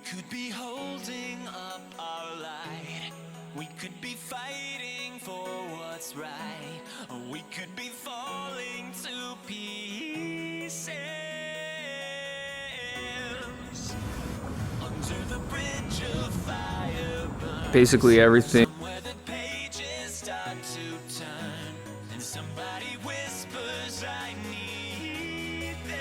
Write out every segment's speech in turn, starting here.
could be holding up our light. We could be fighting for what's right. Or we could be falling to pieces. Under the bridge of fire burns. Basically everything. Somewhere the pages start to turn. And somebody whispers, I need this.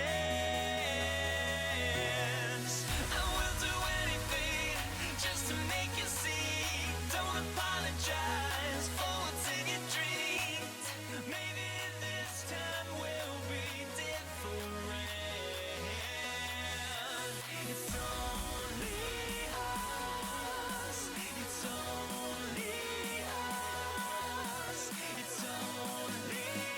I will do anything just to make you see. Don't apologize for what's in your dreams. Maybe this time will be different. It's only us. It's only us. It's only us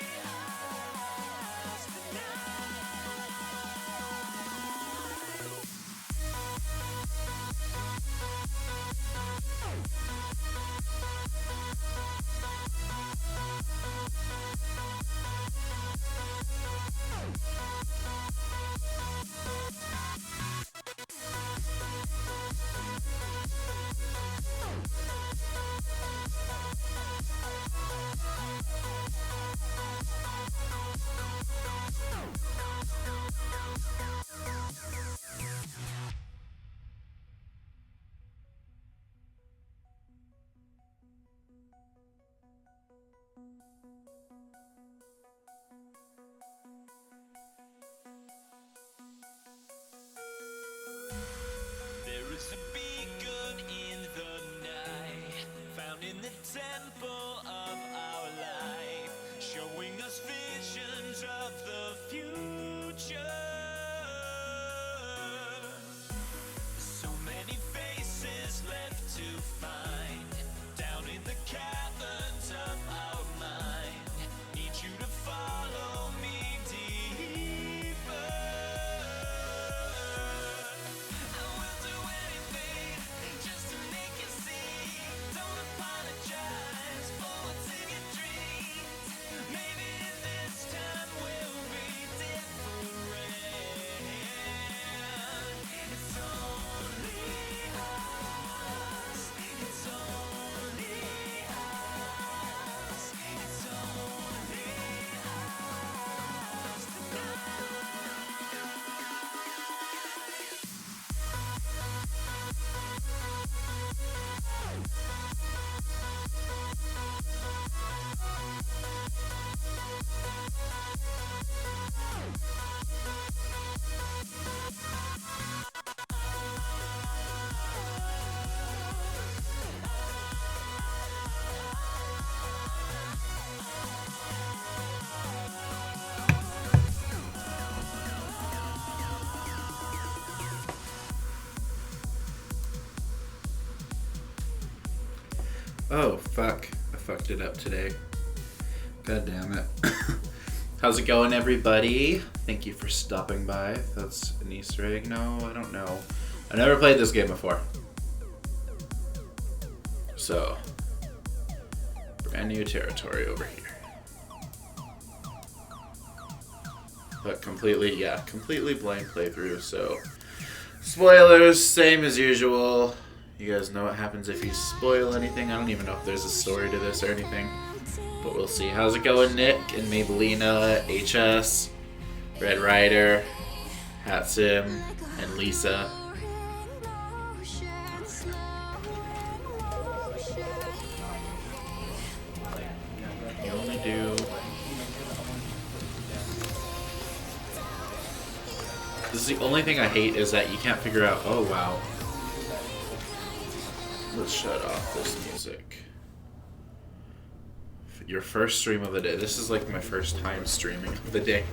There is a beacon in the night, found in the temple of our life, showing us visions of the future. So many faces left to find, down in the caverns of our mind. Need you to follow me deeper. I will do anything just to make you see. Don't apologize for what's in your dreams. Maybe this time will be different. It's only us. It's only us. It's only us tonight. Oh, fuck. I fucked it up today. God damn it. How's it going, everybody? Thank you for stopping by. That's an Easter egg? No, I don't know. I never played this game before. So, brand new territory over here. But completely blank playthrough, so spoilers, same as usual. You guys know what happens if you spoil anything. I don't even know if there's a story to this or anything, but we'll see. How's it going, Nick and Maybellina, HS, Red Rider, Hatsim, and Lisa? You only do... This is the only thing I hate, is that you can't figure out... Oh, wow. Let's shut off this music. Your first stream of the day. This is like my first time streaming of the day.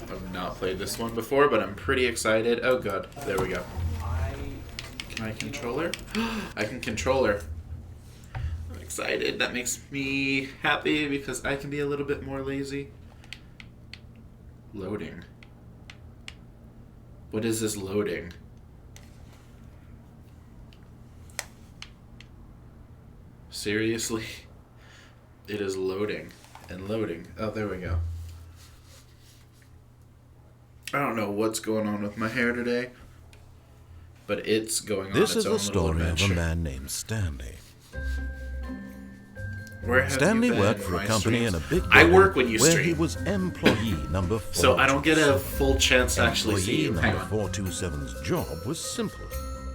I've not played this one before, but I'm pretty excited. Oh god, there we go. Can I control her? I can control her. I'm excited. That makes me happy because I can be a little bit more lazy. Loading. What is this loading? Seriously? It is loading and loading. Oh, there we go. I don't know what's going on with my hair today. but it's going on This its is own the little story of adventure. a man named Stanley. Where have Stanley you been, worked for a my company streams? in a big I building work when you where stream. he was employee number 427. So I don't get a full chance to actually see you. Hang Employee on. number 427's job was simple.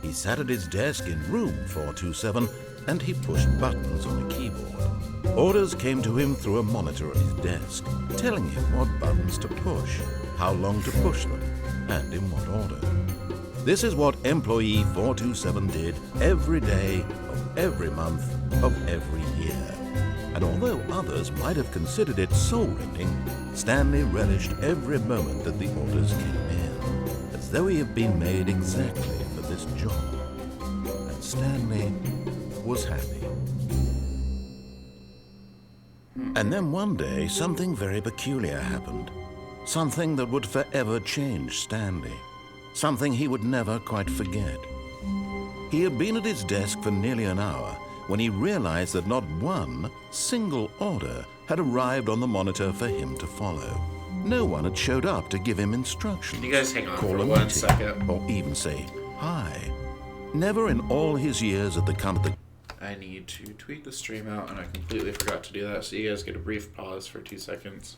He sat at his desk in room 427 and he pushed buttons on a keyboard. Orders came to him through a monitor at his desk, telling him what buttons to push, how long to push them, and in what order. This is what employee 427 did every day of every month of every year. And although others might have considered it soul-rending, Stanley relished every moment that the orders came in, as though he had been made exactly for this job. And Stanley was happy. And then one day, something very peculiar happened. Something that would forever change Stanley. Something he would never quite forget. He had been at his desk for nearly an hour when he realized that not one single order had arrived on the monitor for him to follow. No one had showed up to give him instructions, Can you guys hang on call for a 1 meeting, second? or even say hi. Never in all his years at the company. I need to tweet the stream out, and I completely forgot to do that, so you guys get a brief pause for 2 seconds.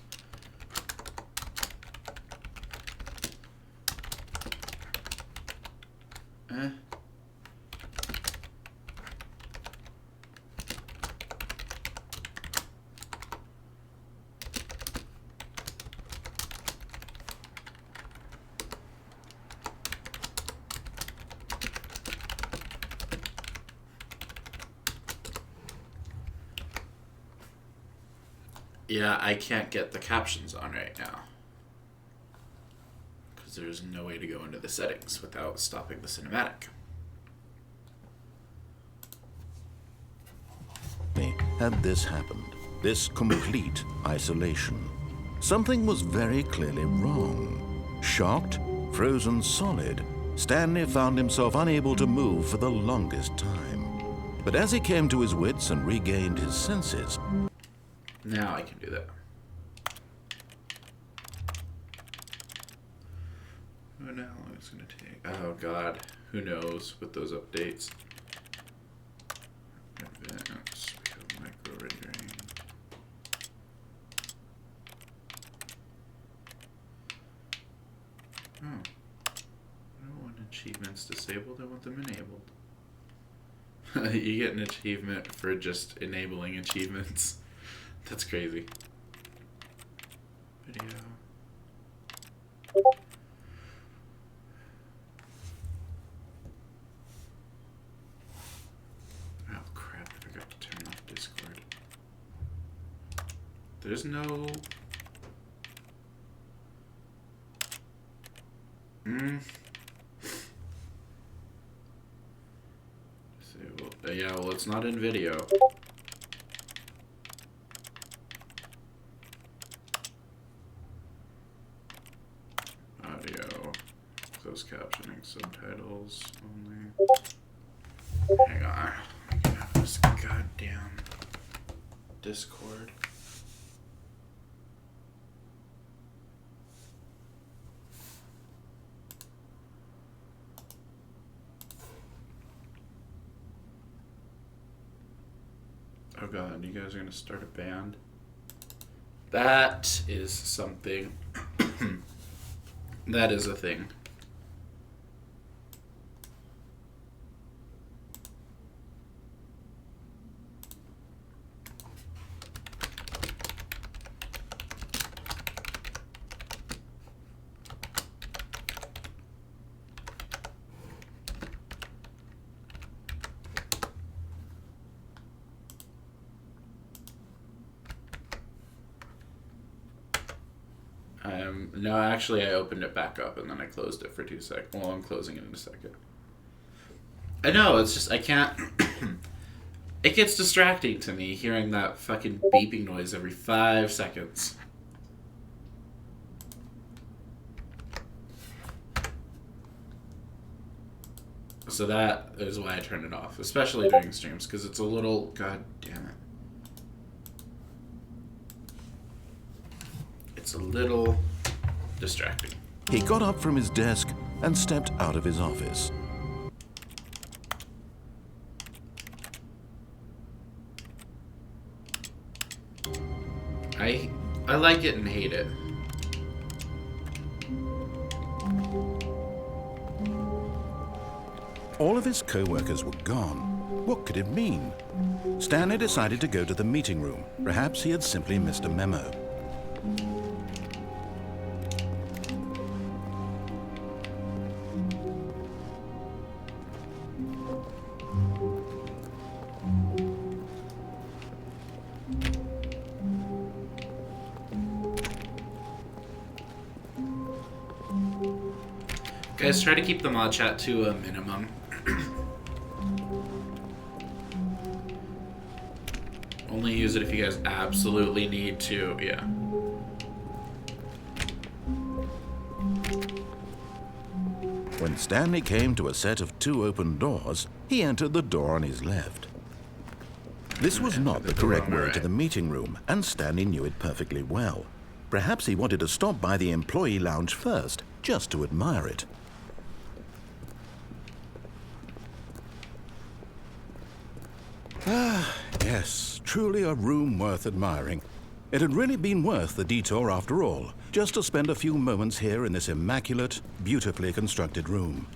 Yeah, I can't get the captions on right now. Because there's no way to go into the settings without stopping the cinematic. Had this happened, this complete isolation. Something was very clearly wrong. Shocked, frozen solid, Stanley found himself unable to move for the longest time. But as he came to his wits and regained his senses, Now I can do that. Oh, now it's going to take... Oh, God. Who knows with those updates. Advanced. We have micro rendering. Oh. I don't want achievements disabled. I want them enabled. You get an achievement for just enabling achievements. That's crazy. Video. Oh crap, I forgot to turn off Discord. There's no... Yeah, well, it's not in video. Audio, closed captioning, subtitles only. Hang on, I can have this goddamn Discord. Oh god, you guys are gonna start a band? That is something. That is a thing. No, actually, I opened it back up and then I closed it for 2 seconds. Well, I'm closing it in a second. I know, it's just, I can't... It gets distracting to me hearing that fucking beeping noise every 5 seconds. So that is why I turned it off, especially during streams, because it's a little... God damn it. It's a little... distracting. he got up from his desk and stepped out of his office. I like it and hate it. All of his co-workers were gone. What could it mean? Stanley decided to go to the meeting room. Perhaps he had simply missed a memo. Guys, try to keep the mod chat to a minimum. Only use it if you guys absolutely need to, yeah. When Stanley came to a set of 2 open doors, he entered the door on his left. This was not the correct way to the meeting room, and Stanley knew it perfectly well. Perhaps he wanted to stop by the employee lounge first, just to admire it. Ah, yes, truly a room worth admiring. It had really been worth the detour after all, just to spend a few moments here in this immaculate, beautifully constructed room.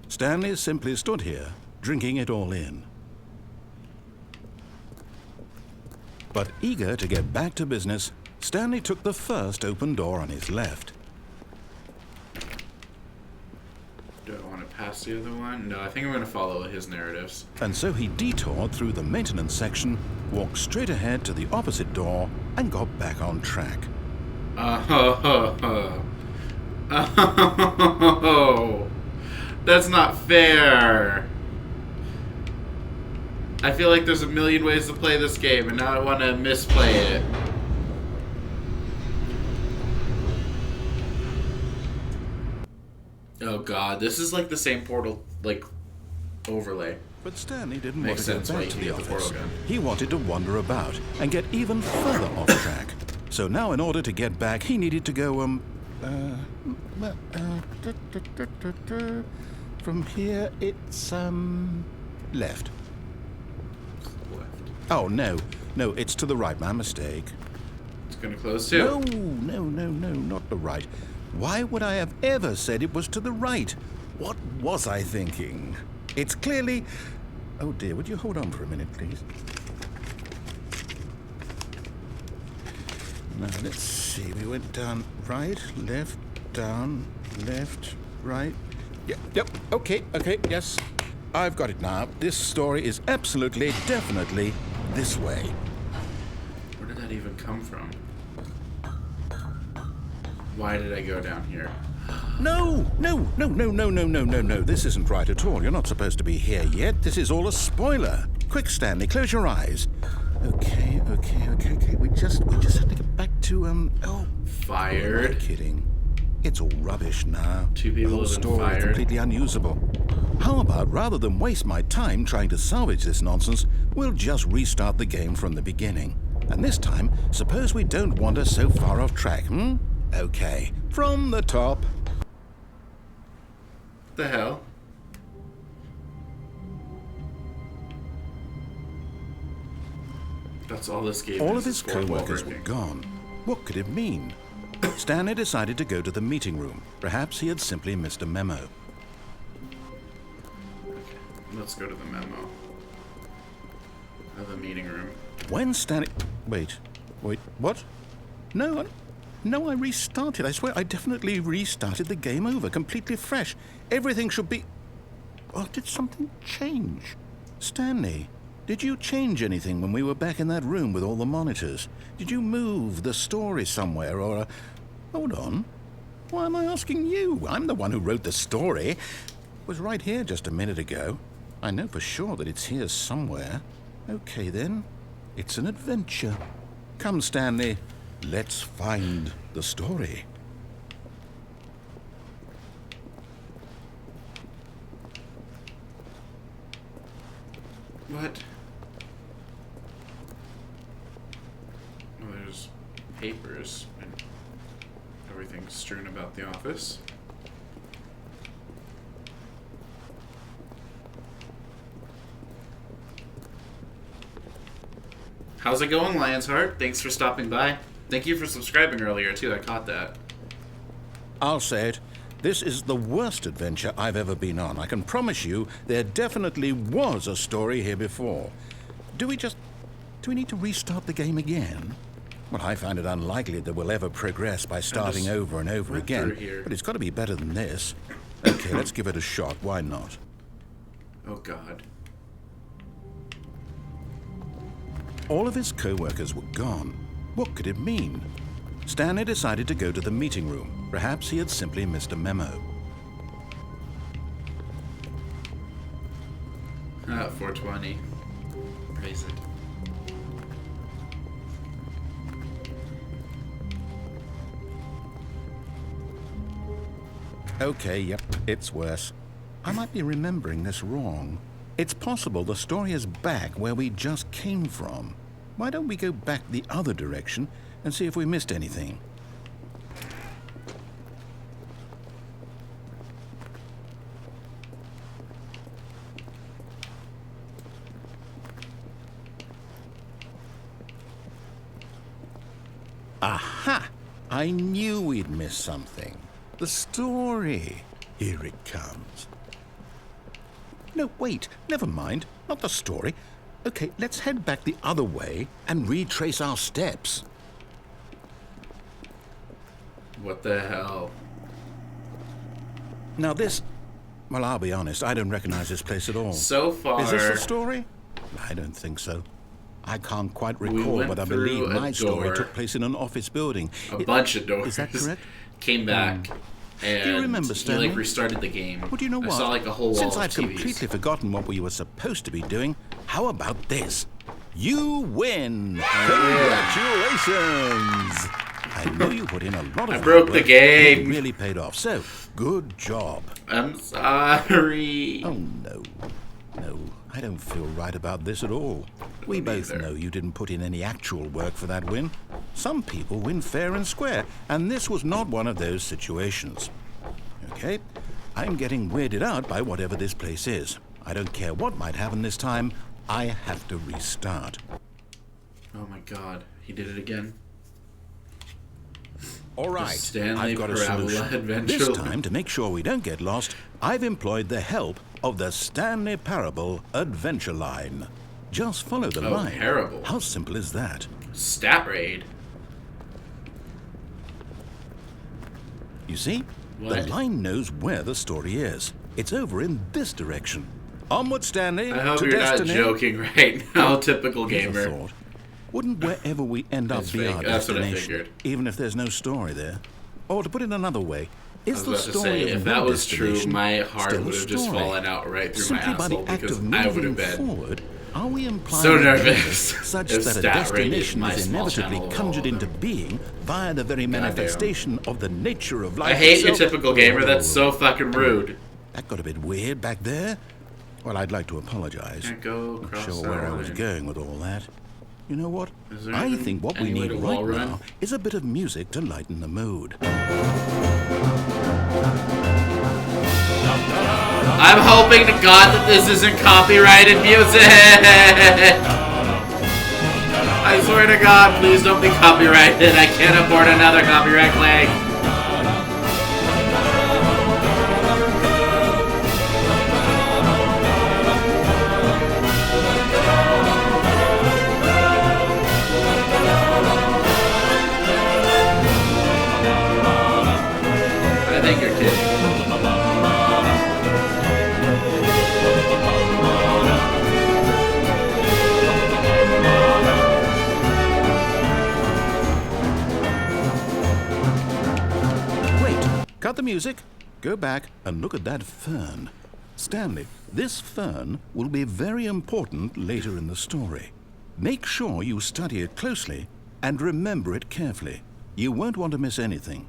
Stanley simply stood here, drinking it all in. But eager to get back to business, Stanley took the first open door on his left. Do I want to pass the other one? No, I think I'm going to follow his narratives. And so he detoured through the maintenance section, walked straight ahead to the opposite door, and got back on track. Oh, that's not fair. I feel like there's a million ways to play this game, and now I want to misplay it. Oh god, this is like the same Portal, like, overlay. But Stanley didn't Makes want to sense go why back to you the get the office. portal gun. He wanted to wander about and get even further off track. So now in order to get back, he needed to go, from here it's, left. Oh, no, it's to the right, my mistake. It's gonna close too. No, not the right. Why would I have ever said it was to the right? What was I thinking? It's clearly... Oh dear, would you hold on for a minute, please? Now, let's see. We went down right, left, down, left, right. Yep, okay, yes. I've got it now. This story is absolutely, definitely this way. Where did that even come from? Why did I go down here? No. This isn't right at all. You're not supposed to be here yet. This is all a spoiler. Quick, Stanley, close your eyes. Okay. We just have to get back to, Fired. I'm not kidding. It's all rubbish now. 2 The people whole have been story fired. completely unusable. How about, rather than waste my time trying to salvage this nonsense, we'll just restart the game from the beginning. And this time, suppose we don't wander so far off track, Okay, from the top. The hell? That's all this game is. All of his is fourth wall co-workers were breaking. gone. What could it mean? Stanley decided to go to the meeting room. Perhaps he had simply missed a memo. Okay, let's go to the memo. The meeting room. When Stanley... Wait, what? No, I restarted. I swear, I definitely restarted the game over, completely fresh. Everything should be... Oh, did something change? Stanley, did you change anything when we were back in that room with all the monitors? Did you move the story somewhere, or... Hold on. Why am I asking you? I'm the one who wrote the story. It was right here just a minute ago. I know for sure that it's here somewhere. Okay, then. It's an adventure. Come, Stanley. Let's find the story. What? Oh, there's papers and everything strewn about the office. How's it going, Lion's Heart? Thanks for stopping by. Thank you for subscribing earlier, too. I caught that. I'll say it. This is the worst adventure I've ever been on. I can promise you there definitely was a story here before. Do we need to restart the game again? Well, I find it unlikely that we'll ever progress by starting over and over again. But it's got to be better than this. Okay, let's give it a shot. Why not? Oh, God. All of his co-workers were gone. What could it mean? Stanley decided to go to the meeting room. Perhaps he had simply missed a memo. 420. Praise it. Okay, yep, it's worse. I might be remembering this wrong. It's possible the story is back where we just came from. Why don't we go back the other direction and see if we missed anything? Aha! I knew we'd missed something. The story. Here it comes. No, wait. Never mind. Not the story. Okay, let's head back the other way and retrace our steps. What the hell? Now this... Well, I'll be honest. I don't recognize this place at all. So far... Is this the story? I don't think so. I can't quite recall, but I believe my story took place in an office building. A bunch of doors. Is that correct? Came back, and do you remember, Stanley? he, like, restarted the game. Well, do you know what? I saw, like, a whole wall Since of I've TVs. completely forgotten what we were supposed to be doing, how about this? You win! Congratulations! I know you put in a lot of I broke the work, game. and it really paid off, so good job. I'm sorry. Oh, no. No, I don't feel right about this at all. We both either. know you didn't put in any actual work for that win. Some people win fair and square, and this was not one of those situations. Okay, I'm getting weirded out by whatever this place is. I don't care what might happen this time. I have to restart. Oh my God, he did it again. All right, Stanley I've got a Parable solution. adventure. This time, to make sure we don't get lost, I've employed the help of the Stanley Parable adventure line. Just follow the line. Parable. How simple is that? Stat raid. You see? What? The line knows where the story is. It's over in this direction. Onward, Stanley, I hope to you're destiny. not joking right now, typical Here's a gamer. thought. Wouldn't wherever we end up That's be fake. our That's what I destination, figured. even if there's no story there? Or to put it another way, is the I was about to story say, of if that your was true, destination my heart still a would have just story? fallen out right through my Simply by asshole the act because of I would moving have been forward, are we implying so a nervous purpose such if that a stat raid is destination my is small inevitably channel of conjured all of into them. being via the very manifestation of the nature of life I hate your itself? typical gamer. That's so fucking rude. That got a bit weird back there. Well, I'd like to apologize. Can't go Not across sure that where I was line. going with all that. You know what? Is there I even think what we any way need to right wall run? now is a bit of music to lighten the mood. I'm hoping to God that this isn't copyrighted music. I swear to God, please don't be copyrighted. I can't afford another copyright claim. I think you're kidding. Wait, cut the music, go back and look at that fern. Stanley, this fern will be very important later in the story. Make sure you study it closely and remember it carefully. You won't want to miss anything.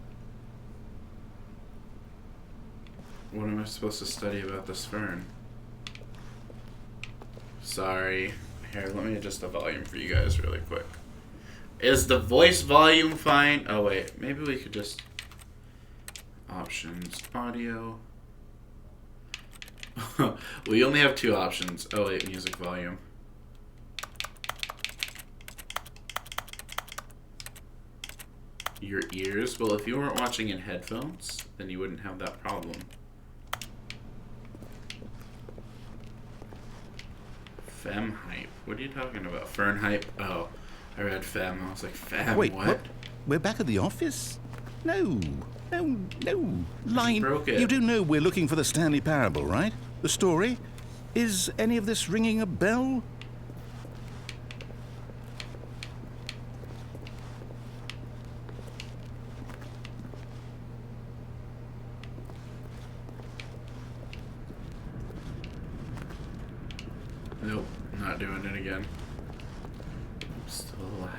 What am I supposed to study about this fern? Sorry. Here, let me adjust the volume for you guys really quick. Is the voice volume fine? Oh, wait. Maybe we could just... Options. Audio. We only have two options. Oh, wait. Music volume. your ears. Well, if you weren't watching in headphones, then you wouldn't have that problem. Fem hype. What are you talking about? Fern hype? Oh, I read fem. I was like, fem, Wait, what? We're back at the office? No. Line, broke it. you do know we're looking for the Stanley Parable, right? The story? Is any of this ringing a bell? Nope, not doing it again. I'm still alive.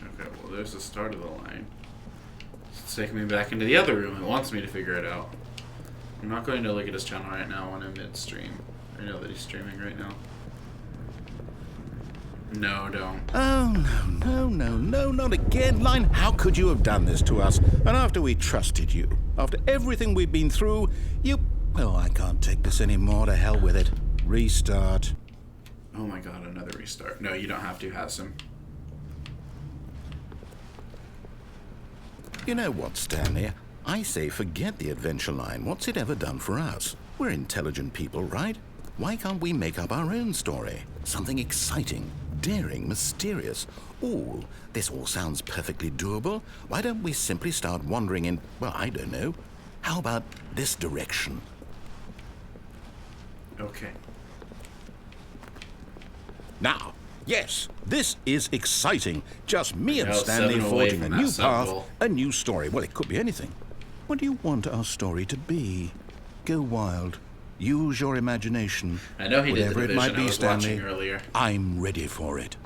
Okay, well there's the start of the line. It's taking me back into the other room. It wants me to figure it out. I'm not going to look at his channel right now when I'm mid-stream. I know that he's streaming right now. No, don't. Oh, no, not again. Line, how could you have done this to us? And after we trusted you, after everything we've been through, you... Oh, I can't take this anymore. To hell with it. Restart. Oh my god, another restart. No, you don't have to, Hassan. You know what, Stanley? I say forget the adventure line. What's it ever done for us? We're intelligent people, right? Why can't we make up our own story? Something exciting, daring, mysterious. Oh, this all sounds perfectly doable. Why don't we simply start wandering in, well, I don't know. How about this direction? Okay. Now, yes, this is exciting. Just me and Now it's Stanley 7 away forging a from new that path, sub-goal. a new story. Well, it could be anything. What do you want our story to be? Go wild. Use your imagination. I know he did Whatever the it might division I be, was Stanley, watching earlier. I'm ready for it.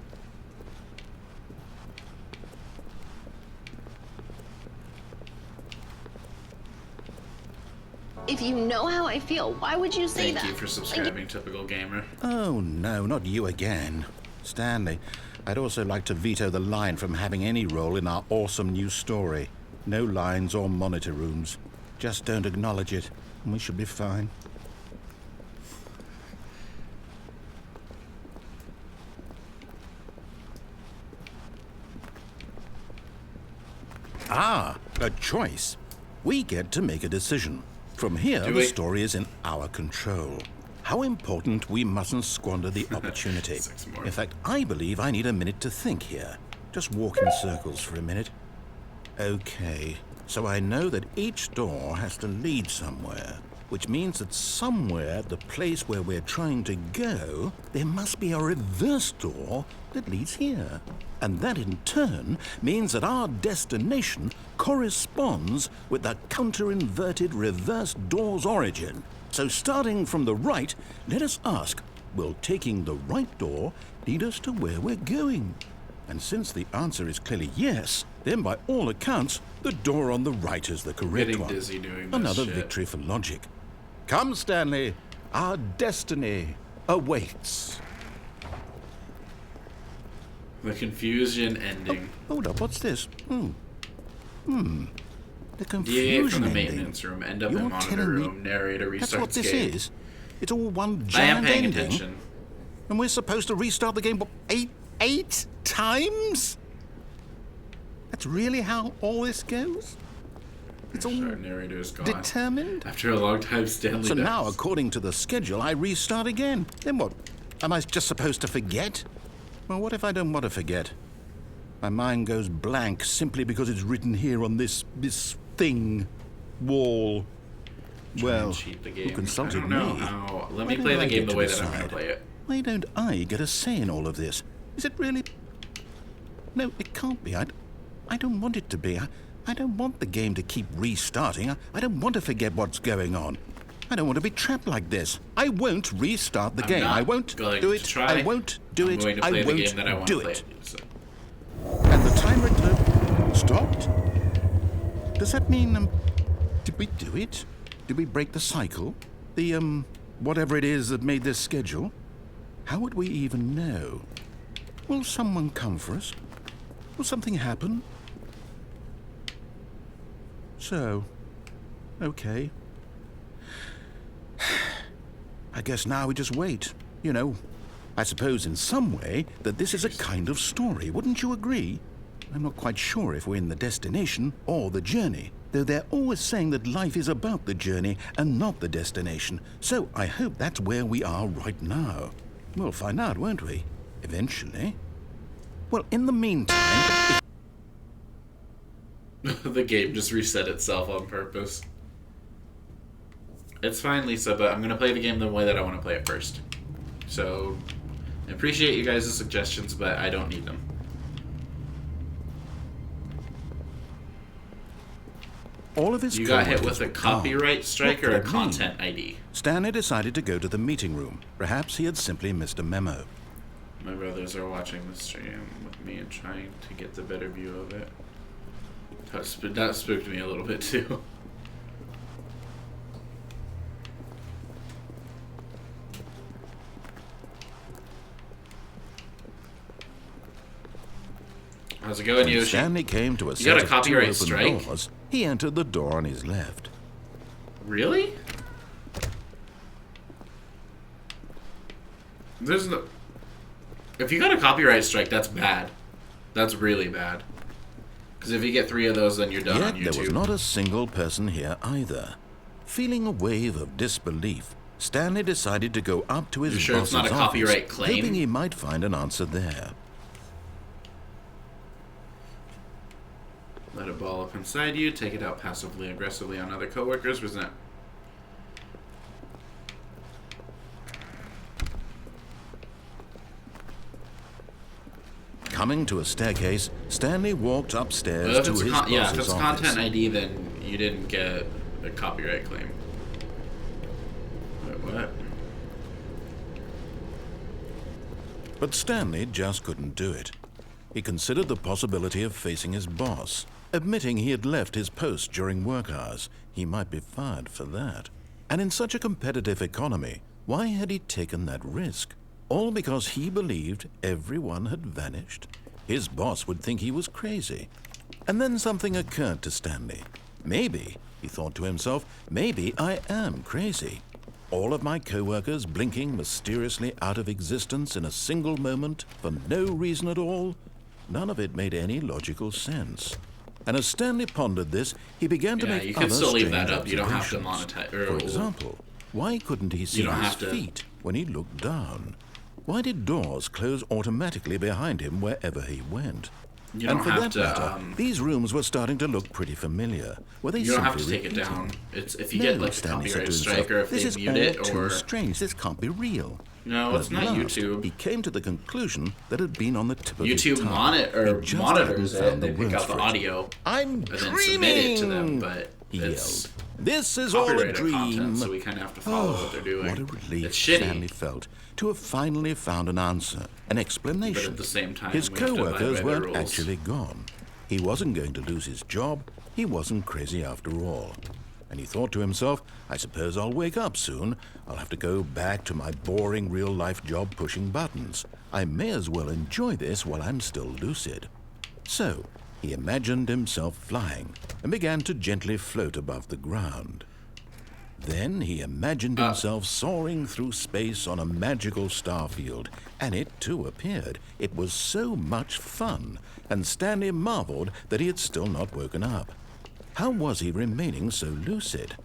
If you know how I feel, why would you say Thank that? you for subscribing, typical gamer. Oh, no, not you again. Stanley, I'd also like to veto the line from having any role in our awesome new story. No lines or monitor rooms. Just don't acknowledge it, and we should be fine. Ah, a choice. We get to make a decision. From here, Do the we? story is in our control. How important, we mustn't squander the opportunity. 6 more. In fact, I believe I need a minute to think here. Just walk in circles for a minute. Okay, so I know that each door has to lead somewhere, which means that somewhere at the place where we're trying to go, there must be a reverse door that leads here. And that in turn means that our destination corresponds with the counter-inverted reverse door's origin. So starting from the right, let us ask, will taking the right door lead us to where we're going? And since the answer is clearly yes, then by all accounts, the door on the right is the correct Getting one. dizzy doing this Another shit. victory for logic. Come, Stanley, our destiny awaits. The confusion ending. Hold up, what's this? The Deviate confusion from the ending. maintenance room, end up You're in monitor telling me room, narrator That's restarts what this game. is? It's all one I am giant paying ending? attention. And we're supposed to restart the game, what, eight times? That's really how all this goes? It's all Our narrator's gone. determined? After a long time, Stanley So dies. now, according to the schedule, I restart again. Then what? Am I just supposed to forget? Well, what if I don't want to forget? My mind goes blank simply because it's written here on this thing, wall. Try and Well, cheat the game. who consulted I don't know me? how. Let Why me don't play the I game get the to way that I'm decide? going to play it. Why don't I get a say in all of this? Is it really? No, it can't be. I don't want it to be. I don't want the game to keep restarting. I don't want to forget what's going on. I don't want to be trapped like this. I won't restart the I'm game. not I won't going do to it. try. I won't do I'm it. going to I play the won't game that I want do to play. it. So, And the timer stopped? Does that mean, did we do it? Did we break the cycle? The, whatever it is that made this schedule? How would we even know? Will someone come for us? Will something happen? So, okay. I guess now we just wait. You know, I suppose in some way that this is a kind of story, wouldn't you agree? I'm not quite sure if we're in the destination or the journey, though they're always saying that life is about the journey and not the destination, so I hope that's where we are right now. We'll find out, won't we? Eventually. Well, in the meantime... The game just reset itself on purpose. It's fine, Lisa, but I'm going to play the game the way that I want to play it first. So, I appreciate you guys' suggestions, but I don't need them. All of his You got hit coworkers with a were copyright gone. strike What or a could it mean? content ID? Stanley decided to go to the meeting room. Perhaps he had simply missed a memo. My brothers are watching the stream with me and trying to get the better view of it. That spooked me a little bit too. How's it going, When Yoshi? Stanley came to a got set a of copyright two open strike? doors, he entered the door on his left. Really? There's no... If you got a copyright strike, that's bad. That's really bad. Because if you get 3 of those, then you're done Yet on YouTube. there was not a single person here either. Feeling a wave of disbelief, Stanley decided to go up to his You sure it's boss's not a office, copyright claim? hoping he might find an answer there. Let a ball up inside you. Take it out passively, aggressively on other coworkers. Resent. Coming to a staircase, Stanley walked upstairs Well, if to it's his if boss's it's office. content ID, then you didn't get a copyright claim. Wait, what? But Stanley just couldn't do it. He considered the possibility of facing his boss, admitting he had left his post during work hours. He might be fired for that. And in such a competitive economy, why had he taken that risk? All because he believed everyone had vanished? His boss would think he was crazy. And then something occurred to Stanley. Maybe, he thought to himself, maybe I am crazy. All of my co-workers blinking mysteriously out of existence in a single moment for no reason at all? None of it made any logical sense. And as Stanley pondered this, he began to Yeah, make you other can still leave strange that up. You don't have to observations. monetize. For example, why couldn't he see don't his have to- feet when he looked down? Why did doors close automatically behind him wherever he went? You And don't for have that to. matter, these rooms were starting to look pretty familiar. Were they You don't have to simply take it repeating? down. It's if you No, get like a Stanley said copyright to strike himself, or if this they is mute all it too or strange. This can't be real. no, But it's at not last, YouTube. He came to the conclusion that had been on the tip of his YouTube tongue. He monitors just it hadn't and they found pick words out the for it. audio I'm and dreaming! then submit it to them, but He it's yelled. This is all a copyrighted dream. content, so we kind of have to follow what they're doing. What a relief It's shitty. Stanley felt to have finally found an answer, an explanation. But at the same time, his we have to abide co-workers by the weren't rules. actually gone. He wasn't going to lose his job. He wasn't crazy after all. And he thought to himself, I suppose I'll wake up soon. I'll have to go back to my boring real-life job pushing buttons. I may as well enjoy this while I'm still lucid. So, he imagined himself flying and began to gently float above the ground. Then he imagined himself soaring through space on a magical starfield, and it too appeared. It was so much fun, and Stanley marveled that he had still not woken up. How was he remaining so lucid?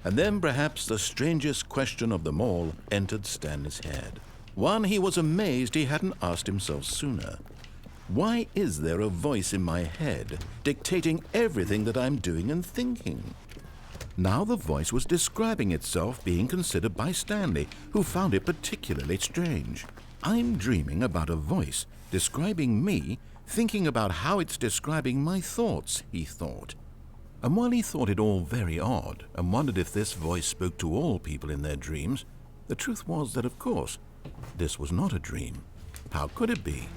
And then perhaps the strangest question of them all entered Stanley's head. One he was amazed he hadn't asked himself sooner. Why is there a voice in my head dictating everything that I'm doing and thinking? Now the voice was describing itself being considered by Stanley, who found it particularly strange. I'm dreaming about a voice describing me, thinking about how it's describing my thoughts, he thought. And while he thought it all very odd and wondered if this voice spoke to all people in their dreams, the truth was that, of course, this was not a dream. How could it be?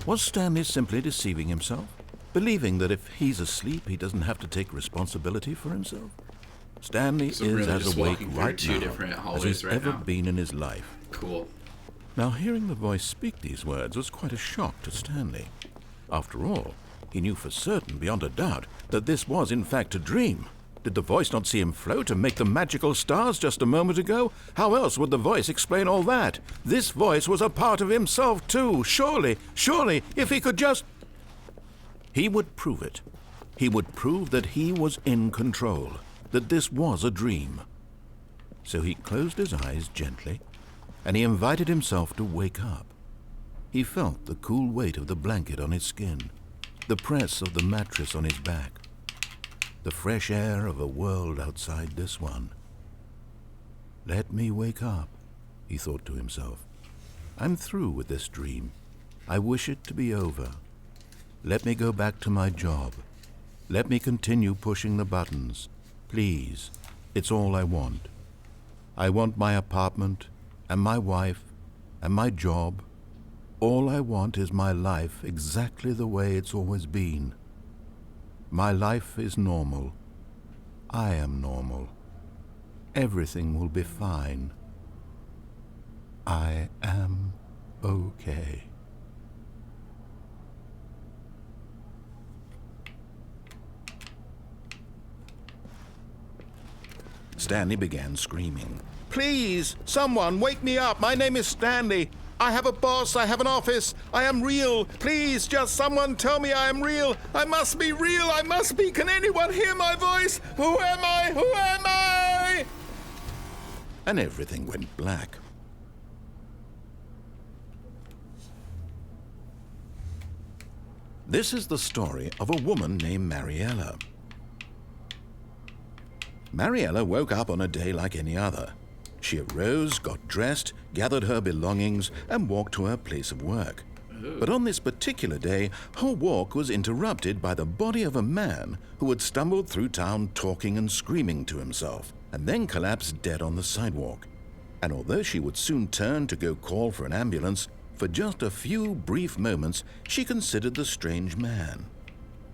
Was Stanley simply deceiving himself, believing that if he's asleep, he doesn't have to take responsibility for himself? Stanley So is really as just awake walking through right two now different as hallways he's right ever now. been in his life. Cool. Now, hearing the voice speak these words was quite a shock to Stanley. After all, he knew for certain, beyond a doubt, that this was in fact a dream. Did the voice not see him float and make the magical stars just a moment ago? How else would the voice explain all that? This voice was a part of himself too. Surely, if he could just... He would prove it. He would prove that he was in control, that this was a dream. So he closed his eyes gently, and he invited himself to wake up. He felt the cool weight of the blanket on his skin, the press of the mattress on his back, the fresh air of a world outside this one. Let me wake up, he thought to himself. I'm through with this dream. I wish it to be over. Let me go back to my job. Let me continue pushing the buttons. Please, it's all I want. I want my apartment, and my wife, and my job. All I want is my life exactly the way it's always been. My life is normal. I am normal. Everything will be fine. I am okay. Stanley began screaming. Please, someone, wake me up. My name is Stanley. I have a boss. I have an office. I am real. Please, just someone tell me I am real. I must be real. I must be. Can anyone hear my voice? Who am I? Who am I? And everything went black. This is the story of a woman named Mariella. Mariella woke up on a day like any other. She arose, got dressed, gathered her belongings, and walked to her place of work. But on this particular day, her walk was interrupted by the body of a man who had stumbled through town talking and screaming to himself, and then collapsed dead on the sidewalk. And although she would soon turn to go call for an ambulance, for just a few brief moments she considered the strange man.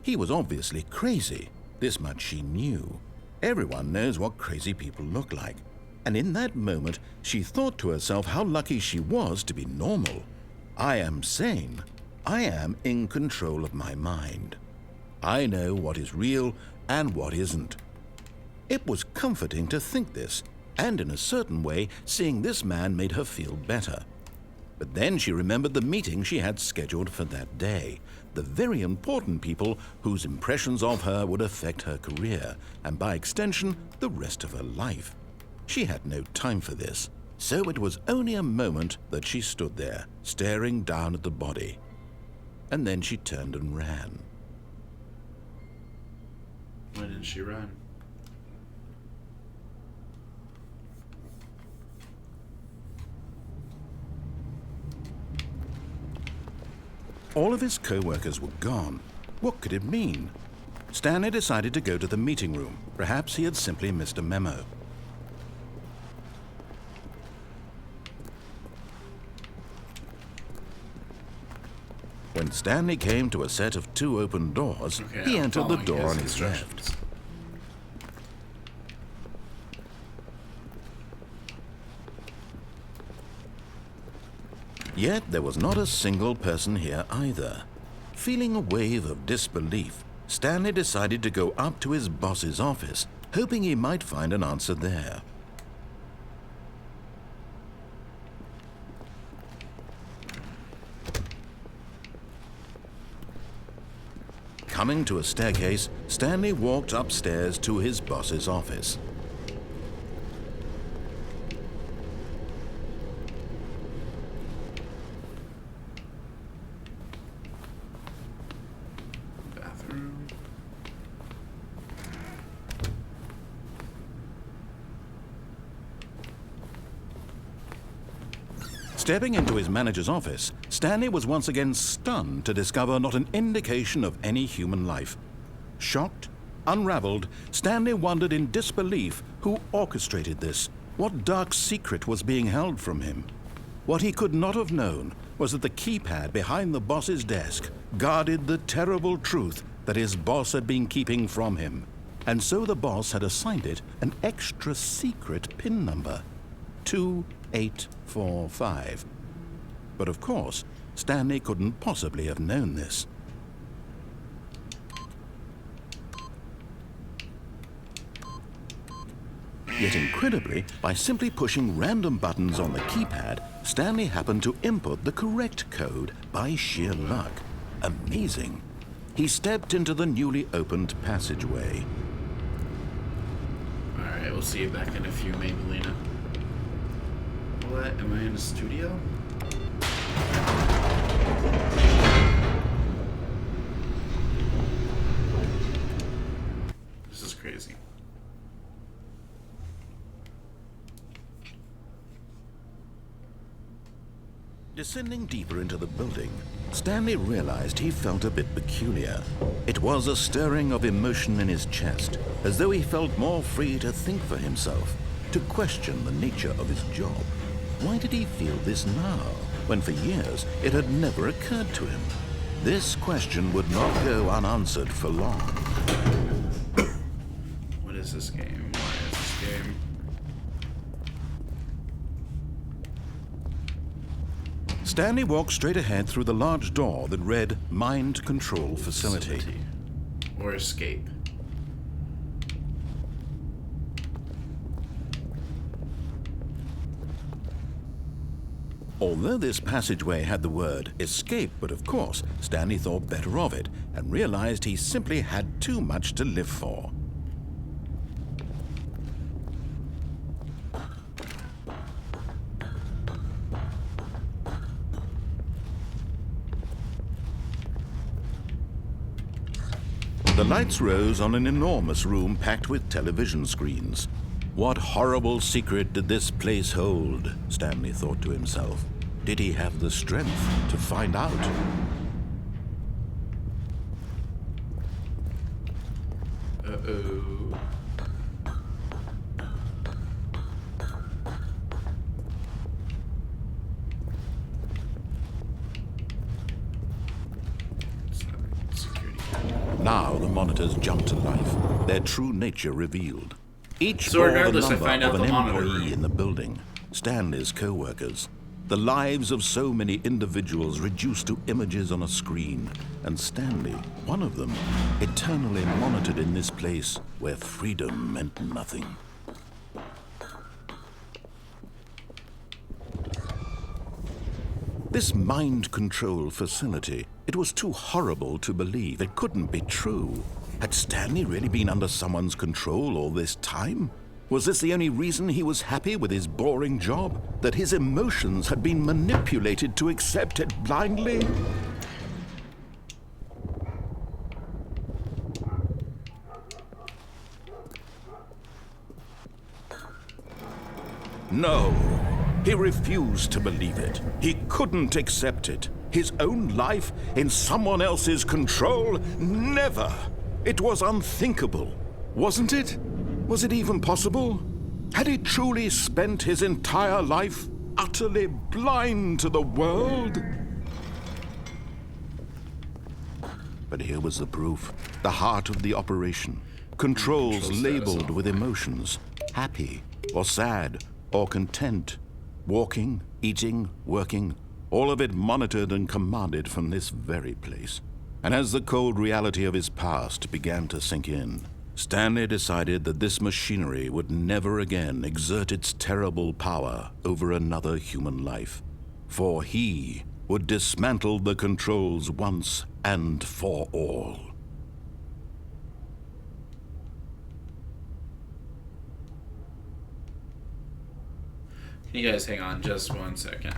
He was obviously crazy. This much she knew. Everyone knows what crazy people look like. And in that moment, she thought to herself how lucky she was to be normal. I am sane. I am in control of my mind. I know what is real and what isn't. It was comforting to think this, and in a certain way, seeing this man made her feel better. But then she remembered the meeting she had scheduled for that day, the very important people whose impressions of her would affect her career, and by extension, the rest of her life. She had no time for this, so it was only a moment that she stood there, staring down at the body. And then she turned and ran. Why didn't she run? All of his co-workers were gone. What could it mean? Stanley decided to go to the meeting room. Perhaps he had simply missed a memo. When Stanley came to a set of 2 open doors, he entered the door on his left. Yet there was not a single person here either. Feeling a wave of disbelief, Stanley decided to go up to his boss's office, hoping he might find an answer there. Coming to a staircase, Stanley walked upstairs to his boss's office. Bathroom. Stepping into his manager's office, Stanley was once again stunned to discover not an indication of any human life. Shocked, unraveled, Stanley wondered in disbelief who orchestrated this, what dark secret was being held from him. What he could not have known was that the keypad behind the boss's desk guarded the terrible truth that his boss had been keeping from him. And so the boss had assigned it an extra secret PIN number, 2845. But of course, Stanley couldn't possibly have known this. Yet incredibly, by simply pushing random buttons on the keypad, Stanley happened to input the correct code by sheer luck. Amazing. He stepped into the newly opened passageway. Alright, we'll see you back in a few, Maybellina. What? Am I in a studio? This is crazy. Descending deeper into the building, Stanley realized he felt a bit peculiar. It was a stirring of emotion in his chest, as though he felt more free to think for himself, to question the nature of his job. Why did he feel this now, when for years it had never occurred to him? This question would not go unanswered for long. What is this game? Why is this game? Stanley walked straight ahead through the large door that read Mind Control Facility. Or escape. Although this passageway had the word escape, but of course, Stanley thought better of it and realized he simply had too much to live for. The lights rose on an enormous room packed with television screens. What horrible secret did this place hold? Stanley thought to himself. Did he have the strength to find out? Uh-oh. Security. Now the monitors jumped to life, their true nature revealed. Each So bore the regardless, I number find out of an the monitor employee room. in the building, Stanley's co-workers. The lives of so many individuals reduced to images on a screen, and Stanley, one of them, eternally monitored in this place where freedom meant nothing. This mind control facility, it was too horrible to believe. It couldn't be true. Had Stanley really been under someone's control all this time? Was this the only reason he was happy with his boring job? That his emotions had been manipulated to accept it blindly? No. He refused to believe it. He couldn't accept it. His own life in someone else's control? Never! It was unthinkable, wasn't it? Was it even possible? Had he truly spent his entire life utterly blind to the world? But here was the proof, the heart of the operation. Controls labeled with emotions, happy or sad or content. Walking, eating, working, all of it monitored and commanded from this very place. And as the cold reality of his past began to sink in, Stanley decided that this machinery would never again exert its terrible power over another human life, for he would dismantle the controls once and for all. Can you guys hang on just 1 second?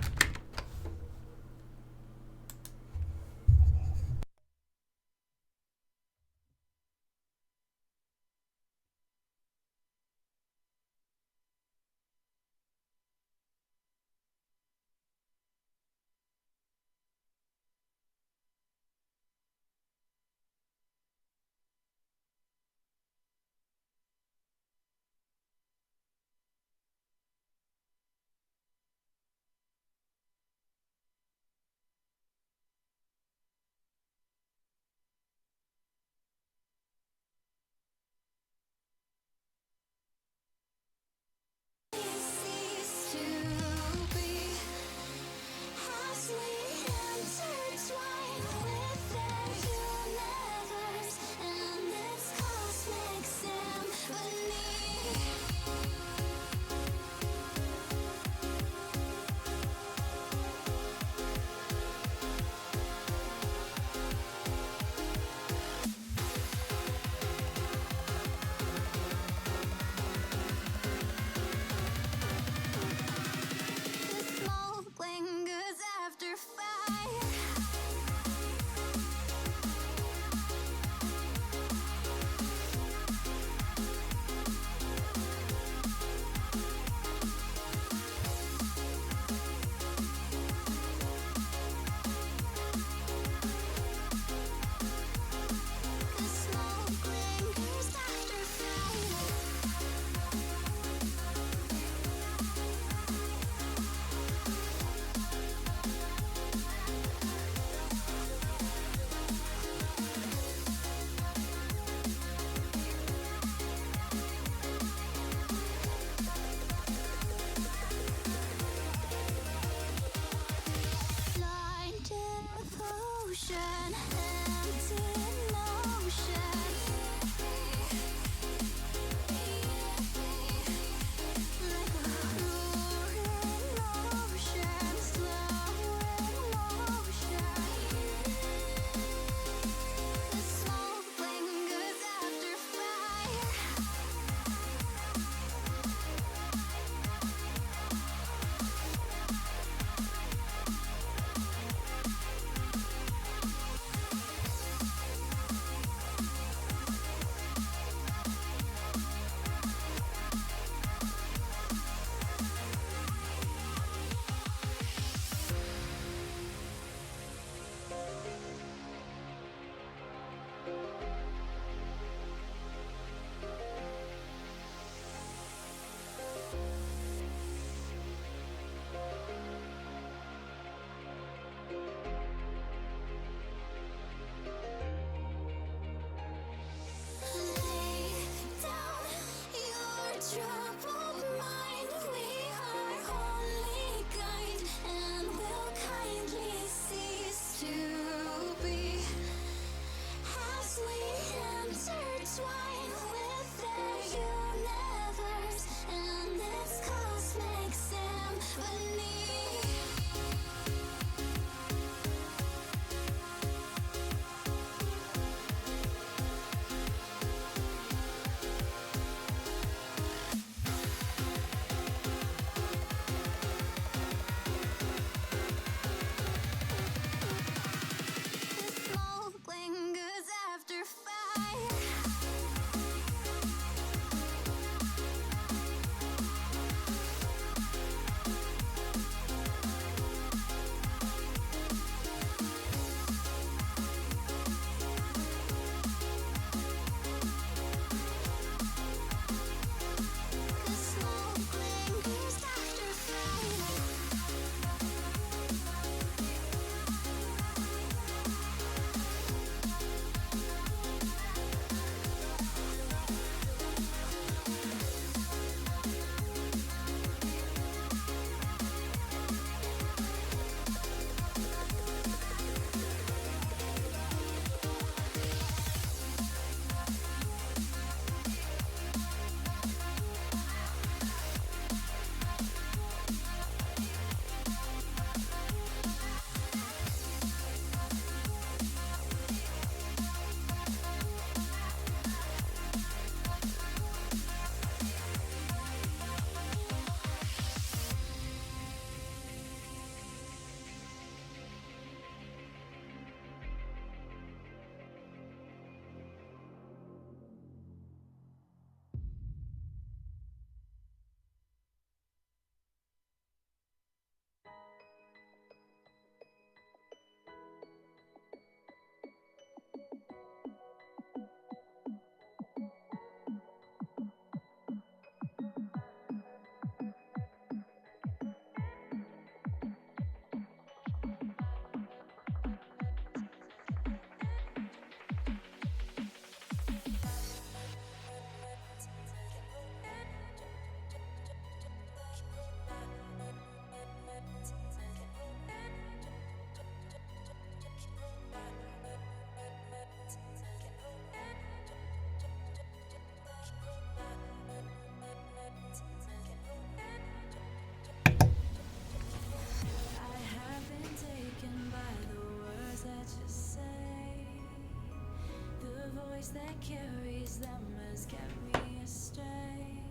them has kept me astray.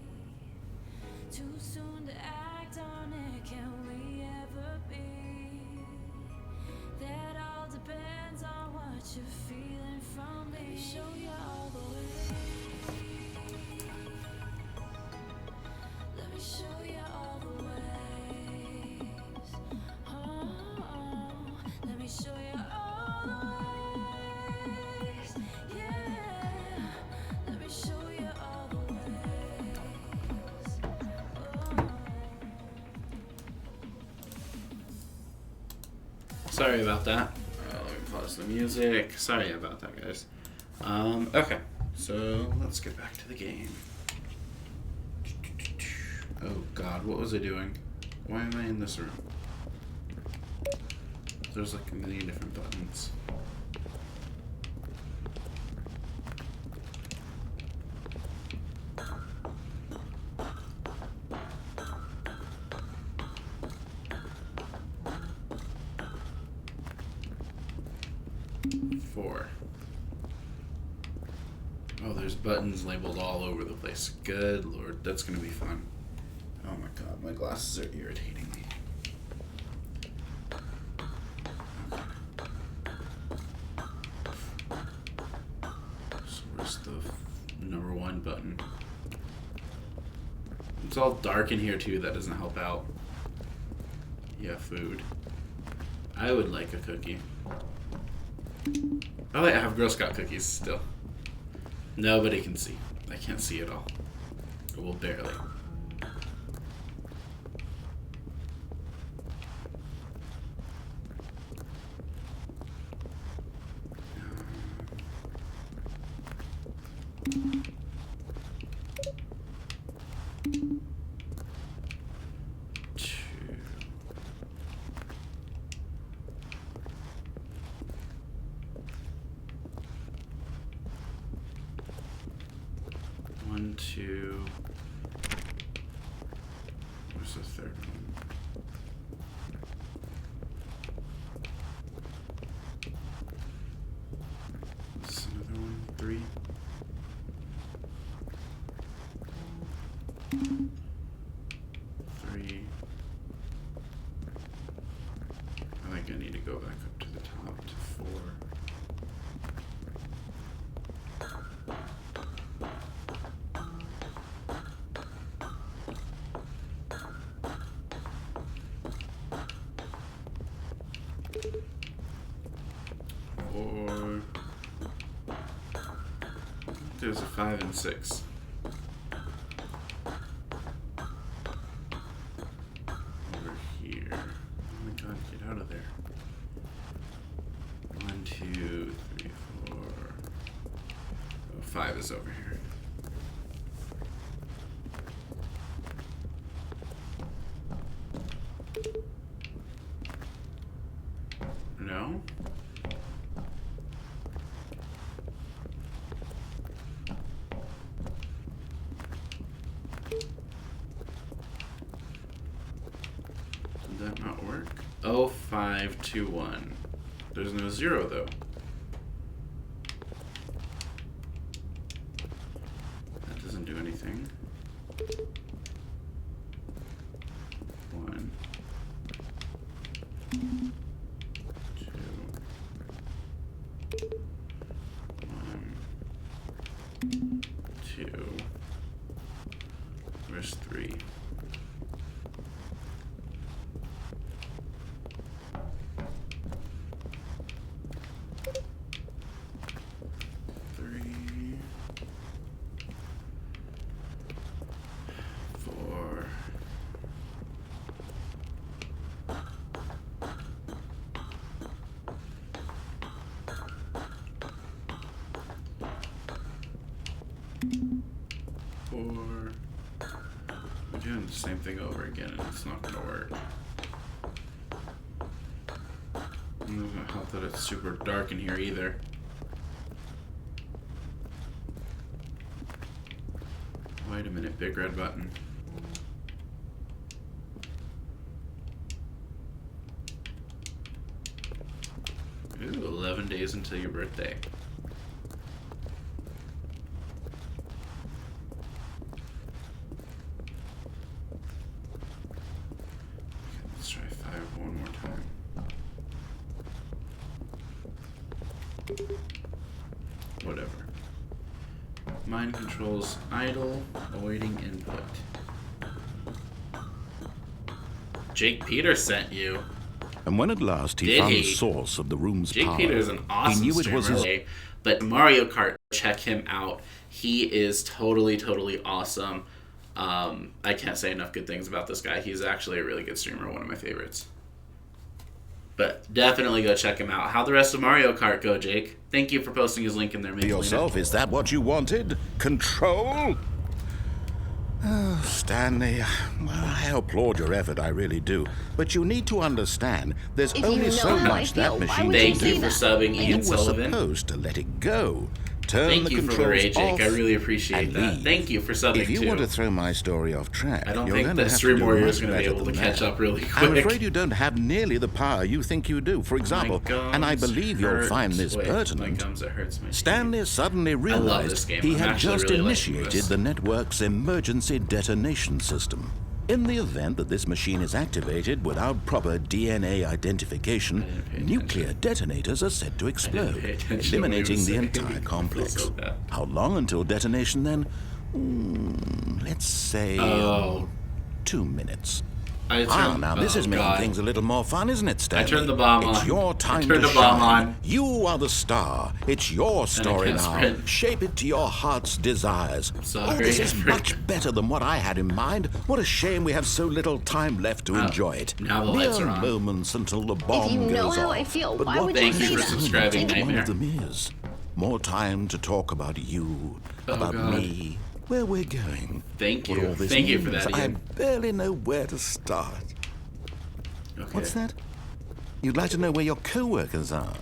Too soon to act on it, can we ever be? That all depends on what you're feeling from me. Let me show you all the way. Let me show you all the ways. Oh, let me show you all the ways. Yeah, let me show you all the ways. Oh. Sorry about that. Let me pause the music. Sorry about that, guys. Okay, so let's get back to the game. Oh god, what was I doing? Why am I in this room? There's like a million different buttons. Oh, there's buttons labeled all over the place. Good lord, that's gonna be fun. Oh my god, my glasses are irritating me. So where's the number 1 button? It's all dark in here too, that doesn't help out. Yeah, food. I would like a cookie. I have Girl Scout cookies still. Nobody can see. I can't see at all. Well, barely. One, two. Where's the third one? This is another one. 3. I think I need to go back up to the top to 4. Or there's a 5 and 6. Over here. Oh my god, get out of there. 1, 2, 3, 4. Oh, 5 is over here. No? Did that not work? 0, 5, 2, 1. There's no 0 though. That doesn't do anything. 1, 2, 1, 2. Where's 3? Or we're doing the same thing over again and it's not gonna work. It doesn't help that it's super dark in here either. Wait a minute, big red button. Ooh, 11 days until your birthday. 5 one more time. Whatever. Mind controls idle, awaiting input. Jake Peter sent you. And when at last he Did found he? the source of the room's Jake power, Peter is an awesome he knew it streamer. was his But Mario Kart, check him out. He is totally awesome. I can't say enough good things about this guy. He's actually a really good streamer, one of my favorites. But definitely go check him out. How'd the rest of Mario Kart go, Jake? Thank you for posting his link in there. yourself. Is that what you wanted? Control? Oh, Stanley, well, I applaud your effort, I really do. But you need to understand, there's If you only know so how I much feel, that why machine would can Thank do. you for subbing, You Ian were Sullivan. supposed to let it go. Turn Thank the you for the controls raid, Jake. off I really appreciate and that. leave. Thank you for subbing, If you too. want to throw my story off track, I don't you're think going that to have Stream to do Warrior is much going to be better able to than catch that. up really quick. I'm afraid you don't have nearly the power you think you do. For example, and I gums believe you'll hurt. find this Wait, My pertinent. gums, it hurts my Stanley suddenly love realized this game. he I'm had actually just really liking initiated this. the network's emergency detonation system. In the event that this machine is activated without proper DNA identification, nuclear detonators are said to explode, pay attention to what he eliminating was the saying. entire complex. So bad. How long until detonation then? Let's say 2 minutes. Now this is making things a little more fun, isn't it, Stanley? turned the bomb It's on. your I time turned to the bomb shine. on. You are the star. It's your story can't now. sprint. Shape it to your heart's desires. Sorry. This is much better than what I had in mind. What a shame we have so little time left to enjoy it. now the lights Mere are on. moments until the bomb If you know goes how off. I feel, But why what would you Thank say you for that? subscribing, one Nightmare. of them is more time to talk about you, about God. me, where we're going. Thank What you. all this Thank you for means, that, I Ian. barely know where to start. Okay. What's that? You'd like to know where your co-workers are?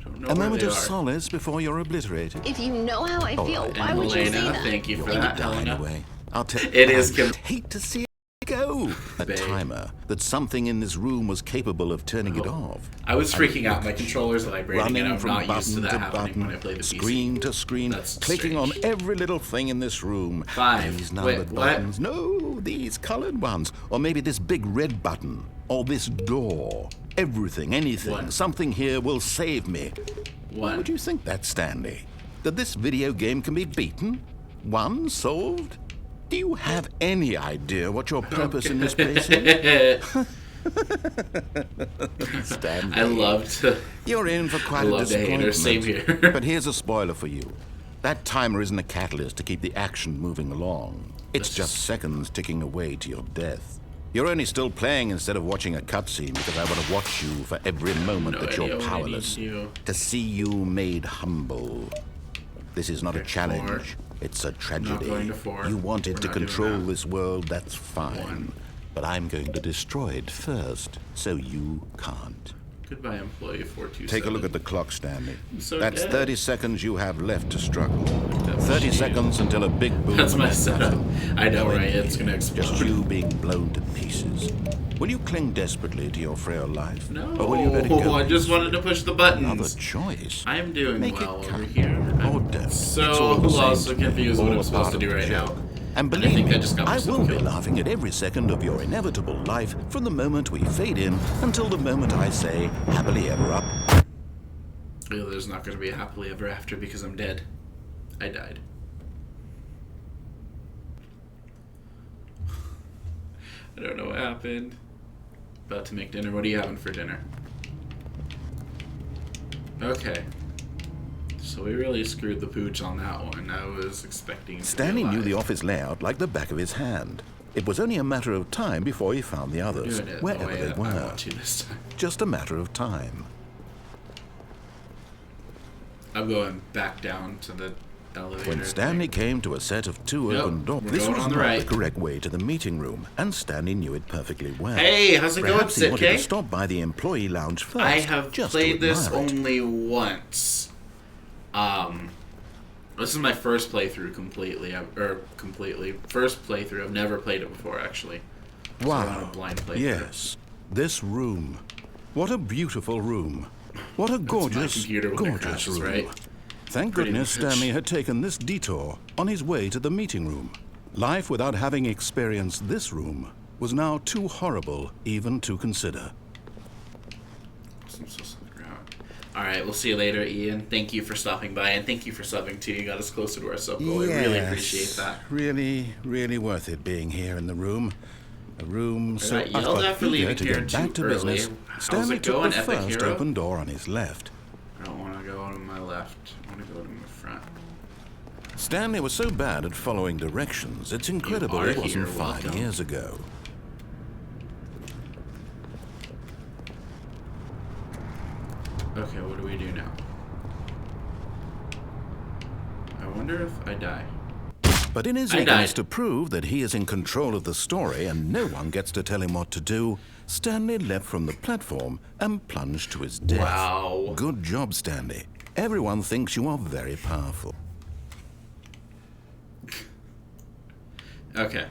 I don't know A where moment they of are. solace before you're obliterated. If you know how I feel, right. why And would you say Elena, that? thank you for You're that, gonna die Helena. anyway. I'll tell It is I com- would hate to see it go. A Babe. timer that something in this room was capable of turning it off. I was freaking out. My controller's vibrating, and Running I'm from not used to button that to happening when I button, play the PC. screen to screen, That's clicking on strange. every little thing in this room. 5. These Wait, numbered what? buttons. No, these colored ones. Or maybe this big red button. Or this door. Everything, anything, What? something here will save me. Why 1. would you think that, Stanley? That this video game can be beaten? Won? Solved? Do you have any idea what your purpose in this place is? Stanley, I love to. you're in for quite I a love to hate her. disappointment. Same here. But here's a spoiler for you. That timer isn't a catalyst to keep the action moving along. It's just seconds ticking away to your death. You're only still playing instead of watching a cutscene because I want to watch you for every moment No that you're idea what I need powerless. to do. To see you made humble. This is not a Okay, challenge. 4. It's a tragedy. going to 4. You wanted We're to not doing control that. this world, that's fine. 1. But I'm going to destroy it first, so you can't. Goodbye, employee 427. Take a look at the clock, Stanley. so That's dead. 30 seconds you have left to struggle. That 30 machine. seconds until a big boom. That's my and setup. nothing. I know, No right? end It's here. gonna explode. Just you being blown to pieces. Will you cling desperately to your frail life? No, Or will you let it go? I just wanted to push the Another buttons. choice. I'm doing Make well it over count. here. Or I'm don't. It's so all the same lost to and me. confused what All I'm a supposed part to do of the right joke. now. And I believe think me, I just got I myself will be killed. laughing at every second of your inevitable life from the moment we fade in until the moment I say happily ever up. Well, there's not going to be a happily ever after because I'm dead. I died. I don't know what happened. About to make dinner. What are you having for dinner? Okay. So we really screwed the pooch on that one. I was expecting to be Stanley knew alive. the office layout like the back of his hand. It was only a matter of time before he found the others, Doing it the wherever way they I were. want to this time. Just a matter of time. I'm going back down to the elevator. When Stanley came to a set of two Yep, open doors, we're this going was on the not right. the correct way to the meeting room, and Stanley knew it perfectly well. Hey, how's it going, Perhaps he wanted to Sitcake? stop by the employee lounge first. I have just to played this admire it. only once. This is my first playthrough completely. First playthrough. I've never played it before, actually. So I'm on a Wow. blind playthrough. Yes. This room. What a beautiful room. What a gorgeous, computer when it gorgeous crashes, room. right? Thank Pretty goodness much. Stanley had taken this detour on his way to the meeting room. Life without having experienced this room was now too horrible even to consider. Alright, we'll see you later, Ian. Thank you for stopping by, and thank you for subbing too. You got us closer to our sub goal. I really appreciate that. Really, really worth it being here in the room. A room so I yelled at for eager leaving to here get back to too business. early. How's Stanley it took going, the Epic first Hero? open door on his left. I don't want to go to my left. I want to go to my front. Stanley was so bad at following directions, it's incredible are it wasn't here, 5 welcome. years ago. Okay, what do we do now? I wonder if I die. But in his I eagerness died. to prove that he is in control of the story and no one gets to tell him what to do, Stanley leapt from the platform and plunged to his death. Wow. Good job, Stanley. Everyone thinks you are very powerful. Okay.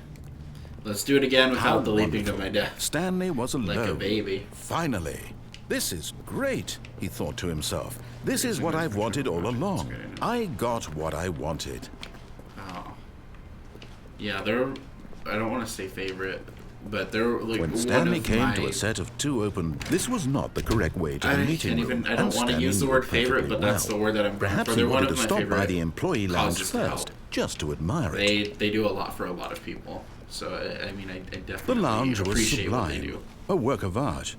Let's do it again without the leaping to my death. Stanley was alone. Like a baby. Finally. This is great, he thought to himself. This is what I've wanted all along. I got what I wanted. Oh. Yeah, they're... I don't want to say favorite, but they're like When Stanley came to a set of 2 open, this was not the correct way to I the meeting can't room. even... I don't and want to Stanley use the knew word it favorite, perfectly but that's well. the word that I'm going Perhaps for. he They're one wanted of to my stop by favorite the employee lounge causes for first, help. just to admire it. They do a lot for a lot of people. So, I mean, I The definitely lounge was appreciate what they sublime, do. a work of art.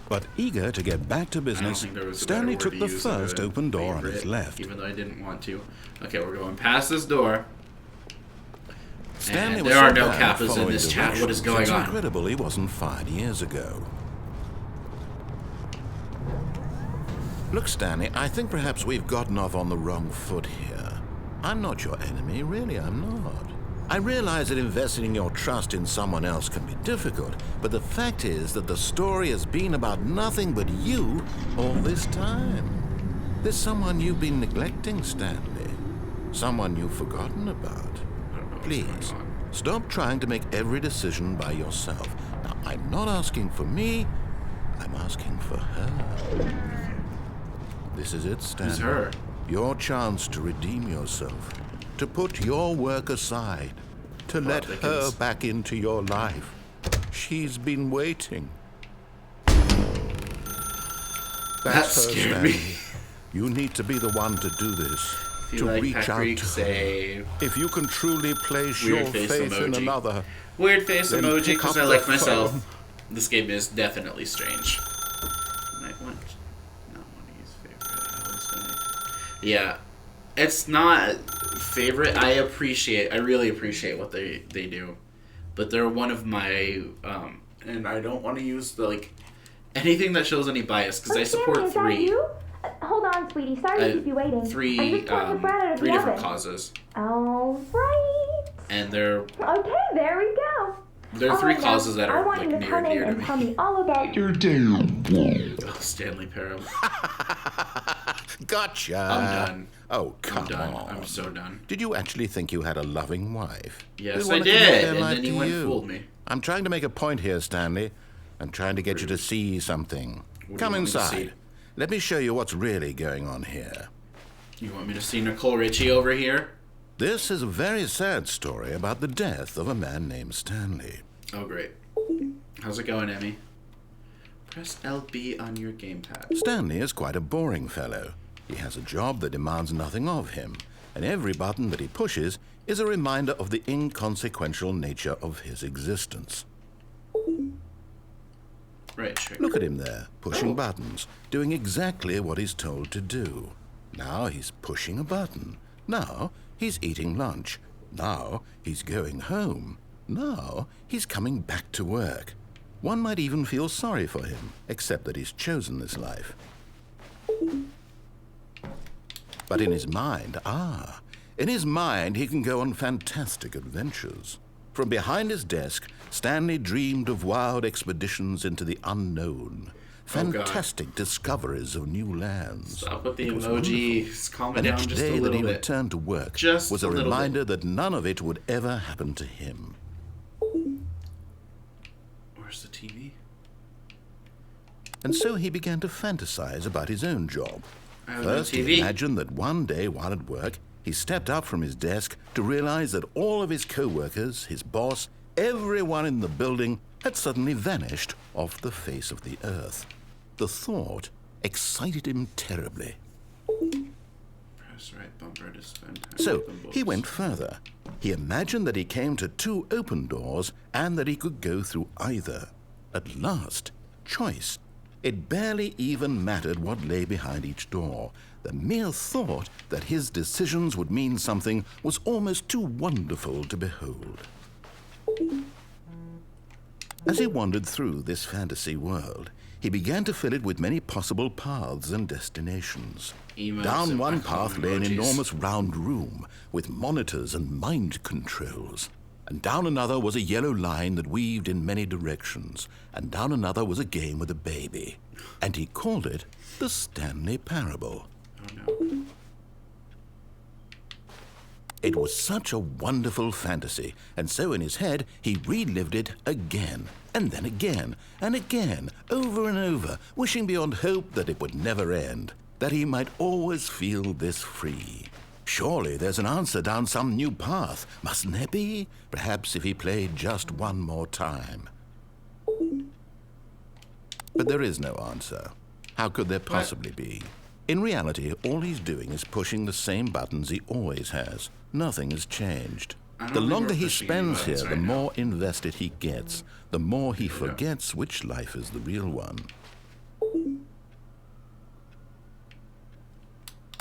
But eager to get back to I don't business, think there was a Stanley better word took to the use first than open door on his favorite, left. even though I didn't want to. Okay, we're going past this door. Stanley And was there so are no bad at kappas in following this chat. What is directions, going it's on? incredible he wasn't fired years ago. Look, Stanley, I think perhaps we've gotten off on the wrong foot here. I'm not your enemy, really, I'm not. I realize that investing your trust in someone else can be difficult, but the fact is that the story has been about nothing but you all this time. There's someone you've been neglecting, Stanley. Someone you've forgotten about. I don't know what's Please, going on. stop trying to make every decision by yourself. Now, I'm not asking for me, I'm asking for her. This is it, Stanley. Who's her? Your chance to redeem yourself, to put your work aside, to let they can her s- back into your life. She's been waiting. That That's her, scared me. Stanley. You need to be the one to do this, If you to like reach out Paacreek, to her. say If you can truly place Weird your face faith in emoji. another, weird face Then emoji pick because up I the like myself. phone. This game is definitely strange. Might want not want to use favorite. I always donate. Yeah, it's not favorite. I really appreciate what they do, but they're one of my and I don't want to use the anything that shows any bias because I support Is that 3. you? Hold on, sweetie. Sorry to keep you waiting. Three I'm just pulling the bread out of the different oven. causes, All right. and they're Okay, there we go. There are All 3 right, now, causes that I are want you to near come and in dear to and tell me. me all about your Oh, Stanley Parable. gotcha. I'm done. Oh, come I'm done. on. I'm so done. Did you actually think you had a loving wife? Yes, They I wanna commit did, their and life then you to went and fooled me. I'm trying to make a point here, Stanley. I'm trying to get you to see something. Come want me to inside. see? Let me show you what's really going on here. You want me to see Nicole Richie over here? This is a very sad story about the death of a man named Stanley. Oh, great. How's it going, Emmy? Press LB on your gamepad. Stanley is quite a boring fellow. He has a job that demands nothing of him, and every button that he pushes is a reminder of the inconsequential nature of his existence. Right, sure. Look at him there, pushing buttons, doing exactly what he's told to do. Now he's pushing a button. Now he's eating lunch. Now he's going home. Now he's coming back to work. One might even feel sorry for him, except that he's chosen this life. But in his mind, in his mind he can go on fantastic adventures. From behind his desk, Stanley dreamed of wild expeditions into the unknown, fantastic discoveries of new lands. Stop with the It was emojis. Calm it And down each just day a that little he bit. returned to work Just was a a little reminder that none of it would ever happen to him. Where's the TV? And so he began to fantasize about his own job. I have no First, he TV. imagined that one day while at work, he stepped up from his desk to realize that all of his co-workers, his boss, everyone in the building had suddenly vanished off the face of the earth. The thought excited him terribly. Press right bumper to spend time So with them he both. went further. He imagined that he came to 2 open doors and that he could go through either. At last, choice. It barely even mattered what lay behind each door. The mere thought that his decisions would mean something was almost too wonderful to behold. As he wandered through this fantasy world, he began to fill it with many possible paths and destinations. Emotes Down and one background path lay an emojis. enormous round room with monitors and mind controls. And down another was a yellow line that weaved in many directions. And down another was a game with a baby. And he called it the Stanley Parable. Oh no. It was such a wonderful fantasy, and so in his head he relived it again, and then again, and again, over and over, wishing beyond hope that it would never end, that he might always feel this free. Surely there's an answer down some new path, mustn't there be? Perhaps if he played just one more time. But there is no answer. How could there possibly be? In reality, all he's doing is pushing the same buttons he always has. Nothing has changed. I don't The think longer we're he pushing spends any here, buttons the right now. more invested he gets, the more he forgets which life is the real one.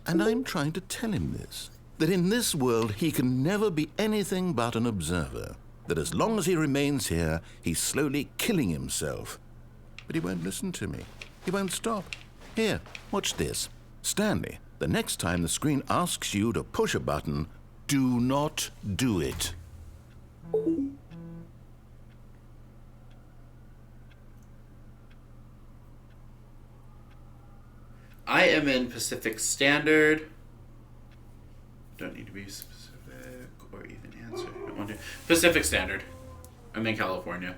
And I'm trying to tell him this, that in this world he can never be anything but an observer, that as long as he remains here, he's slowly killing himself. But he won't listen to me. He won't stop. Here, watch this. Stanley, the next time the screen asks you to push a button, do not do it. I am in Pacific Standard. Don't need to be specific or even answer. Don't want to. Pacific Standard. I'm in California.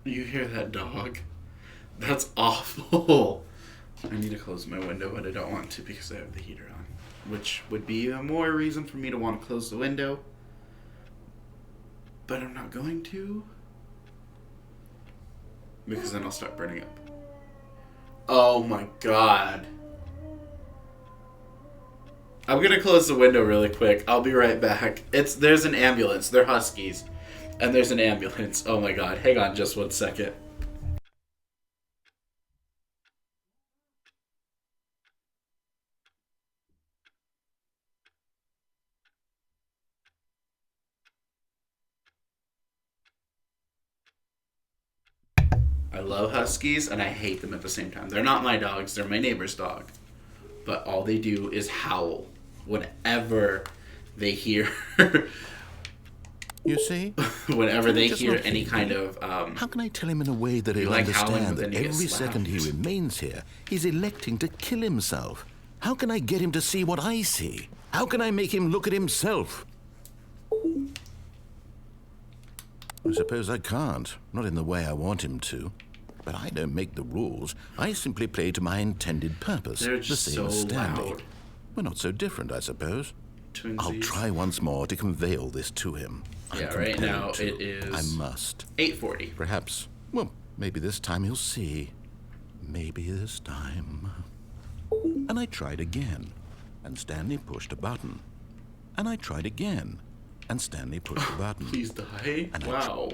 You hear that dog? That's awful. I need to close my window, but I don't want to because I have the heater on. Which would be even more reason for me to want to close the window. But I'm not going to. Because then I'll start burning up. Oh my god. I'm gonna close the window really quick. I'll be right back. There's an ambulance. They're Huskies. And there's an ambulance. Oh my god. Hang on just 1 second. I love Huskies and I hate them at the same time. They're not my dogs, they're my neighbor's dog. But all they do is howl whenever they hear You see? whenever they Just hear not any feeling kind it. of How can I tell him in a way that he'll like howling, understand but then that you get every second he slapped. remains here, he's electing to kill himself? How can I get him to see what I see? How can I make him look at himself? I suppose I can't, not in the way I want him to. But I don't make the rules. I simply play to my intended purpose, They're the just same as so Stanley. loud. We're not so different, I suppose. I'll twinsies. try once more to convey all this to him. I'm Yeah, right compelled now to. it is I must. 8:40. Perhaps, well, maybe this time he'll see. Maybe this time. And I tried again, and Stanley pushed a button. And I tried again, and Stanley pushed a button. Please die. And I Wow.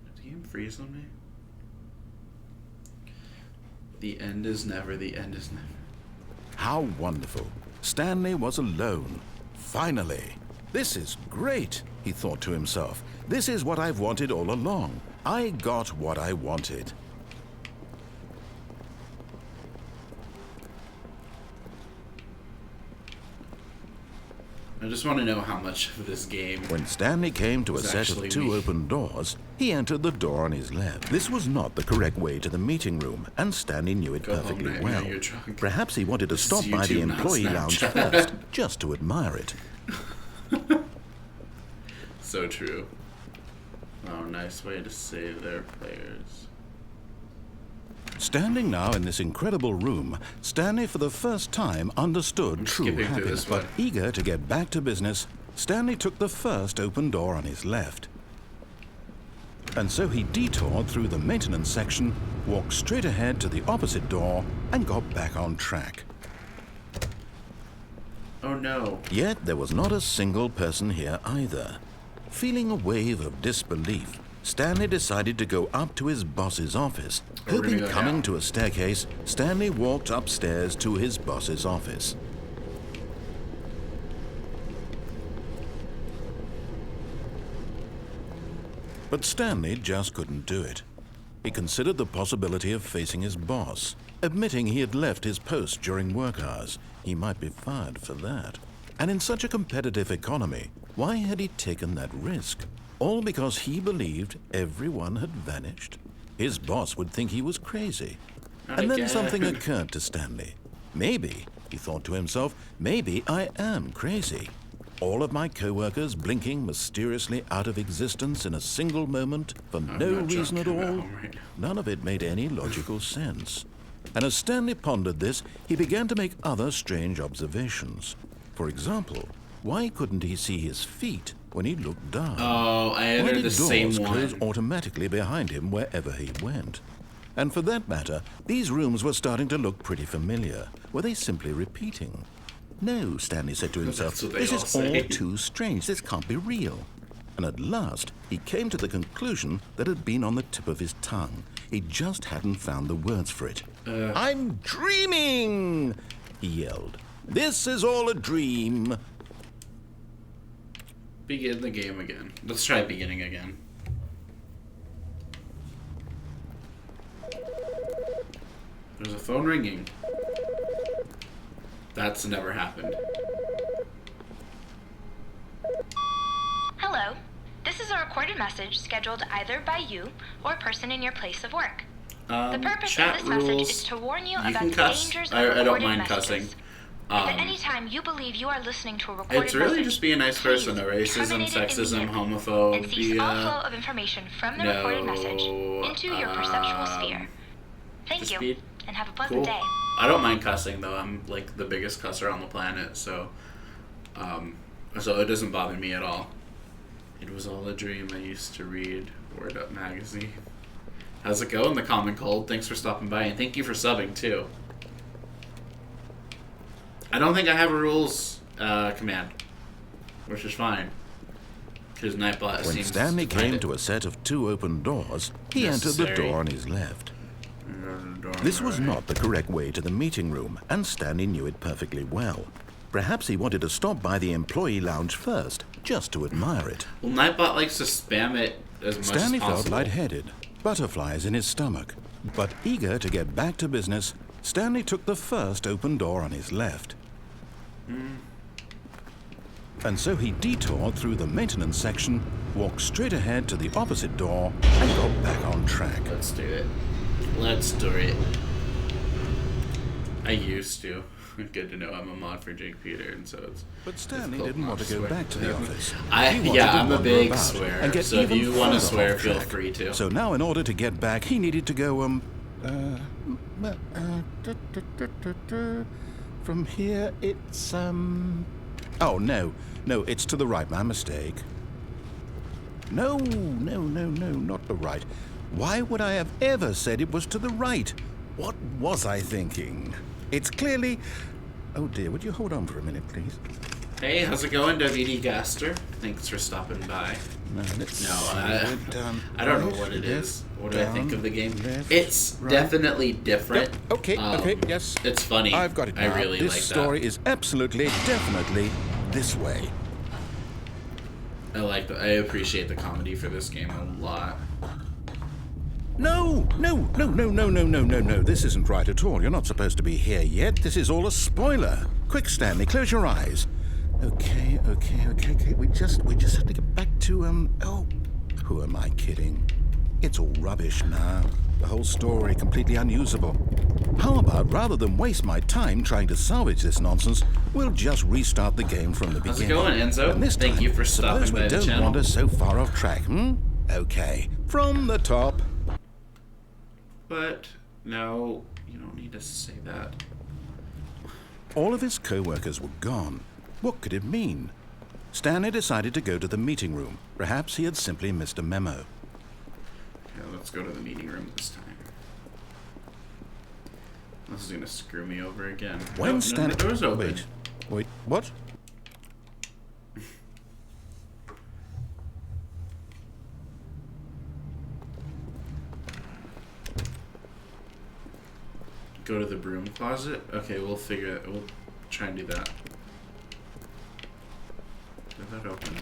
Did the game freeze on me? The end is never, the end is never. How wonderful. Stanley was alone. Finally. This is great, he thought to himself. This is what I've wanted all along. I got what I wanted. I just want to know how much of this game. When Stanley came to a It's set of actually 2 me. open doors, he entered the door on his left. This was not the correct way to the meeting room, and Stanley knew it Go home, perfectly Nightmare, well. you're drunk. Perhaps he wanted to This is stop by the YouTube, not employee lounge Snapchat. first, just to admire it. So true. Oh, nice way to save their players. Standing now in this incredible room, Stanley for the first time understood true skipping through happiness. this But one. eager to get back to business, Stanley took the first open door on his left. And so he detoured through the maintenance section, walked straight ahead to the opposite door, and got back on track. Oh no. Yet there was not a single person here either. Feeling a wave of disbelief, Stanley decided to go up to his boss's office. We're gonna Hoping go coming down. to a staircase, Stanley walked upstairs to his boss's office. But Stanley just couldn't do it. He considered the possibility of facing his boss, admitting he had left his post during work hours. He might be fired for that. And in such a competitive economy, why had he taken that risk? All because he believed everyone had vanished? His boss would think he was crazy. Not And then again. something occurred to Stanley. Maybe, he thought to himself, maybe I am crazy. All of my co-workers blinking mysteriously out of existence in a single moment for no not reason at joking about all. him right now. None of it made any logical sense. And as Stanley pondered this, he began to make other strange observations. For example, why couldn't he see his feet when he looked down? Oh, I Why entered did the same doors close one. automatically behind him wherever he went? And for that matter, these rooms were starting to look pretty familiar. Were they simply repeating? No, Stanley said to himself, That's what they this all is say. all too strange. This can't be real. And at last, he came to the conclusion that had been on the tip of his tongue. He just hadn't found the words for it. I'm dreaming, he yelled. This is all a dream. Begin the game again. Let's try beginning again. There's a phone ringing. That's never happened. Hello. This is a recorded message scheduled either by you or a person in your place of work. The purpose of chat this message rules. is to warn you You about can the cuss. dangers of I don't recorded mind messages. cussing. If at any time you believe you are listening to a recorded It's really message, just being a nice person. No please racism, terminate it sexism, immediately and cease all flow homophobia. of information from the recorded message into your perceptual sphere. Thank just you, be and have a pleasant Cool. day. I don't mind cussing though. I'm like the biggest cusser on the planet, so it doesn't bother me at all. It was all a dream. I used to read Word Up magazine. How's it going, the Common Cold? Thanks for stopping by, and thank you for subbing too. I don't think I have a rules command, which is fine, because Nightbot When seems Stanley to find came it to a set of 2 open doors, he entered the necessary. door on his left. This was not the correct way to the meeting room, and Stanley knew it perfectly well. Perhaps he wanted to stop by the employee lounge first, just to admire it. Well, Nightbot likes to spam it as much Stanley as felt possible. lightheaded, butterflies in his stomach. But eager to get back to business, Stanley took the first open door on his left. And so he detoured through the maintenance section, walked straight ahead to the opposite door, and got back on track. Let's do it. Let's do it. I used to. Good to know I'm a mod for Jake Peter, and so it's. But Stanley difficult didn't not want to go swear. back to the office. He wanted Yeah, to I'm a wander big about swearer, and get so if even you want to further swear, off feel track. free to. So now, in order to get back, he needed to go, from here, it's, oh, no, it's to the right, my mistake. No, not the right. Why would I have ever said it was to the right? What was I thinking? It's clearly... Oh dear, would you hold on for a minute, please? Hey, how's it going, WD Gaster? Thanks for stopping by. No, let's No, see. Down, I don't know right, what it left, is. What do I think down, of the game? left, It's right. definitely different. Yep, okay, yes. It's funny. I've got it now. I really this like story that. is absolutely, definitely this way. I like that. I appreciate the comedy for this game a lot. No. This isn't right at all. You're not supposed to be here yet. This is all a spoiler. Quick, Stanley, close your eyes. Okay. We just have to get back to, oh, who am I kidding? It's all rubbish now. The whole story completely unusable. How about, rather than waste my time trying to salvage this nonsense, we'll just restart the game from the How's it beginning. going, Enzo? And this Thank time, you for stopping suppose we by the don't channel. wander so far off track, Okay, from the top. But no, you don't need to say that. All of his co-workers were gone. What could it mean? Stanley decided to go to the meeting room. Perhaps he had simply missed a memo. Yeah, let's go to the meeting room this time. This is gonna screw me over again. When Stanley... the door's open. Wait, what? Go to the broom closet? Okay, we'll figure it. We'll try and do that. Is that open?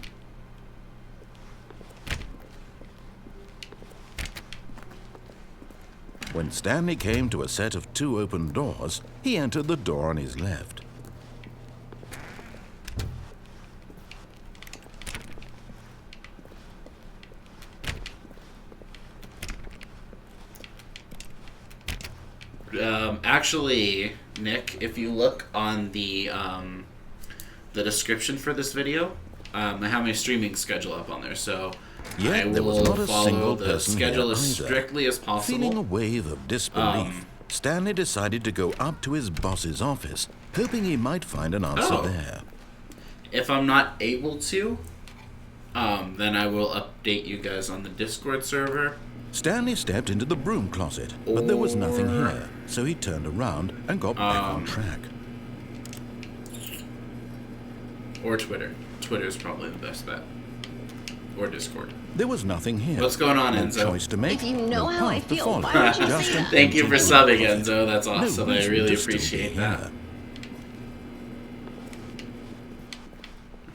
When Stanley came to a set of 2 open doors, he entered the door on his left. Actually, Nick, if you look on the description for this video, I have my streaming schedule up on there, so Yet I there was will not a follow single the person schedule here as either. strictly as Feeling a possible. wave of disbelief, Stanley decided to go up to his boss's office, hoping he might find an answer Oh. there. If I'm not able to, then I will update you guys on the Discord server. Stanley stepped into the broom closet, but there was nothing Or- here, so he turned around and got back on track. Or Twitter. Twitter is probably the best bet. Or Discord. There was nothing here. What's going on, No Enzo? choice to make. If you know no how I path to feel, follow. why would you Just say an that? Thank you empty for broom subbing, closet. Enzo. That's No awesome. I reason really to still be appreciate that. here.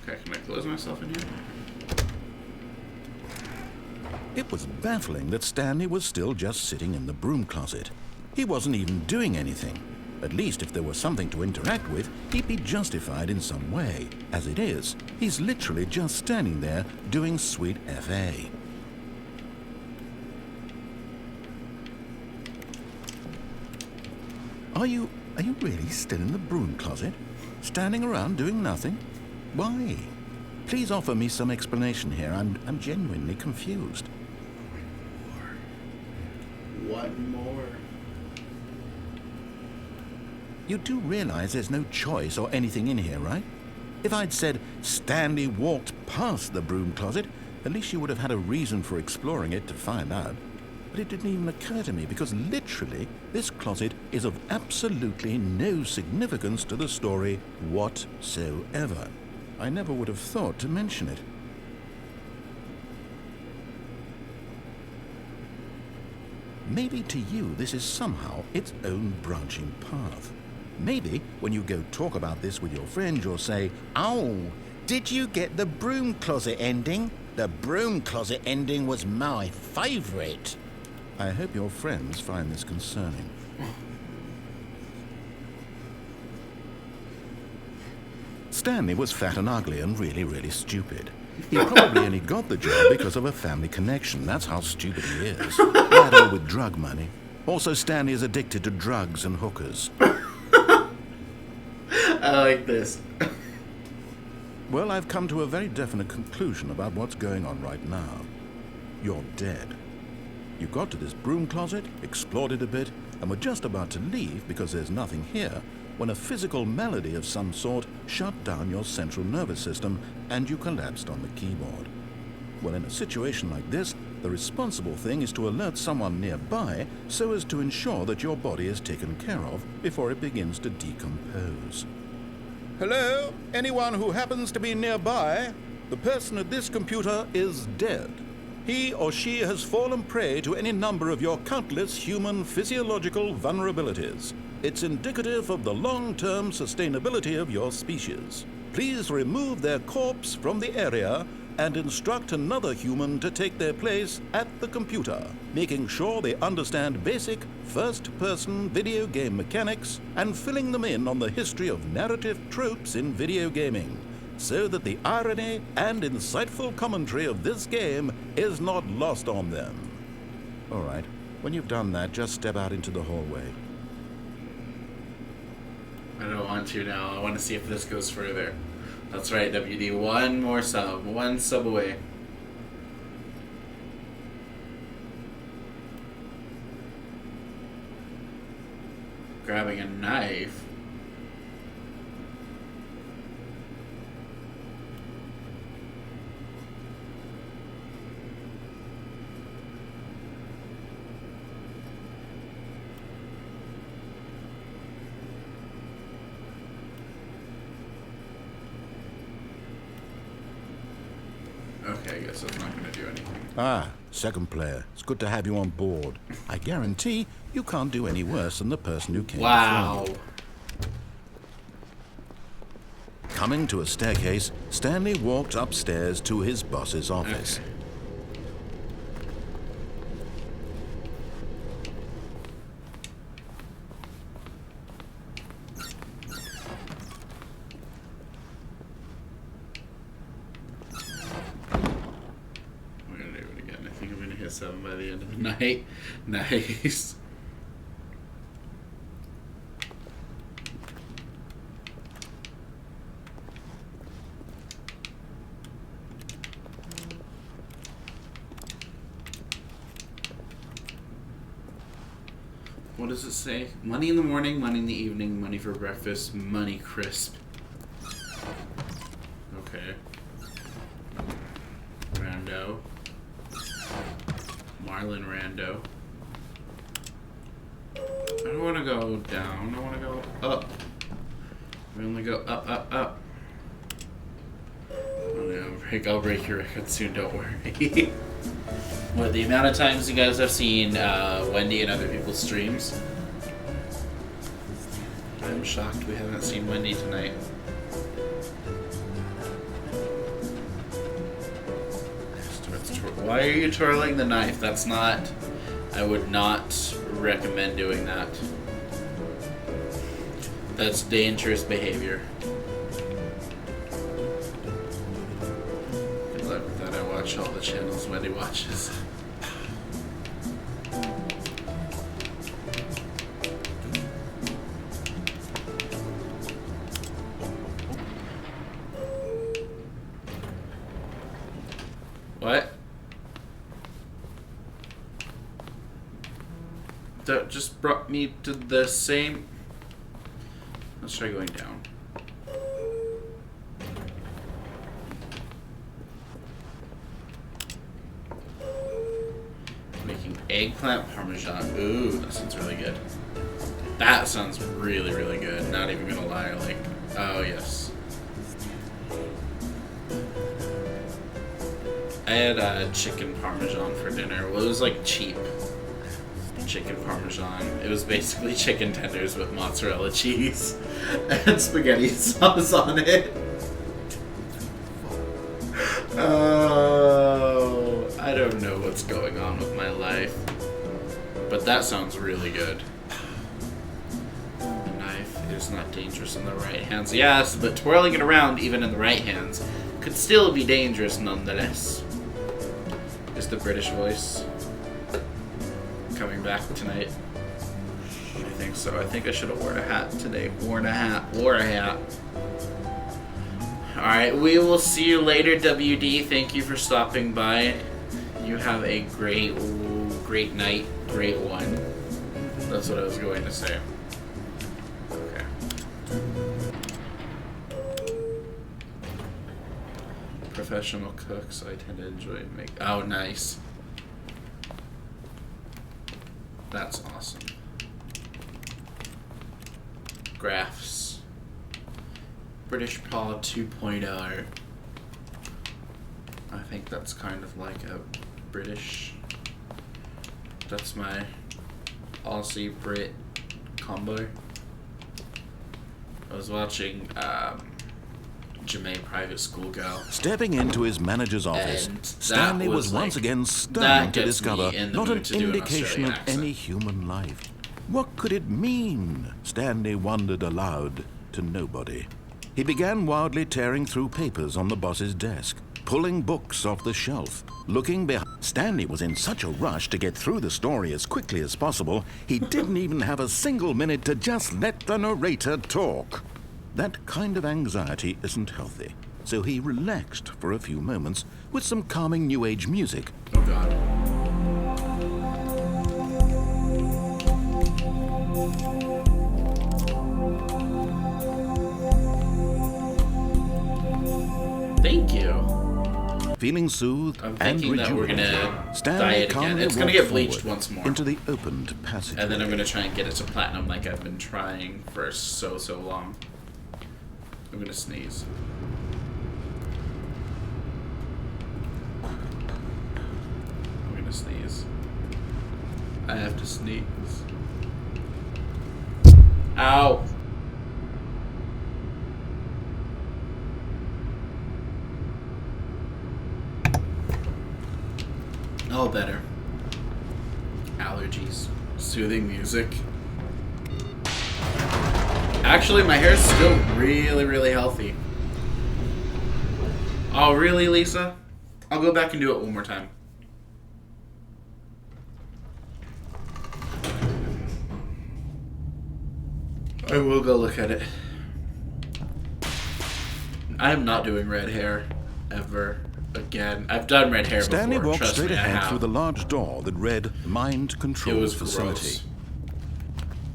Okay, can I close myself in here? It was baffling that Stanley was still just sitting in the broom closet. He wasn't even doing anything. At least if there was something to interact with, he'd be justified in some way. As it is, he's literally just standing there doing sweet FA. Are you really still in the broom closet? Standing around doing nothing? Why? Please offer me some explanation here. I'm genuinely confused. One more. You do realize there's no choice or anything in here, right? If I'd said Stanley walked past the broom closet, at least you would have had a reason for exploring it to find out. But it didn't even occur to me because literally this closet is of absolutely no significance to the story whatsoever. I never would have thought to mention it. Maybe to you this is somehow its own branching path. Maybe when you go talk about this with your friends, you'll say, "Oh, did you get the broom closet ending? The broom closet ending was my favorite." I hope your friends find this concerning. Stanley was fat and ugly and really stupid. He probably only got the job because of a family connection. That's how stupid he is. That or with drug money. Also, Stanley is addicted to drugs and hookers. I like this. Well, I've come to a very definite conclusion about what's going on right now. You're dead. You got to this broom closet, explored it a bit, and were just about to leave because there's nothing here, when a physical melody of some sort shut down your central nervous system and you collapsed on the keyboard. Well, in a situation like this, the responsible thing is to alert someone nearby so as to ensure that your body is taken care of before it begins to decompose. Hello? Anyone who happens to be nearby? The person at this computer is dead. He or she has fallen prey to any number of your countless human physiological vulnerabilities. It's indicative of the long-term sustainability of your species. Please remove their corpse from the area and instruct another human to take their place at the computer, making sure they understand basic first-person video game mechanics and filling them in on the history of narrative tropes in video gaming, so that the irony and insightful commentary of this game is not lost on them. All right, when you've done that, just step out into the hallway. I don't want to now. I want to see if this goes further. That's right, WD. One more sub. One sub away. Okay, I guess that's not gonna do anything. Ah, second player. It's good to have you on board. I guarantee you can't do any worse than the person who came Wow. before you. Coming to a staircase, Stanley walked upstairs to his boss's office. Okay. We're gonna do it again. I think I'm gonna hit 7 by the end of the night. Nice. What does it say? Money in the morning, money in the evening, money for breakfast, money crisp. Okay. Rando. Marlon Rando. I don't want to go down. I want to go up. We only go up, up, up. I'll break your record soon, don't worry. What, the amount of times you guys have seen Wendy and other people's streams? I'm shocked we haven't seen Wendy tonight. Why are you twirling the knife? That's not... I would not recommend doing that. That's dangerous behavior. Good luck with that. I watch all the channels Wendy watches. What? That just brought me to the same... Let's try going down. Making eggplant parmesan. Ooh, that sounds really good. That sounds really, really good. Not even gonna lie, like... Oh, yes. I had chicken parmesan for dinner. Well, it was like cheap chicken parmesan. It was basically chicken tenders with mozzarella cheese and spaghetti sauce on it. Oh, I don't know what's going on with my life, but that sounds really good. The knife is not dangerous in the right hands. Yes, but twirling it around even in the right hands could still be dangerous nonetheless. Is the British voice coming back tonight? I think so. I think I should have worn a hat today. Wore a hat. Alright, we will see you later, WD. Thank you for stopping by. You have a great night. Great one. That's what I was going to say. Okay. Professional cooks, I tend to enjoy oh, nice. That's awesome. Graphs. British Paw 2.0. I think that's kind of like a British... That's my Aussie Brit combo. I was watching Jamae Private School Girl. Stepping into his manager's office, Stanley was once again stunned to discover not an indication of any human life. What could it mean? Stanley wondered aloud to nobody. He began wildly tearing through papers on the boss's desk, pulling books off the shelf, looking behind. Stanley was in such a rush to get through the story as quickly as possible, he didn't even have a single minute to just let the narrator talk. That kind of anxiety isn't healthy, so he relaxed for a few moments with some calming New Age music. Oh, God. Thank you. Feeling soothed I'm and thinking that we're rejuvenated, gonna dye Stanley it again. calmly It's gonna walked get bleached forward once more. into the opened passage. And then I'm gonna try and get it to platinum like I've been trying for so long. I'm gonna sneeze. sneeze. I have to sneeze. Ow! Oh, better. Allergies. Soothing music. Actually, my hair's still really, really healthy. Oh, really, Lisa? I'll go back and do it one more time. I will go look at it. I am not doing red hair ever again. I've done red hair Stanley before. walked Trust straight me, I ahead have. through the large door that read Mind It Control was Facility. gross.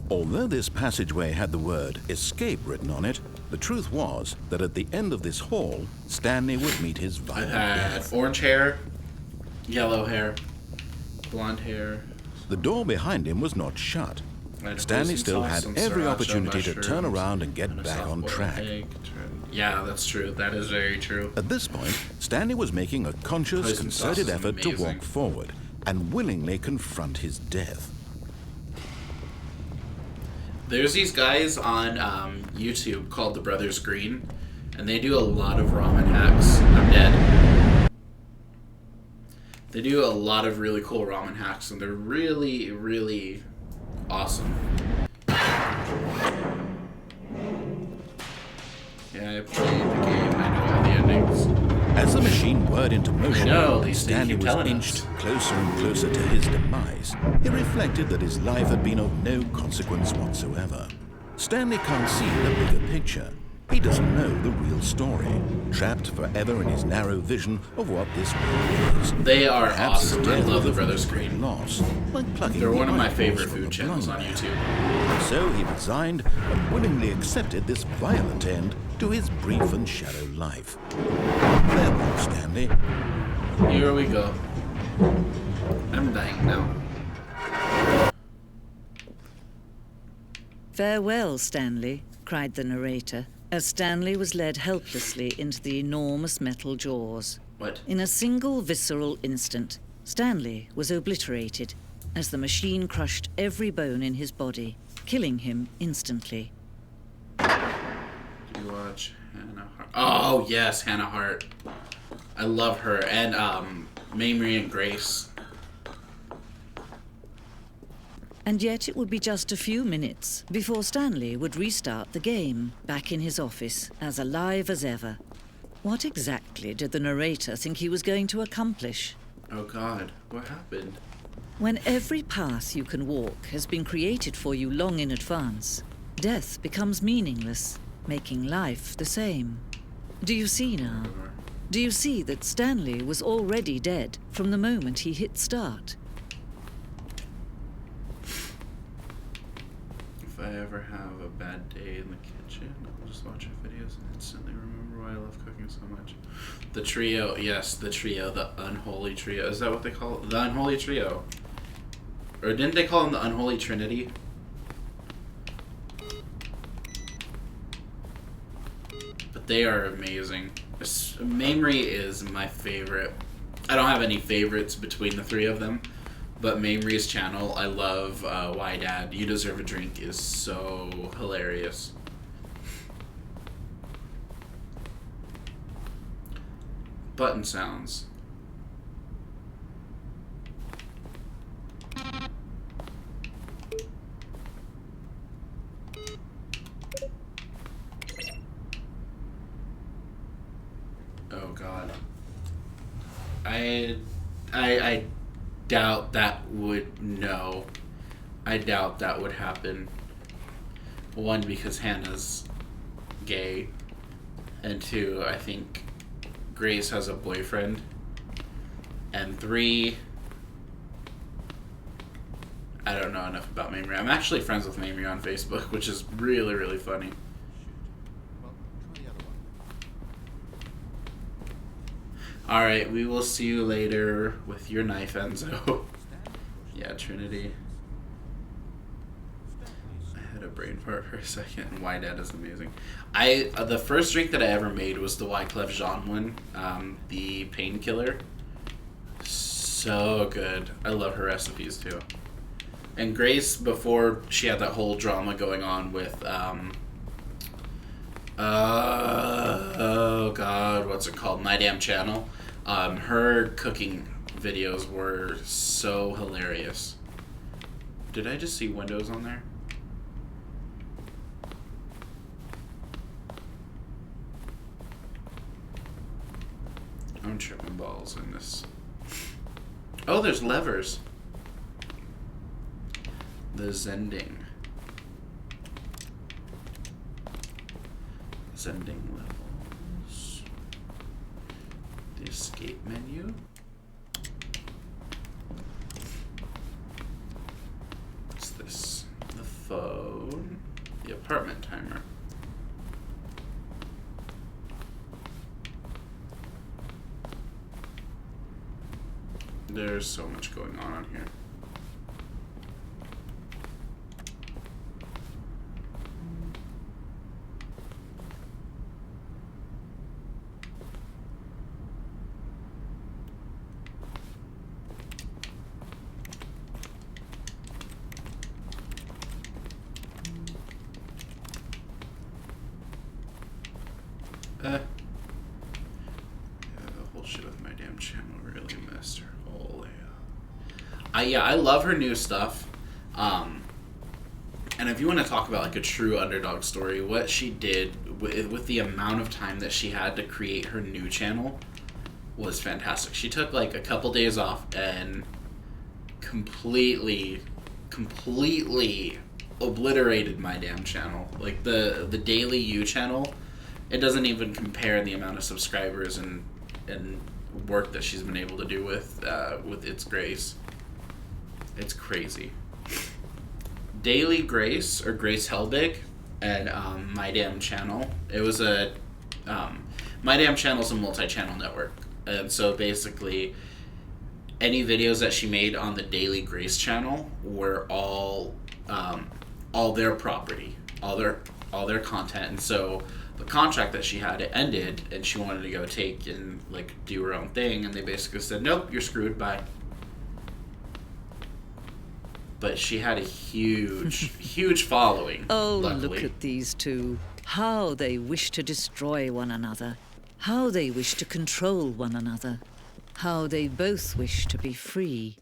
Although this passageway had the word escape written on it, the truth was that at the end of this hall, Stanley would meet his I violent had death. orange hair, yellow hair, blonde hair. The door behind him was not shut. I had Stanley hoisin still sauce, had some every sriracha opportunity to turn mushrooms, around and get and a back on soft-boiled track. egg. Yeah, that's true. That is very true. At this point, Stanley was making a conscious, Hoisin concerted sauce is effort to amazing. walk forward and willingly confront his death. There's these guys on YouTube called the Brothers Green, and they do a lot of ramen hacks. I'm dead. They do a lot of really cool ramen hacks, and they're really, really awesome. Yeah, I played the game. I know all the endings. As the machine whirred into motion, know, these things Stanley keep was telling inched us. closer and closer to his demise. He reflected that his life had been of no consequence whatsoever. Stanley can't see the bigger picture. He doesn't know the real story, trapped forever in his narrow vision of what this world is. They are Perhaps his awesome. I death love the would have Brothers been a Green. loss, like plucking They're the one of my eyeballs favorite from food a channels on blind man. YouTube. So he resigned and willingly accepted this violent end to his brief and shallow life. Farewell, Stanley. Here we go. I'm dying now. "Farewell, Stanley," cried the narrator, as Stanley was led helplessly into the enormous metal jaws. What? In a single visceral instant, Stanley was obliterated as the machine crushed every bone in his body, killing him instantly. Do you watch Hannah Hart? Oh, yes, Hannah Hart. I love her. And, Mamrie and Grace. And yet it would be just a few minutes before Stanley would restart the game, back in his office, as alive as ever. What exactly did the narrator think he was going to accomplish? Oh, God. What happened? When every path you can walk has been created for you long in advance, death becomes meaningless, making life the same. Do you see now? Do you see that Stanley was already dead from the moment he hit start? If I ever have a bad day in the kitchen, I'll just watch your videos and instantly remember why I love cooking so much. The trio, yes, the trio, the unholy trio. Is that what they call it? The unholy trio. Or didn't they call them the unholy trinity? But they are amazing. Mamrie is my favorite. I don't have any favorites between the three of them. But Mamrie's channel, I love Why Dad, You Deserve a Drink is so hilarious. Button sounds. Oh God. I doubt that would no. I doubt that would happen. One, because Hannah's gay, and two, I think Grace has a boyfriend, and three, I don't know enough about Mamrie. I'm actually friends with Mamrie on Facebook, which is really, really funny. Alright, we will see you later with your knife, Enzo. Yeah, Trinity. I had a brain fart for a second, and Why Dad is amazing. The first drink that I ever made was the Wyclef Jean one, the painkiller. So good. I love her recipes too. And Grace, before she had that whole drama going on with, oh god, what's it called? My Damn Channel. Her cooking videos were so hilarious. Did I just see Windows on there? I'm tripping balls in this. Oh, there's levers. The Zending. Zending levels. The escape menu. What's this? The phone. The apartment timer. There's so much going on here. Yeah, the whole shit with My Damn Channel really messed her whole layout. Yeah, I love her new stuff. And if you want to talk about like a true underdog story, what she did with the amount of time that she had to create her new channel was fantastic. She took like a couple days off and completely obliterated My Damn Channel. Like the Daily You channel, it doesn't even compare the amount of subscribers and work that she's been able to do with its Grace. It's crazy. Daily Grace, or Grace Helbig, and My Damn Channel. It was a My Damn Channel's a multi-channel network, and so basically any videos that she made on the Daily Grace channel were all their property, all their content. And so the contract that she had, it ended, and she wanted to go take and like do her own thing, and they basically said, nope, you're screwed, bye. But she had a huge following. Oh, luckily. look at these two. How they wish to destroy one another. How they wish to control one another. How they both wish to be free.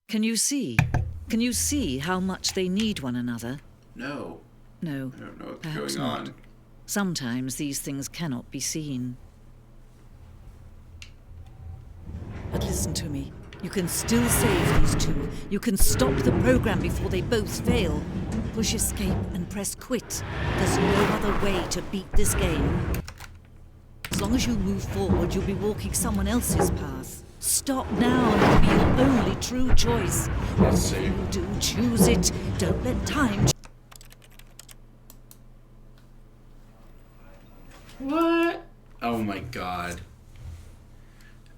Can you see? Can you see how much they need one another? No. No, I don't know what's perhaps going not. on. Sometimes these things cannot be seen. But listen to me. You can still save these two. You can stop the program before they both fail. Push escape and press quit. There's no other way to beat this game. As long as you move forward, you'll be walking someone else's path. Stop now and it'll be your only true choice. Let's see. You do choose it. Don't let time... What? Oh my god.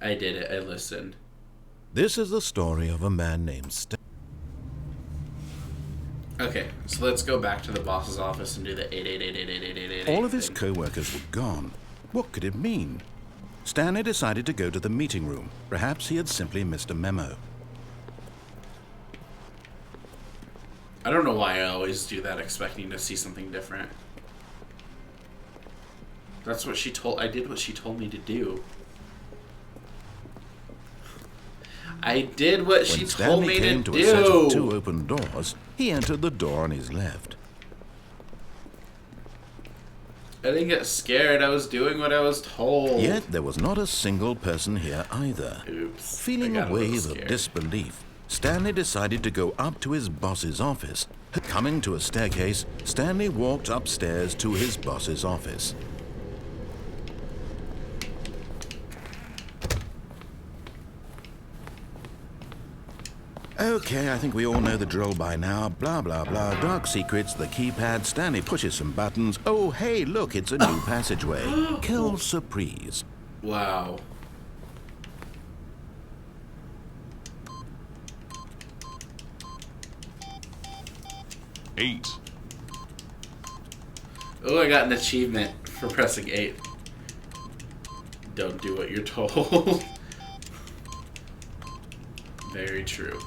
I did it. I listened. This is the story of a man named Okay, so let's go back to the boss's office and do the 888888888. All of his co-workers were gone. What could it mean? Stanley decided to go to the meeting room. Perhaps he had simply missed a memo. I don't know why I always do that, expecting to see something different. That's what she told... I did what she told me to do. I did what she told me to do. When Stanley came to a set of two open doors, he entered the door on his left. I didn't get scared. I was doing what I was told. Yet there was not a single person here either. Oops. Feeling I got a wave little of scared. disbelief, Stanley decided to go up to his boss's office. Coming to a staircase, Stanley walked upstairs to his boss's office. Okay, I think we all know the drill by now. Blah, blah, blah. Dark secrets, the keypad. Stanley pushes some buttons. Oh, hey, look, it's a new passageway. Kill surprise. Wow. Eight. Oh, I got an achievement for pressing 8. Don't do what you're told. Very true.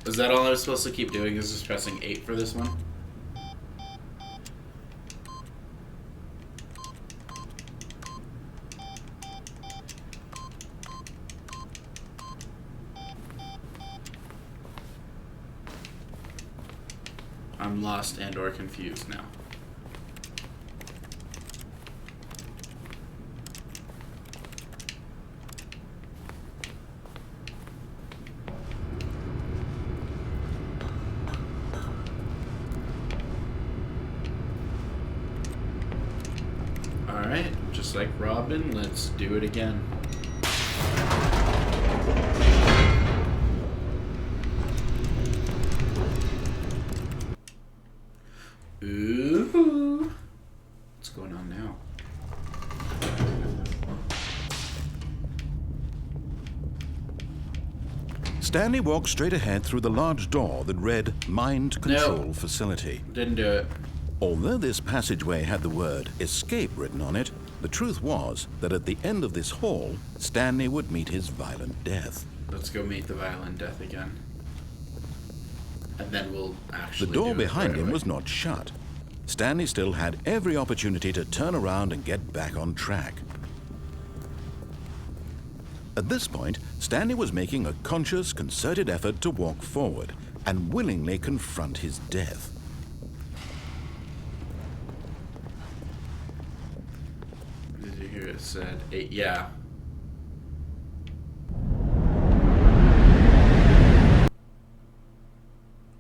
Is that all I was supposed to keep doing, is just pressing 8 for this one? I'm lost and or confused now. Alright, just like Robin, let's do it again. Ooh. What's going on now? Stanley walked straight ahead through the large door that read Mind Control Nope. Facility. Didn't do it. Although this passageway had the word Escape written on it, the truth was that at the end of this hall, Stanley would meet his violent death. Let's go meet the violent death again. And then we'll actually The door do it behind right him away. was not shut. Stanley still had every opportunity to turn around and get back on track. At this point, Stanley was making a conscious, concerted effort to walk forward and willingly confront his death. Did you hear it said 8? Yeah.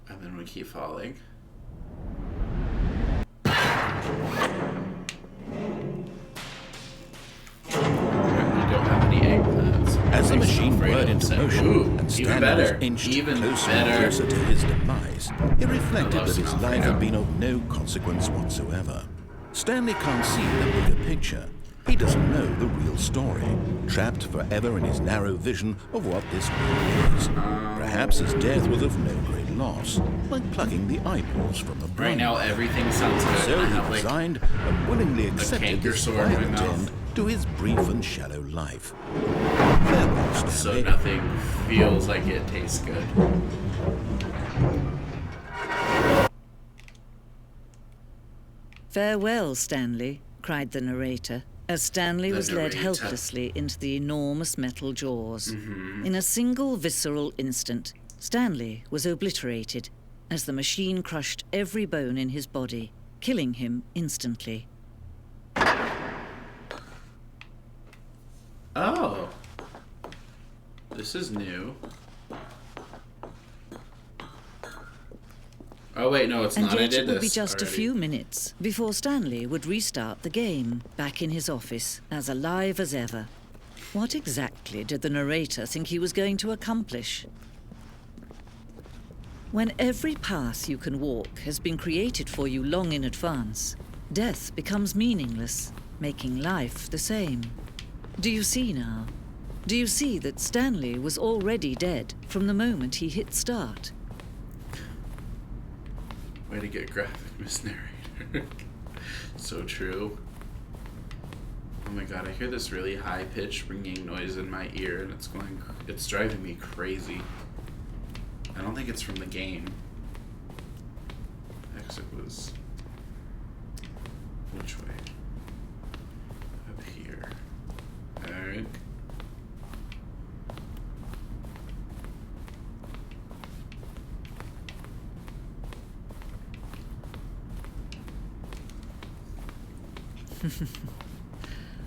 And then we keep falling. We don't have any eggplants. As the machine Afraid whirred of into said, motion "Ooh, and even Stanley better, was inched even closer and better." closer to his demise, he reflected love that his Snuff life right had now. been of no consequence whatsoever. Stanley can't see the bigger picture. He doesn't know the real story, trapped forever in his narrow vision of what this world is. Perhaps his death was of no great loss, like plugging the eyeballs from a brain. Right now, everything sounds good. So I he have like resigned and willingly accepted canker this sore in my violent mouth. end to his brief and shallow life. Farewell, so Stanley. nothing feels like it tastes good. Farewell, Stanley, cried the narrator, as Stanley The was led narrator. helplessly into the enormous metal jaws. Mm-hmm. In a single visceral instant, Stanley was obliterated as the machine crushed every bone in his body, killing him instantly. Oh. This is new. Oh wait, no, it's And not. I yet did it would be this just a already. few minutes before Stanley would restart the game, back in his office, as alive as ever. What exactly did the narrator think he was going to accomplish? When every path you can walk has been created for you long in advance, death becomes meaningless, making life the same. Do you see now? Do you see that Stanley was already dead from the moment he hit start? Way to get graphic, Miss Narrator. So true. Oh my god, I hear this really high-pitched ringing noise in my ear, and it's driving me crazy. I don't think it's from the game. Exit was... which way? Up here. Alright.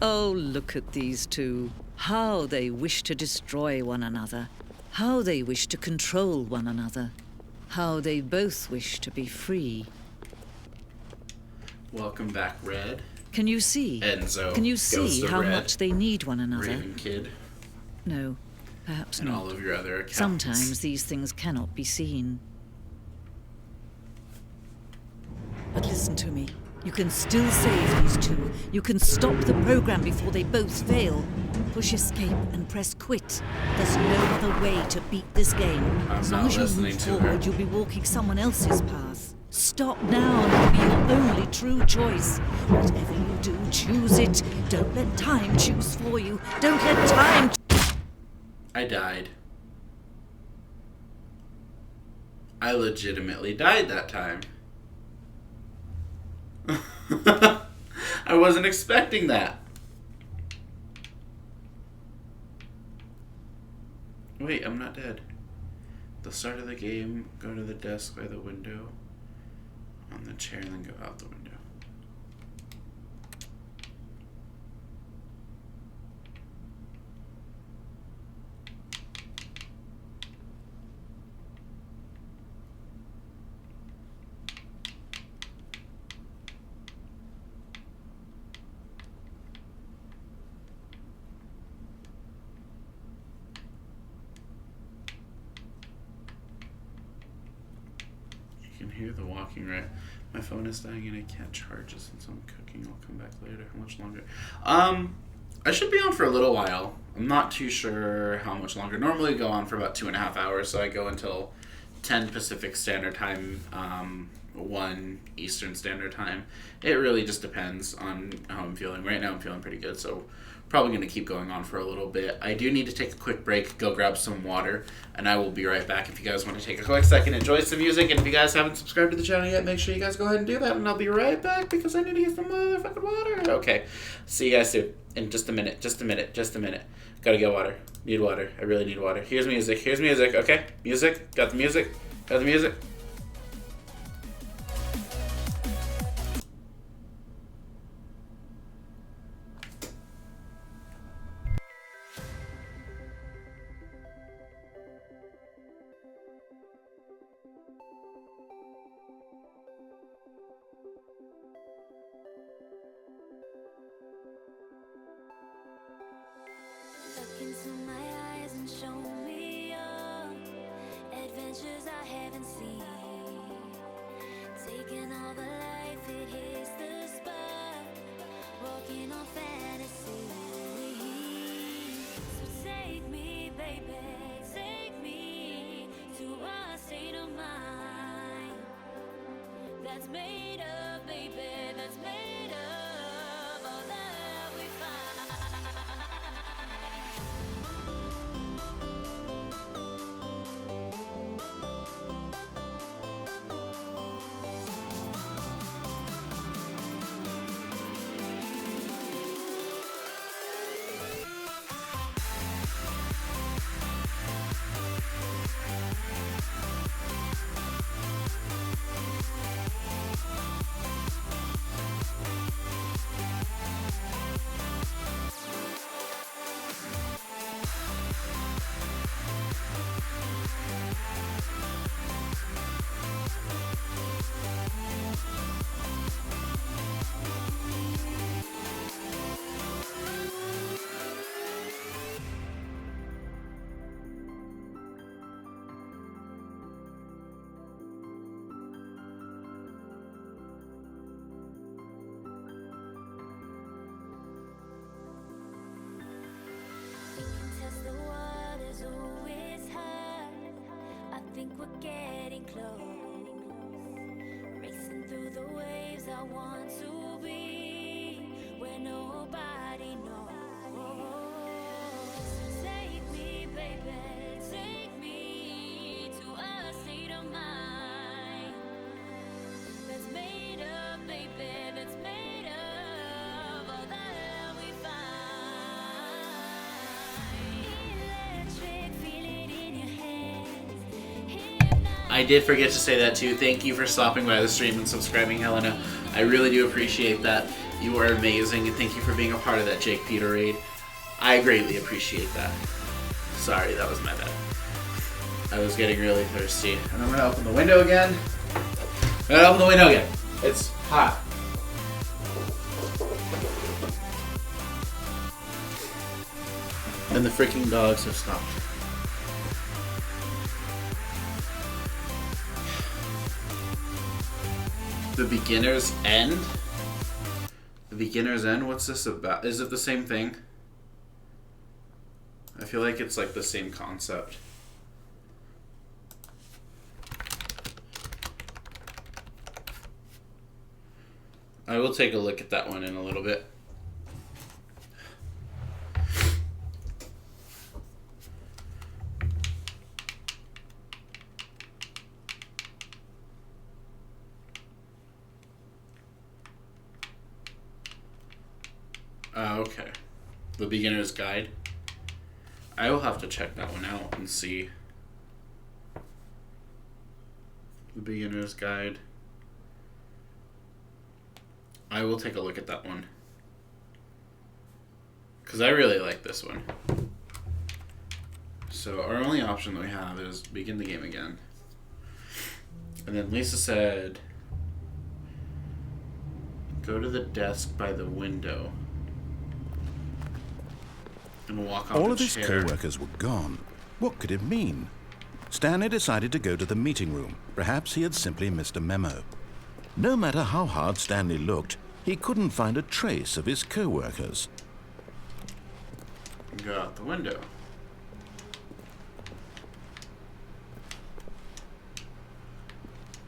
Oh, look at these two. How they wish to destroy one another. How they wish to control one another. How they both wish to be free. Welcome back, Red. Can you see? Enzo. Can you Ghost see of how Red, much they need one another? Raven Kid, No, perhaps and all not. of your other accounts. Sometimes these things cannot be seen. But listen to me. You can still save these two. You can stop the program before they both fail. Push escape and press quit. There's no other way to beat this game. As long as you move forward, you'll be walking someone else's path. Stop now and it'll be your only true choice. Whatever you do, choose it. Don't let time choose for you. Don't let time... I died. I legitimately died that time. I wasn't expecting that. Wait, I'm not dead. The start of the game, go to the desk by the window, on the chair, and then go out the window. You can hear the walking, right? My phone is dying and I can't charge it since I'm cooking. I'll come back later. How much longer? I should be on for a little while. I'm not too sure how much longer. Normally I go on for about 2.5 hours, so I go until 10 Pacific Standard Time, 1 Eastern Standard Time. It really just depends on how I'm feeling. Right now I'm feeling pretty good, so probably going to keep going on for a little bit. I do need to take a quick break, go grab some water, and I will be right back. If you guys want to take a quick second, enjoy some music, and if you guys haven't subscribed to the channel yet, make sure you guys go ahead and do that, and I'll be right back because I need to get some motherfucking water. Okay, see you guys soon. In just a minute, just a minute, just a minute. Gotta get water. Need water. I really need water. Here's music, okay? Music, got the music, got the music. Look into my eyes and show me your adventures I haven't seen. Taking all the life, it hits the spot. Walking on fantasy. So take me, baby, take me to a state of mind that's made of, baby, that's made of all that we find. Test the waters, oh, it's hard. I think we're getting close. Racing through the waves, I want to be where nobody knows. So take me, baby, take me to a state of mind that's made of, baby, that's made of all that we find. I did forget to say that too. Thank you for stopping by the stream and subscribing, Helena. I really do appreciate that. You are amazing, and thank you for being a part of that Jake Peter raid. I greatly appreciate that. Sorry, that was my bad. I was getting really thirsty. And I'm gonna open the window again. It's hot. And the freaking dogs have stopped. The beginner's end? Beginner's End? What's this about? Is it the same thing? I feel like it's like the same concept. I will take a look at that one in a little bit. Okay. The Beginner's Guide. I will have to check that one out and see. The Beginner's Guide. I will take a look at that one. Because I really like this one. So our only option that we have is begin the game again. And then Lisa said, go to the desk by the window. And walk on All the of his chair. co-workers were gone. What could it mean? Stanley decided to go to the meeting room. Perhaps he had simply missed a memo. No matter how hard Stanley looked, he couldn't find a trace of his co-workers. Go out the window.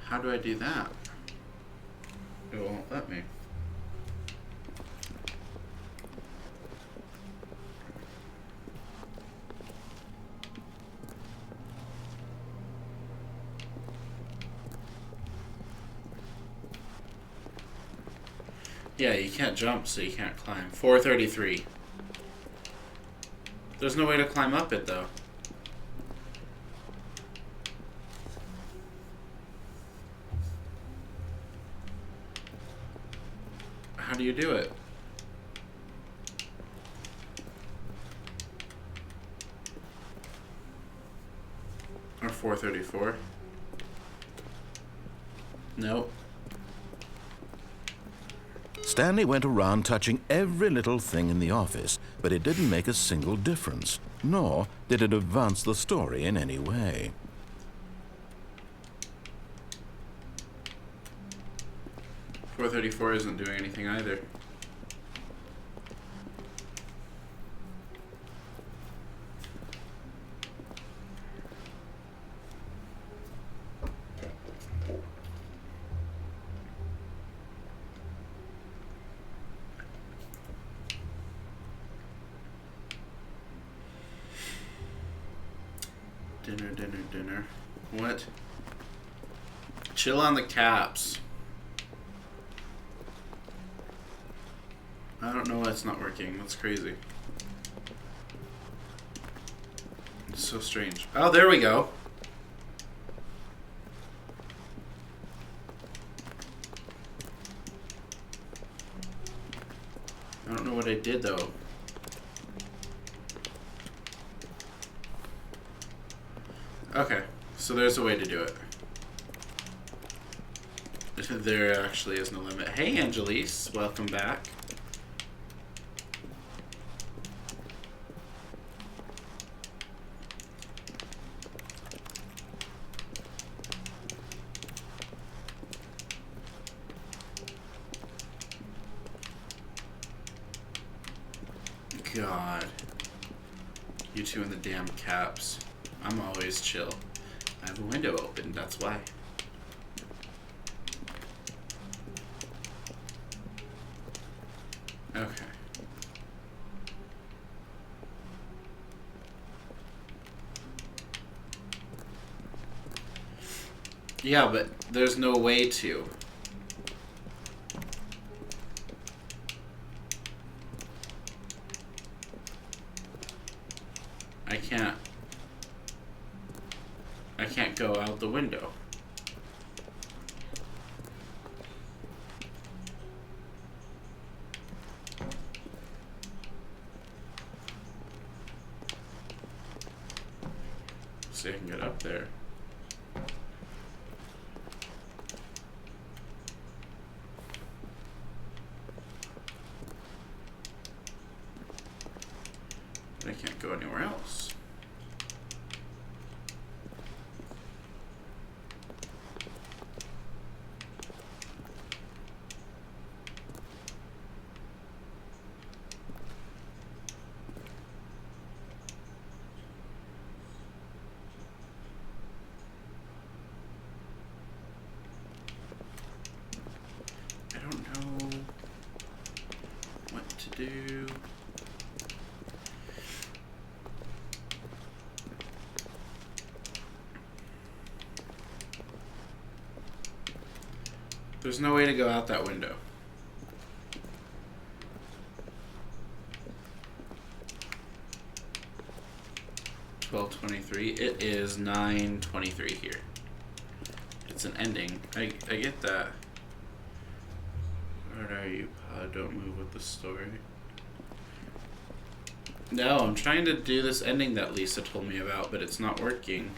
How do I do that? It won't let me. Yeah, you can't jump, so you can't climb. 433. There's no way to climb up it, though. How do you do it? Or 434? Nope. Stanley went around touching every little thing in the office, but it didn't make a single difference, nor did it advance the story in any way. .434 isn't doing anything either. Dinner. What? Chill on the caps. I don't know why it's not working. That's crazy. It's so strange. Oh, there we go. I don't know what I did though. Okay, so there's a way to do it. There actually is no limit. Hey, Angelise, welcome back. God. You two in the damn caps. I'm always chill. I have a window open, that's why. Okay. Yeah, but there's no way to. I can't go out the window. See if I can get up there. But I can't go anywhere else. do. There's no way to go out that window. $12:23. It is 9:23 here. It's an ending. I get that. Where are you, Pod? Don't move with the story. No, I'm trying to do this ending that Lisa told me about, but it's not working.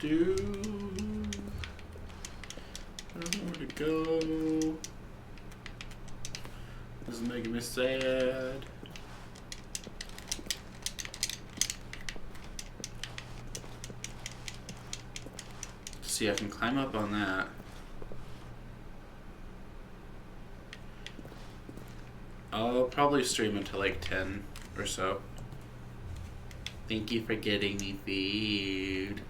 Do I don't know where to go. This is making me sad. See, I can climb up on that. I'll probably stream until like 10 or so. Thank you for getting me food.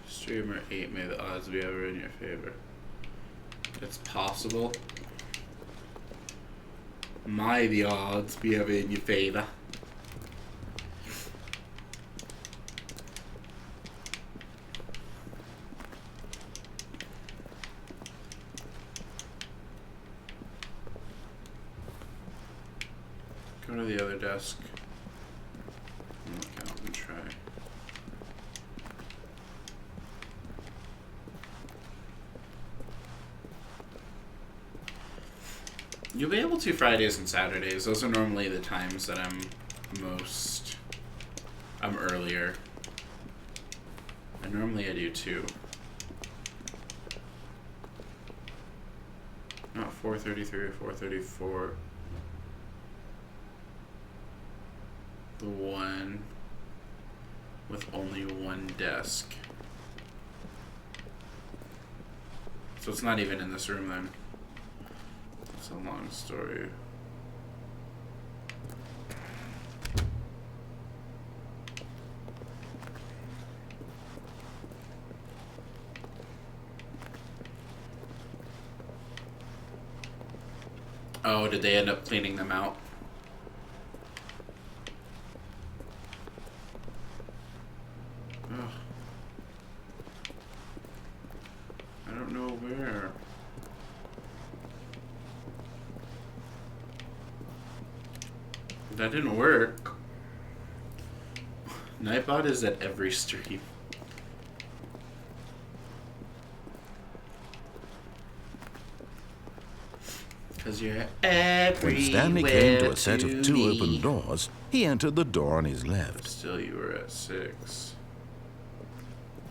Streamer 8, may the odds be ever in your favor. It's possible. May the odds be ever in your favor. Go to the other desk. Look out and try. You'll be able to Fridays and Saturdays. Those are normally the times that I'm earlier. And normally I do too. Not 4:33 or 4:34. The one with only one desk. So it's not even in this room then. It's a long story. Oh, did they end up cleaning them out? Ugh. I don't know where. That didn't work. Nightbot is at every stream. Cause you're everywhere. When Stanley came to a set to of two me. open doors, he entered the door on his left. Still, you were at 6.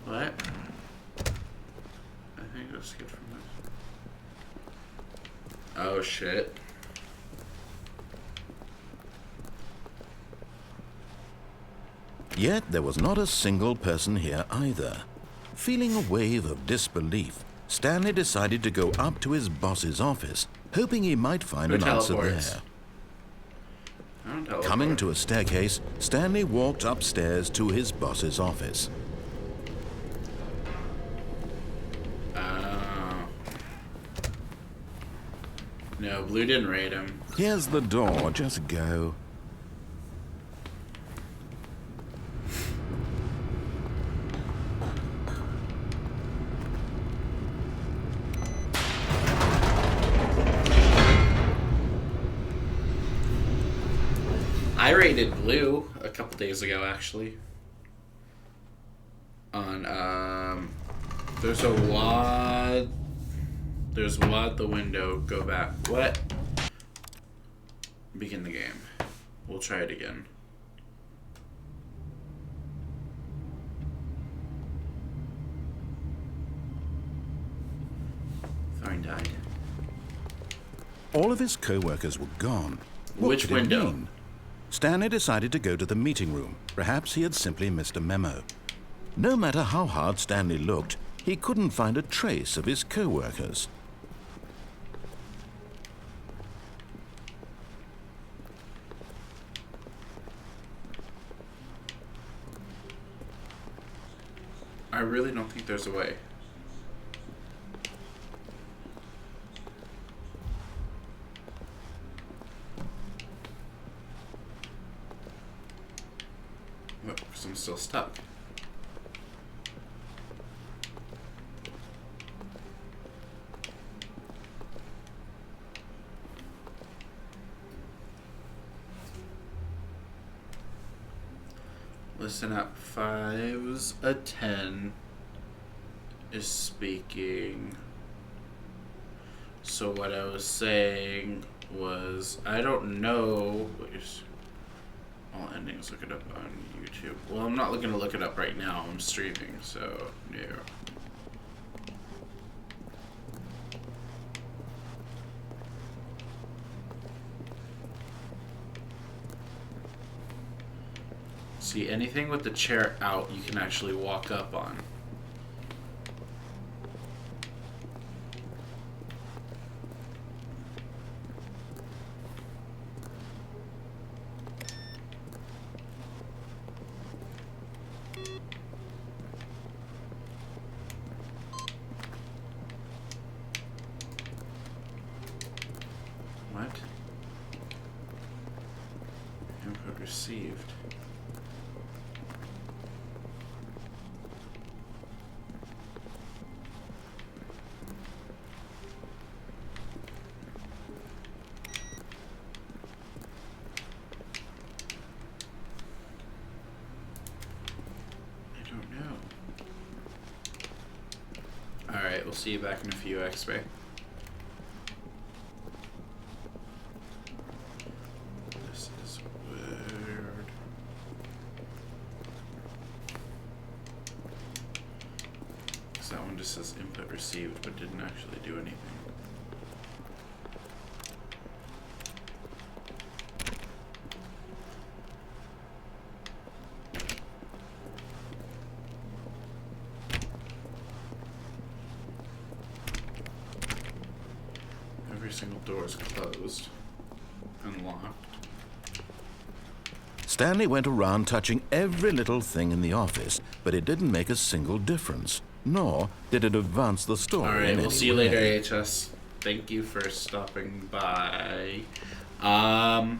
What? I think I skipped from this. Oh shit. Yet there was not a single person here either. Feeling a wave of disbelief, Stanley decided to go up to his boss's office, hoping he might find Who an answer teleports? there. I don't teleport. Coming to a staircase, Stanley walked upstairs to his boss's office. No, Blue didn't raid him. Here's the door, just go. I raided Blue a couple days ago, actually. On, there's a WAD. There's WAD the window. Go back. What? Begin the game. We'll try it again. All of his co-workers were gone. What Which could it window? mean? Stanley decided to go to the meeting room. Perhaps he had simply missed a memo. No matter how hard Stanley looked, he couldn't find a trace of his co-workers. I really don't think there's a way. Look, because I'm still stuck. Listen up, 5's a 10 is speaking. So what I was saying was, I don't know. All endings, look it up on YouTube. Well, I'm not looking to look it up right now. I'm streaming, so no. See, anything with the chair out, you can actually walk up on. What? Input received. Alright, we'll see you back in a few, X-Ray. This is weird. Because that one just says input received, but didn't actually do anything. Single door is closed and locked. Stanley went around touching every little thing in the office, but it didn't make a single difference, nor did it advance the story. All right, in we'll any see you way. later, AHS. Thank you for stopping by. Oh,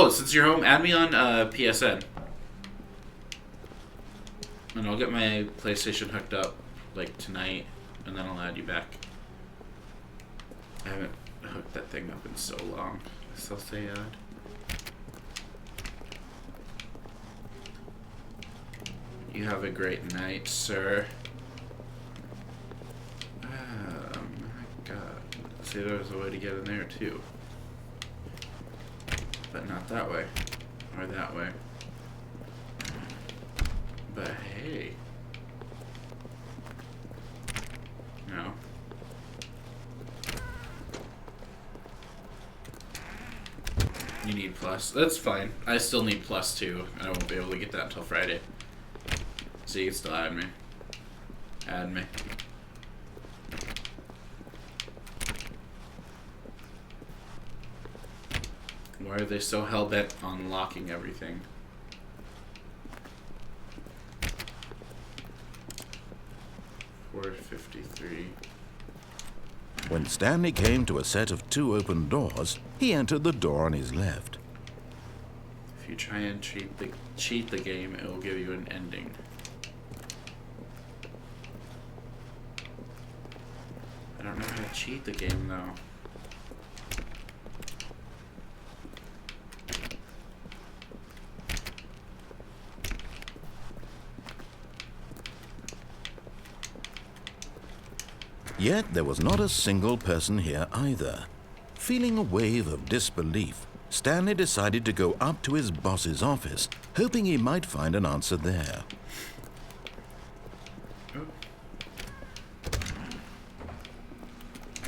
since you're home, add me on PSN, and I'll get my PlayStation hooked up like tonight, and then I'll add you back. I haven't hooked that thing up in so long. So sad. You have a great night, sir. Oh my god. See, there's a way to get in there too. But not that way. Or that way. But hey. No. You need plus. That's fine. I still need plus too. I won't be able to get that until Friday. So you can still add me. Add me. Why are they so hell-bent on locking everything? $453. When Stanley came to a set of 2 open doors, he entered the door on his left. If you try and cheat the game, it will give you an ending. I don't know how to cheat the game though. Yet there was not a single person here either. Feeling a wave of disbelief, Stanley decided to go up to his boss's office, hoping he might find an answer there.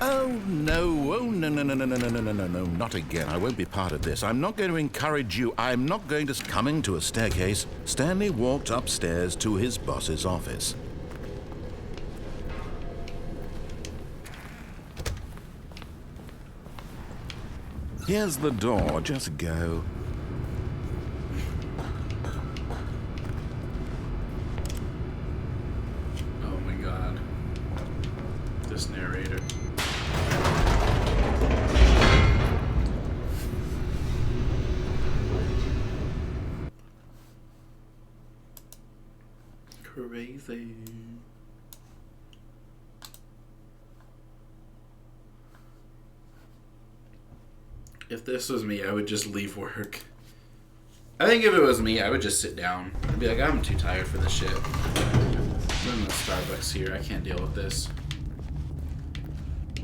Oh, no. Oh, no, no, no, no, no, no, no, no, no, no, not again. I won't be part of this. I'm not going to encourage you. I'm not going to... Coming to a staircase, Stanley walked upstairs to his boss's office. Here's the door. Just go. Oh my god. This narrator. Crazy. If this was me, I would just leave work. I think if it was me, I would just sit down. I'd be like, I'm too tired for this shit. I'm the Starbucks here. I can't deal with this.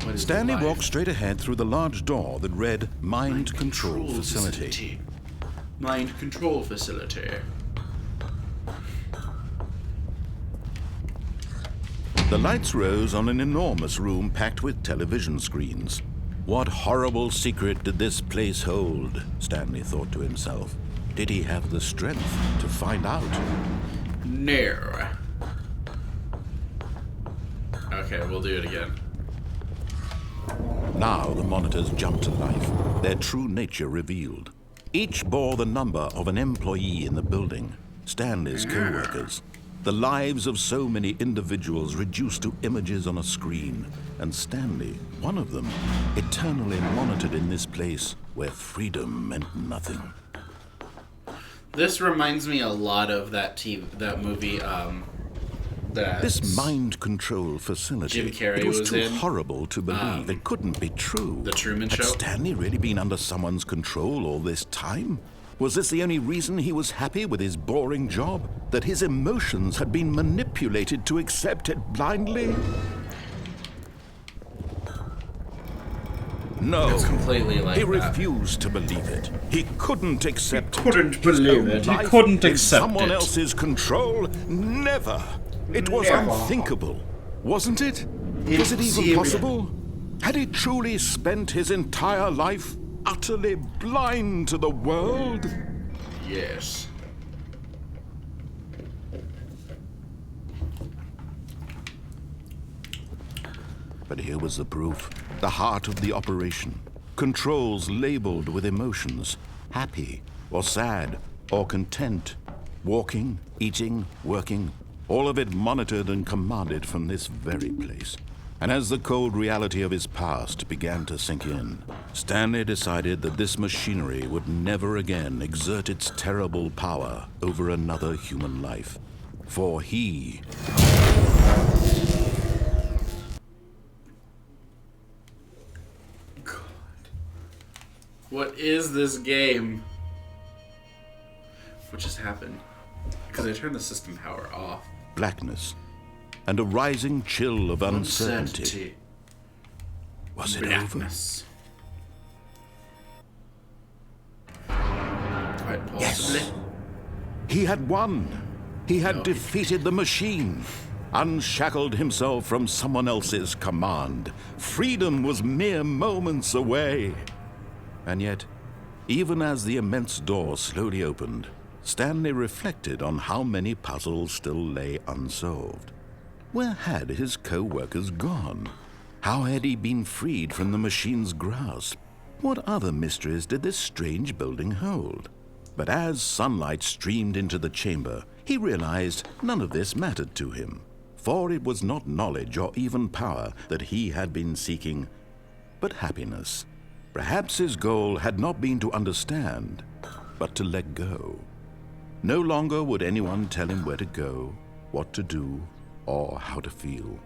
What is Stanley life? walked straight ahead through the large door that read Mind Control Facility. Mind Control Facility. The lights rose on an enormous room packed with television screens. What horrible secret did this place hold? Stanley thought to himself. Did he have the strength to find out? No. Okay, we'll do it again. Now the monitors jumped to life, their true nature revealed. Each bore the number of an employee in the building, Stanley's co-workers. The lives of so many individuals reduced to images on a screen, and Stanley, one of them, eternally monitored in this place where freedom meant nothing. This reminds me a lot of that movie, that This mind control facility, Jim Carrey it was was too in, horrible to believe. It couldn't be true. The Truman Had Show? Stanley really been under someone's control all this time? Was this the only reason he was happy with his boring job? That his emotions had been manipulated to accept it blindly? No. It's completely like He that. refused to believe it. He couldn't accept He couldn't his believe own it. He life couldn't in accept someone it. else's control. Never. It was Never. unthinkable, wasn't it? Was it even possible? Had he truly spent his entire life utterly blind to the world? Yes. But here was the proof. The heart of the operation. Controls labeled with emotions. Happy, or sad, or content. Walking, eating, working. All of it monitored and commanded from this very place. And as the cold reality of his past began to sink in, Stanley decided that this machinery would never again exert its terrible power over another human life. For he... What is this game? What just happened? Because I turned the system power off. blackness, and a rising chill of uncertainty. Was it over? Blackness. Quite possibly. Yes. He had won. He had defeated the machine, unshackled himself from someone else's command. Freedom was mere moments away. And yet, even as the immense door slowly opened, Stanley reflected on how many puzzles still lay unsolved. Where had his co-workers gone? How had he been freed from the machine's grasp? What other mysteries did this strange building hold? But as sunlight streamed into the chamber, he realized none of this mattered to him, for it was not knowledge or even power that he had been seeking, but happiness. Perhaps his goal had not been to understand, but to let go. No longer would anyone tell him where to go, what to do, or how to feel.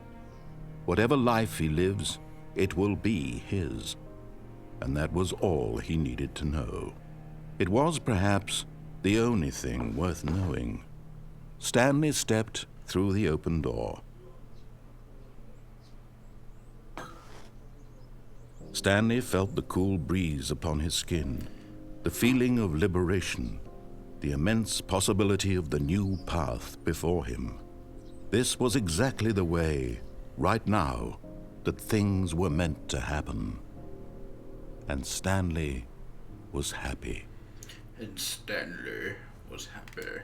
Whatever life he lives, it will be his. And that was all he needed to know. It was perhaps the only thing worth knowing. Stanley stepped through the open door. Stanley felt the cool breeze upon his skin, the feeling of liberation, the immense possibility of the new path before him. This was exactly the way, right now, that things were meant to happen. And Stanley was happy. And Stanley was happy.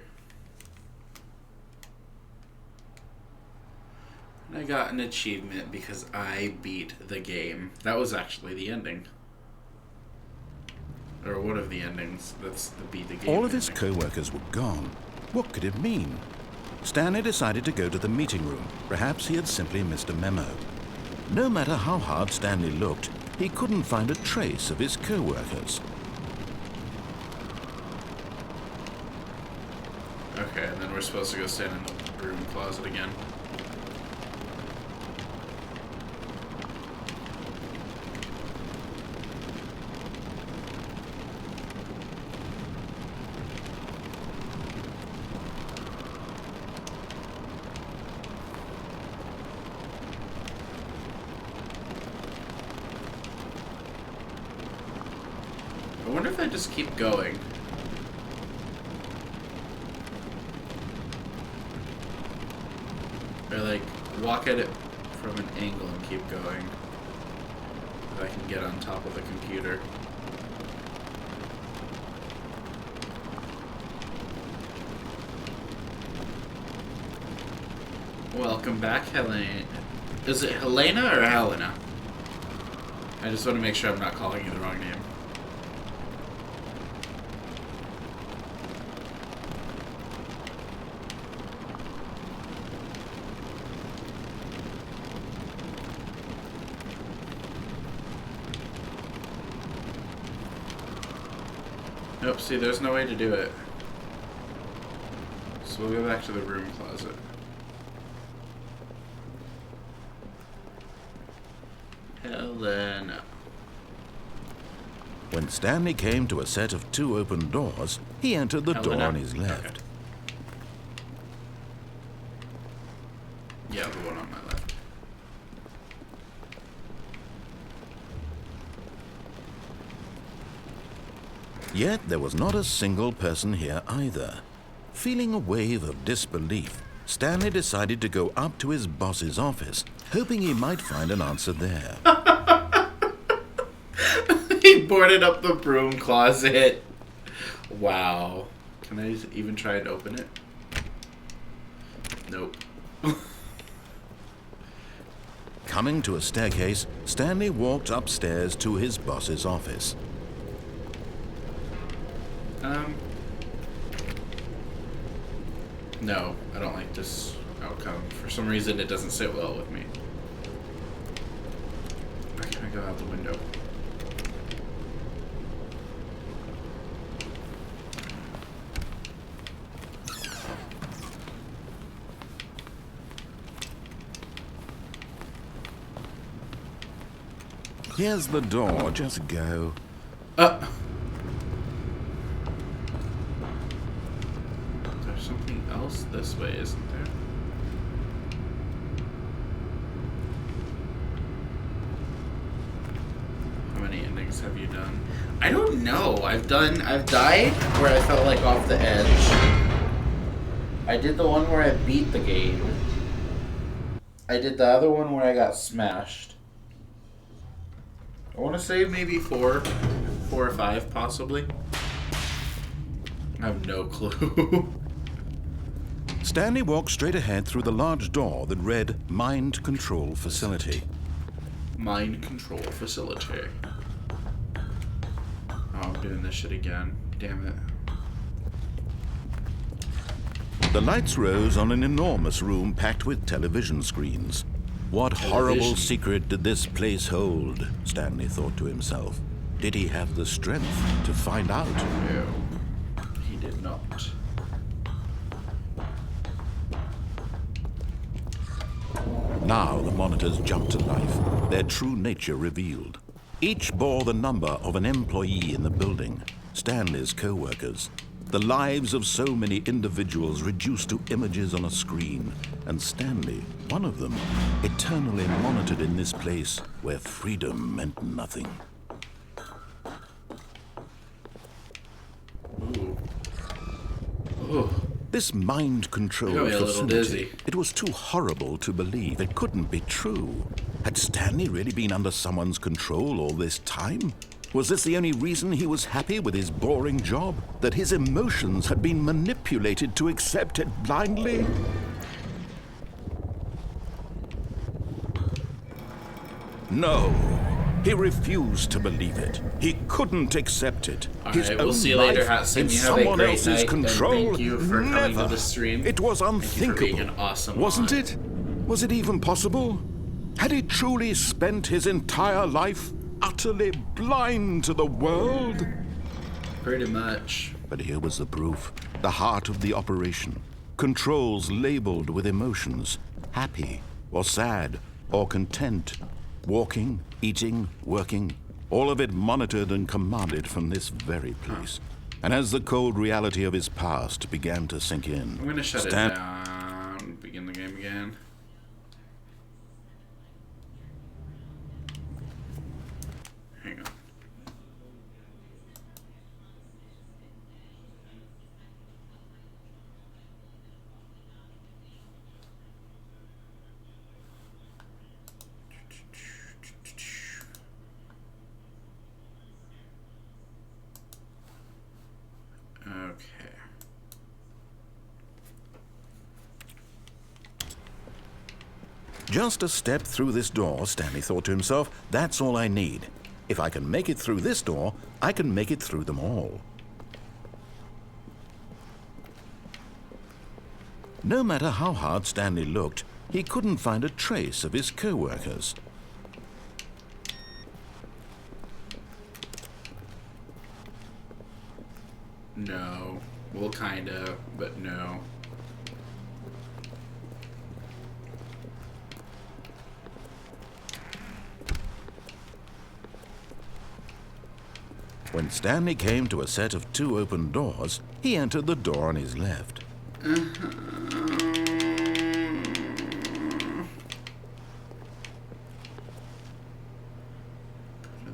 And I got an achievement because I beat the game. That was actually the ending. Or one of the endings. That's the beat the game. All of his ending. co-workers were gone. What could it mean? Stanley decided to go to the meeting room. Perhaps he had simply missed a memo. No matter how hard Stanley looked, he couldn't find a trace of his co-workers. Okay, and then we're supposed to go stand in the broom closet again. I wonder if I just keep going. Or like walk at it from an angle and keep going. If I can get on top of the computer. Welcome back, Helena. Is it Helena or Helena? I just want to make sure I'm not calling you the wrong name. Nope, see, there's no way to do it. So we'll go back to the room closet. Helena. When Stanley came to a set of 2 open doors, he entered the door Helena? on his left. Okay. Yeah, the one on my left. Yet there was not a single person here either. Feeling a wave of disbelief, Stanley decided to go up to his boss's office, hoping he might find an answer there. He boarded up the broom closet. Wow. Can I even try and open it? Nope. Coming to a staircase, Stanley walked upstairs to his boss's office. No, I don't like this outcome. For some reason, it doesn't sit well with me. Why can't I go out the window? Here's the door, just go. There's something else this way, isn't there? How many endings have you done? I don't know. I've died where I felt like off the edge. I did the one where I beat the game. I did the other one where I got smashed. I want to say maybe 4 or 5 possibly. I have no clue. Stanley walked straight ahead through the large door that read Mind Control Facility. Mind control facility. Oh, I'm doing this shit again. Damn it. The lights rose on an enormous room packed with television screens. What horrible secret did this place hold? Stanley thought to himself. Did he have the strength to find out? No, he did not. Now the monitors jumped to life, their true nature revealed. Each bore the number of an employee in the building, Stanley's co-workers. The lives of so many individuals reduced to images on a screen, and Stanley, one of them, eternally monitored in this place where freedom meant nothing. Ooh. This mind control Got me a little facility, dizzy. it was too horrible to believe. It couldn't be true. Had Stanley really been under someone's control all this time? Was this the only reason he was happy with his boring job? That his emotions had been manipulated to accept it blindly? No. He refused to believe it. He couldn't accept it. His Alright, we'll own see you later, life Hatsim. in You have a someone great else's night, and control. thank you for coming to Never. the stream. It was Thank you for unthinkable. being an awesome Wasn't mod. it? Was it even possible? Had he truly spent his entire life utterly blind to the world? Pretty much. But here was the proof. The heart of the operation. Controls labeled with emotions. Happy or sad or content. Walking, eating, working. All of it monitored and commanded from this very place. And as the cold reality of his past began to sink in... I'm gonna shut it down. Begin the game again. Hang on. Okay. Just a step through this door, Stanley thought to himself, that's all I need. If I can make it through this door, I can make it through them all. No matter how hard Stanley looked, he couldn't find a trace of his co-workers. No. Well, kinda, but no. When Stanley came to a set of 2 open doors, he entered the door on his left.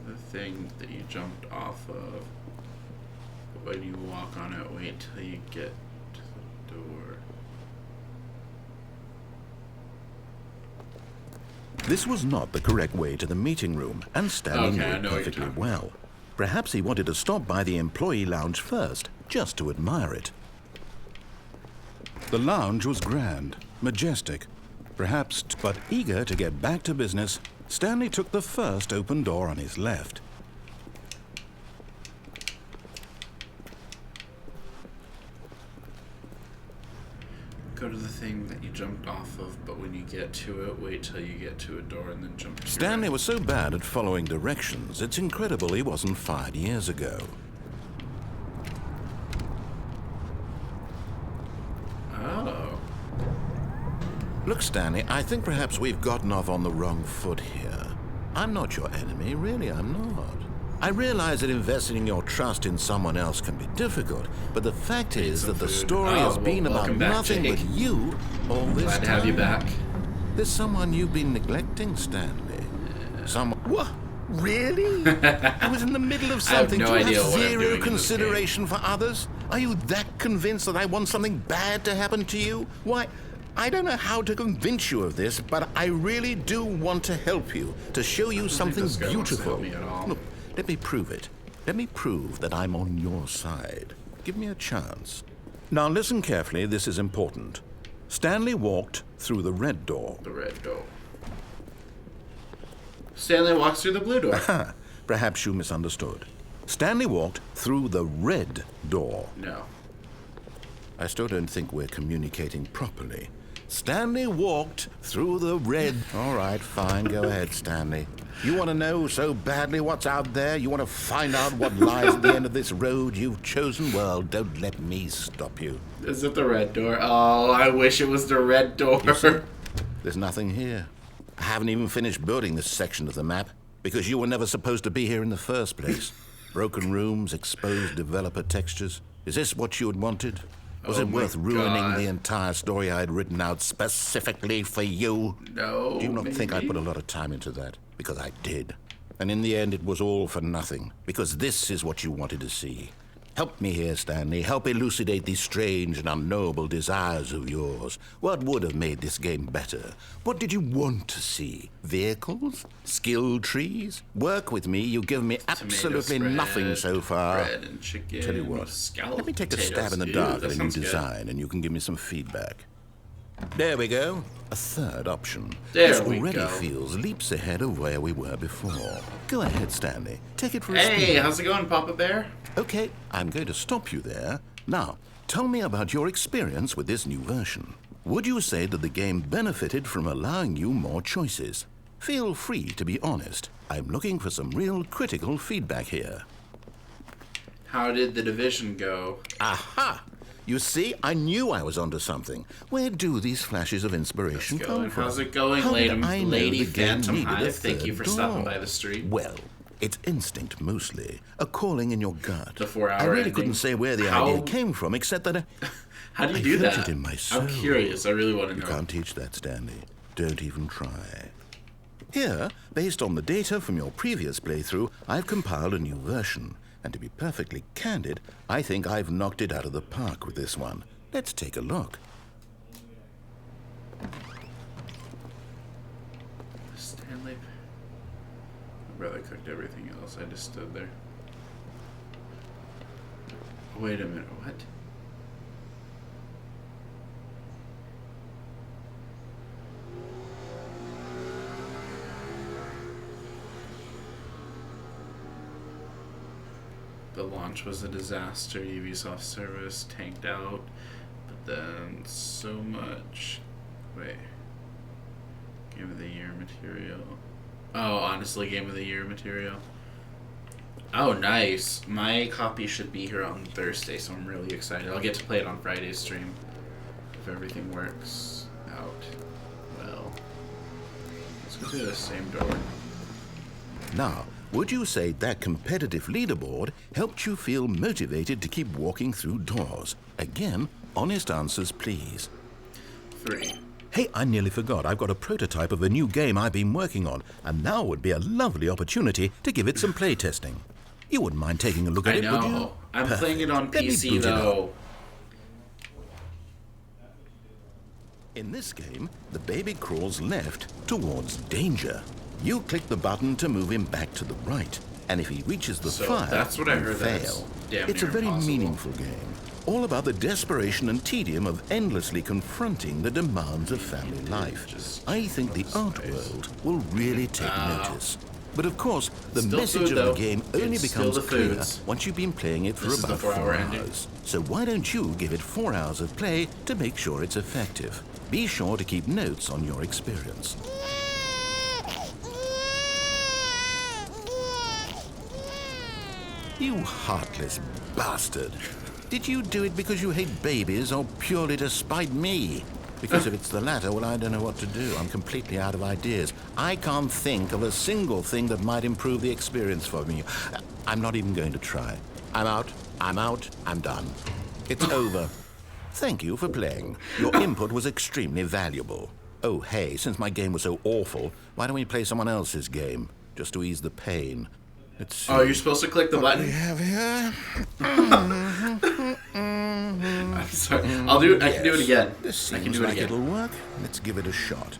The thing that you jumped off of. But when you walk on it, wait till you get to the door. This was not the correct way to the meeting room, and Stanley Okay, knew I it know what you're perfectly talking well. Perhaps he wanted to stop by the employee lounge first, just to admire it. The lounge was grand, majestic, perhaps, but eager to get back to business, Stanley took the first open door on his left. Go to the thing that you jumped off of, but when you get to it, wait till you get to a door and then jump to your Stanley right. was so bad at following directions, it's incredible he wasn't fired years ago. Oh. Look, Stanley, I think perhaps we've gotten off on the wrong foot here. I'm not your enemy, really, I'm not. I realize that investing your trust in someone else can be difficult, but the fact is that the story has been about welcome back, nothing Jake. but you all this Glad time. to have you back. There's someone you've been neglecting, Stanley. Someone... What? Really? I was in the middle of something. no Do you idea have what I'm doing zero in this consideration for others? Are you that convinced that I want something bad to happen to you? Why, I don't know how to convince you of this, but I really do want to help you, to show you something this guy wants to beautiful. help me at all. Look, let me prove it. Let me prove that I'm on your side. Give me a chance. Now listen carefully, this is important. Stanley walked through the red door. The red door. Stanley walks through the blue door. Perhaps you misunderstood. Stanley walked through the red door. No. I still don't think we're communicating properly. Stanley walked through the red... All right, fine, go ahead, Stanley. You want to know so badly what's out there? You want to find out what lies at the end of this road you've chosen? Well, don't let me stop you. Is it the red door? Oh, I wish it was the red door. You see, there's nothing here. I haven't even finished building this section of the map because you were never supposed to be here in the first place. Broken rooms, exposed developer textures. Is this what you had wanted? Was Oh it my worth ruining God. the entire story I had written out specifically for you? No. Do you not think I maybe? put a lot of time into that? Because I did. And in the end, it was all for nothing. Because this is what you wanted to see. Help me here, Stanley. Help elucidate these strange and unknowable desires of yours. What would have made this game better? What did you want to see? Vehicles? Skill trees? Work with me. You've given me absolutely spread, nothing so far. Bread and chicken. Tell you what, scalloped let me take a potatoes. stab in the Ew, dark that at a new sounds good. design, and you can give me some feedback. There we go. A third option. There this we already go. feels leaps ahead of where we were before. Go ahead, Stanley. Take it for a Hey, spin. how's it going, Papa Bear? Okay, I'm going to stop you there. Now, tell me about your experience with this new version. Would you say that the game benefited from allowing you more choices? Feel free to be honest. I'm looking for some real critical feedback here. How did the Division go? Aha! You see, I knew I was onto something. Where do these flashes of inspiration come from? How's it going, How did I know Lady the game Phantom needed a Hive? Thank you third for stopping door? by the street. Well, it's instinct mostly, a calling in your gut. The 4-hour I really ending. couldn't say where the How- idea came from, except that How do you I do felt that? it in my soul. I'm curious. I really want to You know. can't teach that, Stanley. Don't even try. Here, based on the data from your previous playthrough, I've compiled a new version. And to be perfectly candid, I think I've knocked it out of the park with this one. Let's take a look. Stanley. My brother cooked everything else. I just stood there. Wait a minute. What? The launch was a disaster. Ubisoft service tanked out. But then so much. Wait. Game of the Year material. Oh, honestly, Game of the Year material. Oh, nice. My copy should be here on Thursday, so I'm really excited. I'll get to play it on Friday's stream. If everything works out well. Let's go through the same door. Now, would you say that competitive leaderboard helped you feel motivated to keep walking through doors? Again, honest answers, please. 3. Hey, I nearly forgot. I've got a prototype of a new game I've been working on, and now would be a lovely opportunity to give it some play testing. You wouldn't mind taking a look at I it, would you? know. I'm Perfect. playing it on Let me PC, boot it up. though. In this game, the baby crawls left towards danger. You click the button to move him back to the right, and if he reaches the So fire, that's what I you heard that's fail. damn It's a near very impossible. meaningful game, all about the desperation and tedium of endlessly confronting the demands of family life. Just I think the art space. world will really take notice. But of course, the Still message food, of though. the game only It's still becomes the clear foods. once you've been playing it for This is the about 4-hour 4 ending. hours. So why don't you give it 4 hours of play to make sure it's effective? Be sure to keep notes on your experience. You heartless bastard. Did you do it because you hate babies or purely to spite me? Because if it's the latter, well, I don't know what to do. I'm completely out of ideas. I can't think of a single thing that might improve the experience for me. I'm not even going to try. I'm out, I'm done. It's over. Thank you for playing. Your input was extremely valuable. Oh, hey, since my game was so awful, why don't we play someone else's game? Just to ease the pain. Let's see. Oh, you're supposed to click the What do button? we have here? I'm sorry. I'll do it. I can do it again. This I can seems do it like again. it'll work. Let's give it a shot.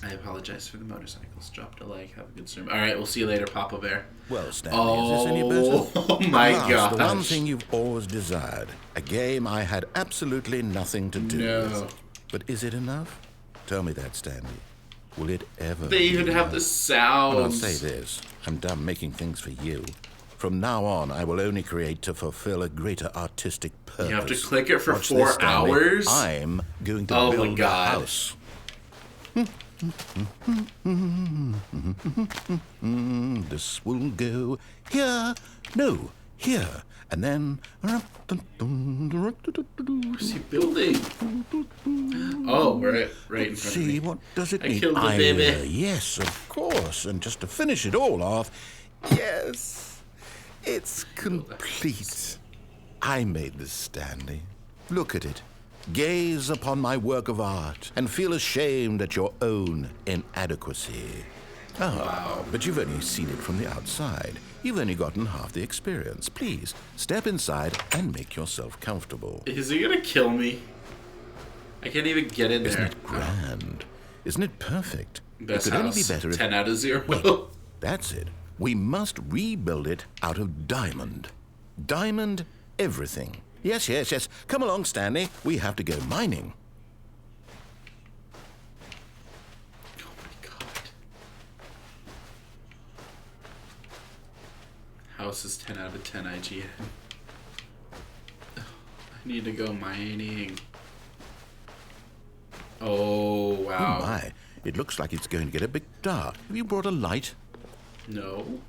I apologize for the motorcycles. Dropped a like. Have a good stream. All right, we'll see you later, Papa Bear. Well, Stanley, is this any better? Oh my At last, the one gosh. thing you've always desired. A game I had absolutely nothing to do No. with. But is it enough? Tell me that, Stanley. Will it ever They be even have enough? the And I'll sounds. say this. I'm done making things for you. From now on, I will only create to fulfill a greater artistic purpose. You have to click it for Watch 4 this, Stanley. hours? I'm going to Oh my build a God. house. This will go here. No, here. And then... Where's he building? Oh, right in front of See, me. what does it I need? killed the baby. Yes, of course. And just to finish it all off, yes, it's complete. I made this, Stanley. Look at it. Gaze upon my work of art and feel ashamed at your own inadequacy. Ah, but you've only seen it from the outside. You've only gotten half the experience. Please, step inside and make yourself comfortable. Is he gonna kill me? I can't even get in Isn't there. it grand? Isn't it perfect? Best it could only house. be better if... 10 out of 0. Wait, that's it. We must rebuild it out of diamond. Diamond everything. Yes, yes, yes. Come along, Stanley. We have to go mining. Oh my god. House is 10 out of 10 IGN. I need to go mining. Oh, wow. Oh my, it looks like it's going to get a bit dark. Have you brought a light? No.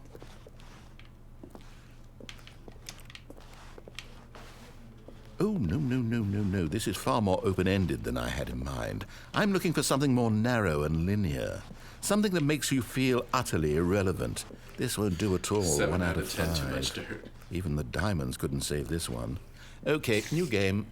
Oh, no, no, no, no, no. This is far more open-ended than I had in mind. I'm looking for something more narrow and linear. Something that makes you feel utterly irrelevant. This won't do at all. 7 1 out out of of 10, 5. too much dirt. Even the diamonds couldn't save this one. Okay, new game.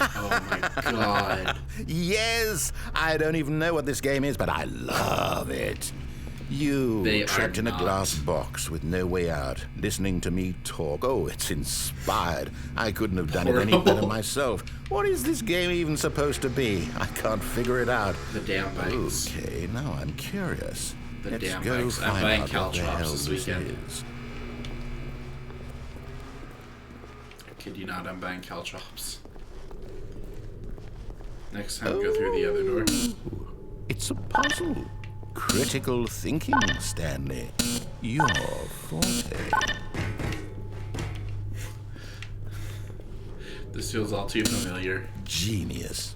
Oh my god. Yes! I don't even know what this game is, but I love it. You, They trapped are in a not. glass box with no way out, listening to me talk. Oh, it's inspired. I couldn't have done it any better Horrible. myself. What is this game even supposed to be? I can't figure it out. The damn bikes. Okay, now I'm curious. The Let's damn go bikes. I'm find buying out what the Caltrops hell this this weekend. is. I kid you not, I'm buying caltrops. Next time, go through the other door. It's a puzzle. Critical thinking, Stanley. Your forte. This feels all too familiar. Genius.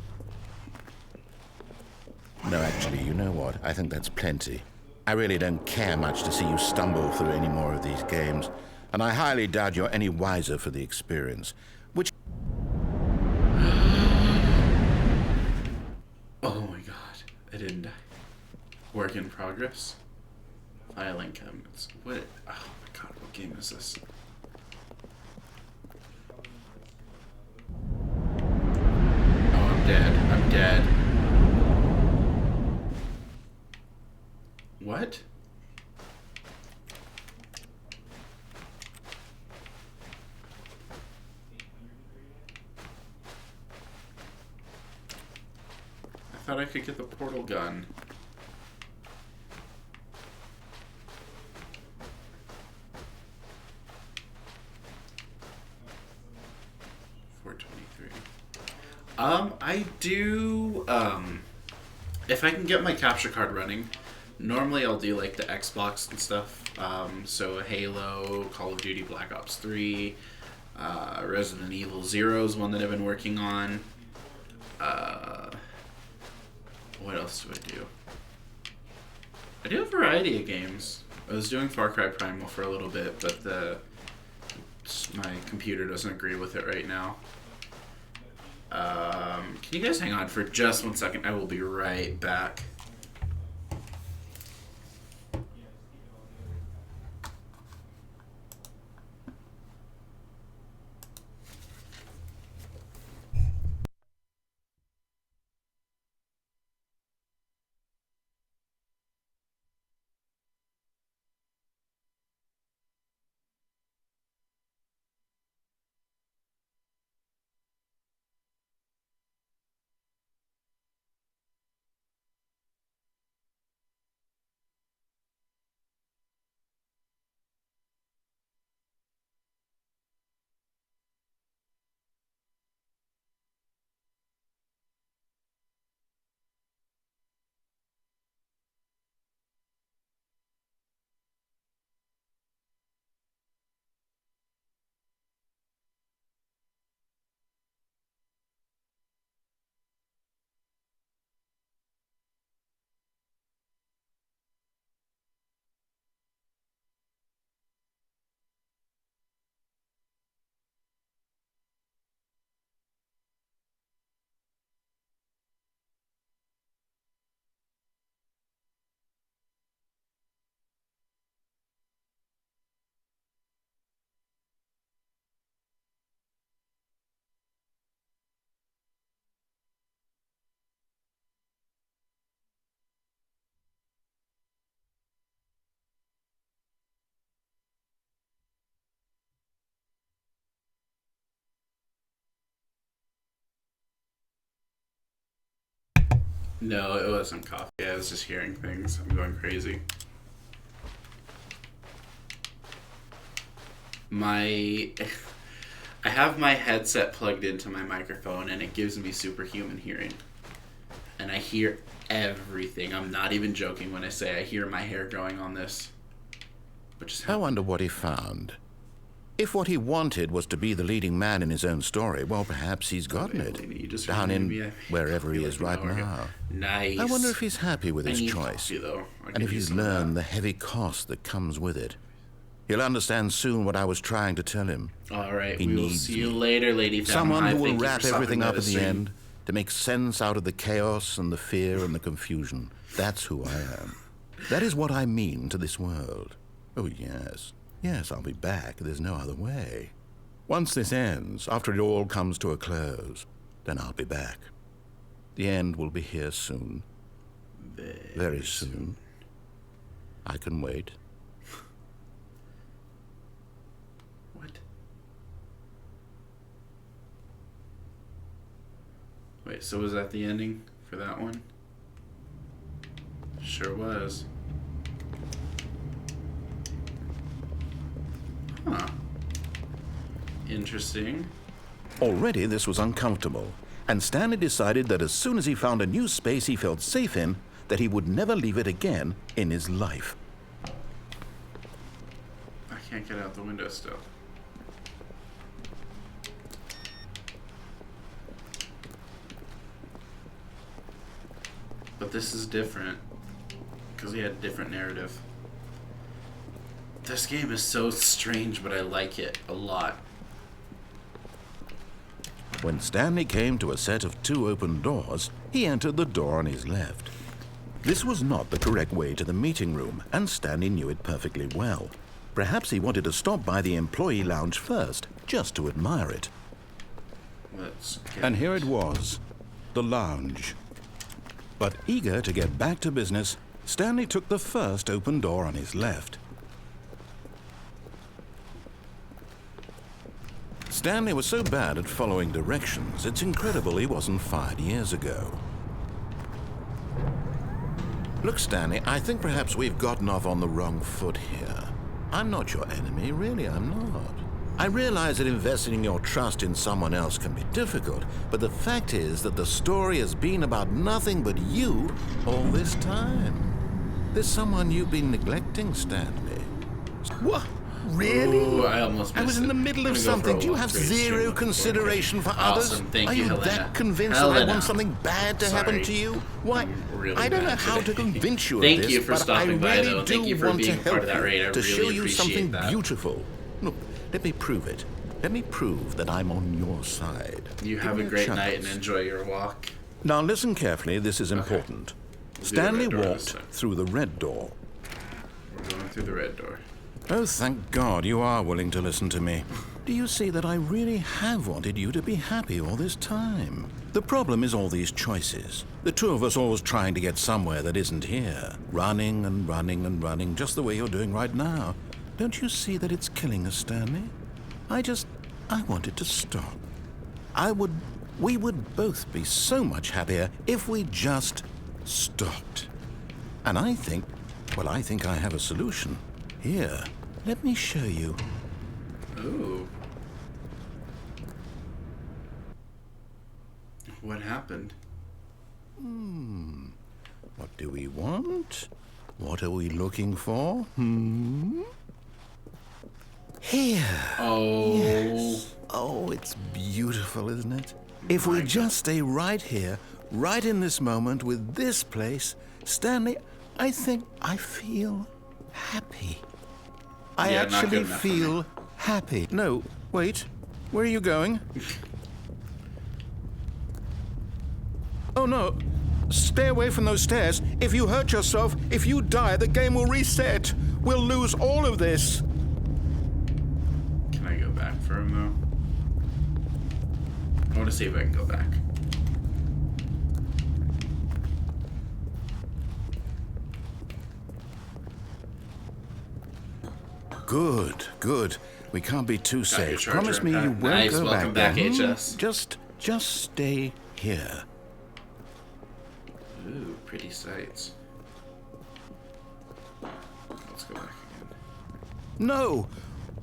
No, actually, you know what? I think that's plenty. I really don't care much to see you stumble through any more of these games, and I highly doubt you're any wiser for the experience. Which... Oh my god, I didn't die. Work in progress. Filing cabinets. What? Oh my god, what game is this? Oh, I'm dead. I'm dead. What? I thought I could get the portal gun. I do, if I can get my capture card running, normally I'll do like the Xbox and stuff, so Halo, Call of Duty Black Ops 3, Resident Evil 0 is one that I've been working on. What else do I do? I do a variety of games. I was doing Far Cry Primal for a little bit, but my computer doesn't agree with it right now. Can you guys hang on for just 1 second? I will be right back. No, it wasn't coffee. I was just hearing things. I'm going crazy. I have my headset plugged into my microphone and it gives me superhuman hearing. And I hear everything. I'm not even joking when I say I hear my hair growing on this. I wonder what he found. If what he wanted was to be the leading man in his own story, well, perhaps he's gotten it. Down in wherever he is right now. Nice. I wonder if he's happy with his I need choice. coffee, though. And if he's learned the heavy cost that comes with it. He'll understand soon what I was trying to tell him. Alright, He we will needs see you me. later, Lady Someone who will Thank you wrap for stopping everything by up the at the stream. end to make sense out of the chaos and the fear and the confusion. That's who I am. That is what I mean to this world. Oh, yes. Yes, I'll be back. There's no other way. Once this ends, after it all comes to a close, then I'll be back. The end will be here soon. Very soon. I can wait. What? Wait, so was that the ending for that one? Sure was. Huh. Interesting. Already this was uncomfortable, and Stanley decided that as soon as he found a new space he felt safe in, that he would never leave it again in his life. I can't get out the window still. But this is different, because he had a different narrative. This game is so strange, but I like it a lot. When Stanley came to a set of 2 open doors, he entered the door on his left. This was not the correct way to the meeting room, and Stanley knew it perfectly well. Perhaps he wanted to stop by the employee lounge first, just to admire it. Let's get And here it was, the lounge. But eager to get back to business, Stanley took the first open door on his left. Stanley was so bad at following directions, it's incredible he wasn't fired years ago. Look, Stanley, I think perhaps we've gotten off on the wrong foot here. I'm not your enemy, really, I'm not. I realize that investing your trust in someone else can be difficult, but the fact is that the story has been about nothing but you all this time. There's someone you've been neglecting, Stanley. What? Really? Ooh, I almost I was missed in the it. middle I'm of gonna go something. for a Do you walk have through the zero stream. consideration for Awesome. others? Thank Are you, you Helena. that convinced that I Helena. want something bad to happen Sorry. to you? Why? I'm really I don't know bad how to today. convince you of Thank this, you for but stopping by, I really though. do Thank you for want being to a part help of that raid. I you, to really show you appreciate something that. beautiful. Look, let me prove it. Let me prove that I'm on your side. You Give have me a great chance. night and enjoy your walk. Now listen carefully, this is important. We'll do the Stanley red door this walked time. through the red door. We're going through the red door. Oh, thank God you are willing to listen to me. Do you see that I really have wanted you to be happy all this time? The problem is all these choices. The two of us always trying to get somewhere that isn't here. Running and running and running, just the way you're doing right now. Don't you see that it's killing us, Stanley? I want it to stop. We would both be so much happier if we just stopped. And I think I have a solution. Here, let me show you. Ooh. What happened? What do we want? What are we looking for? Here. Oh. Yes. Oh, it's beautiful, isn't it? If we just stay right here, right in this moment with this place, Stanley, I think I feel happy. I Yeah, not good actually enough for me. feel happy. No, wait. Where are you going? Oh, no. Stay away from those stairs. If you hurt yourself, if you die, the game will reset. We'll lose all of this. Can I go back for him, though? I want to see if I can go back. Good, good. We can't be too your safe. charger Promise me you intact. won't Nice, go welcome back back, there. HS. Just stay here. Ooh, pretty sights. Let's go back again. No!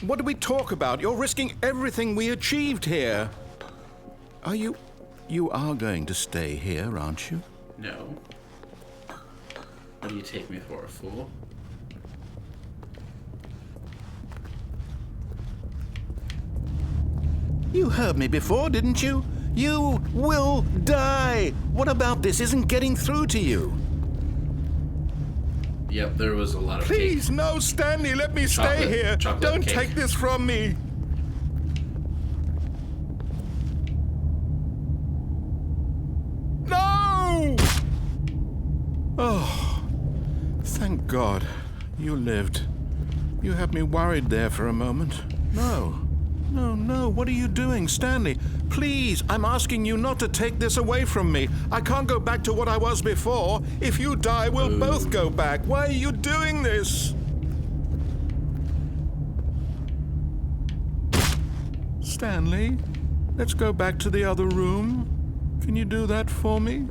What do we talk about? You're risking everything we achieved here. Are you... You are going to stay here, aren't you? No. What do you take me for, a fool? You heard me before, didn't you? You will die! What about this isn't getting through to you? Yep, there was a lot of Please, cake. no, Stanley, let me Chocolate- stay here. chocolate Don't cake. take this from me. No! Oh, thank God. You lived. You had me worried there for a moment. No. No, what are you doing, Stanley? Please, I'm asking you not to take this away from me. I can't go back to what I was before. If you die, we'll both go back. Why are you doing this? Stanley, let's go back to the other room. Can you do that for me?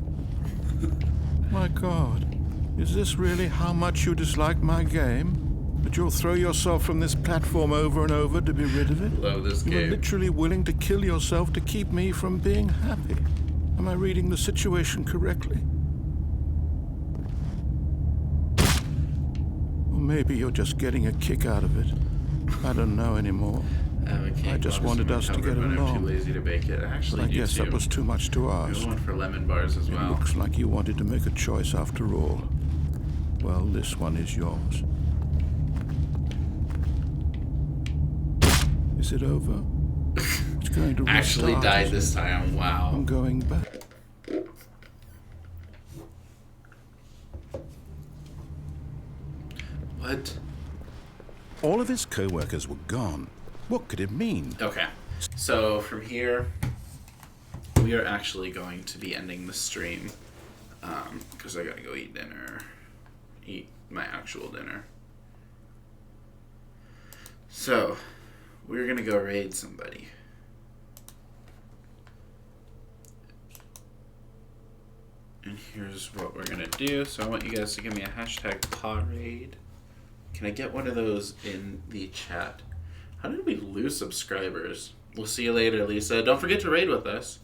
My God, is this really how much you dislike my game? That you'll throw yourself from this platform over and over to be rid of it? Love this You were game. literally willing to kill yourself to keep me from being happy. Am I reading the situation correctly? Or maybe you're just getting a kick out of it. I don't know anymore. I just wanted us to get I'm too along. lazy to bake it. I actually But I do guess too. that was too much to ask. We went for lemon bars as It well. looks like you wanted to make a choice after all. Well, this one is yours. Is it over? It's going to Actually restart, died isn't this it? time. Wow. I'm going back. What? All of his co-workers were gone. What could it mean? Okay. So from here, we are actually going to be ending the stream because I gotta go eat dinner. Eat my actual dinner. So, we're gonna go raid somebody. And here's what we're gonna do. So I want you guys to give me a hashtag #PawRaid. Can I get one of those in the chat? How did we lose subscribers? We'll see you later, Lisa. Don't forget to raid with us.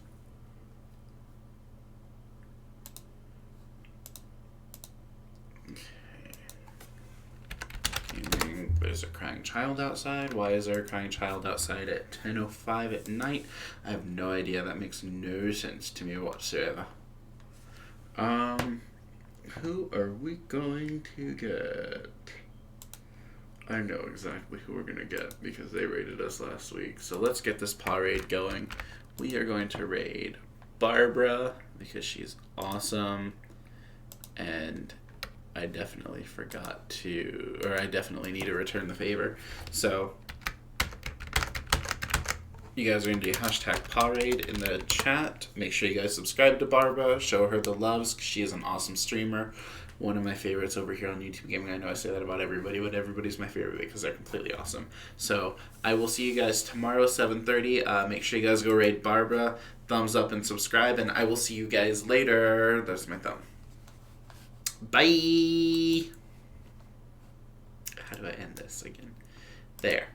There's a crying child outside. Why is there a crying child outside at 10:05 at night? I have no idea. That makes no sense to me whatsoever. Who are we going to get? I know exactly who we're going to get because they raided us last week. So let's get this paw raid going. We are going to raid Barbara because she's awesome. And I definitely forgot to, or I definitely need to return the favor. So you guys are going to do hashtag #PawRaid in the chat. Make sure you guys subscribe to Barbara. Show her the loves. 'Cause she is an awesome streamer. One of my favorites over here on YouTube Gaming. I know I say that about everybody, but everybody's my favorite because they're completely awesome. So I will see you guys tomorrow, 7:30. Make sure you guys go raid Barbara. Thumbs up and subscribe, and I will see you guys later. There's my thumb. Bye. How do I end this again? There.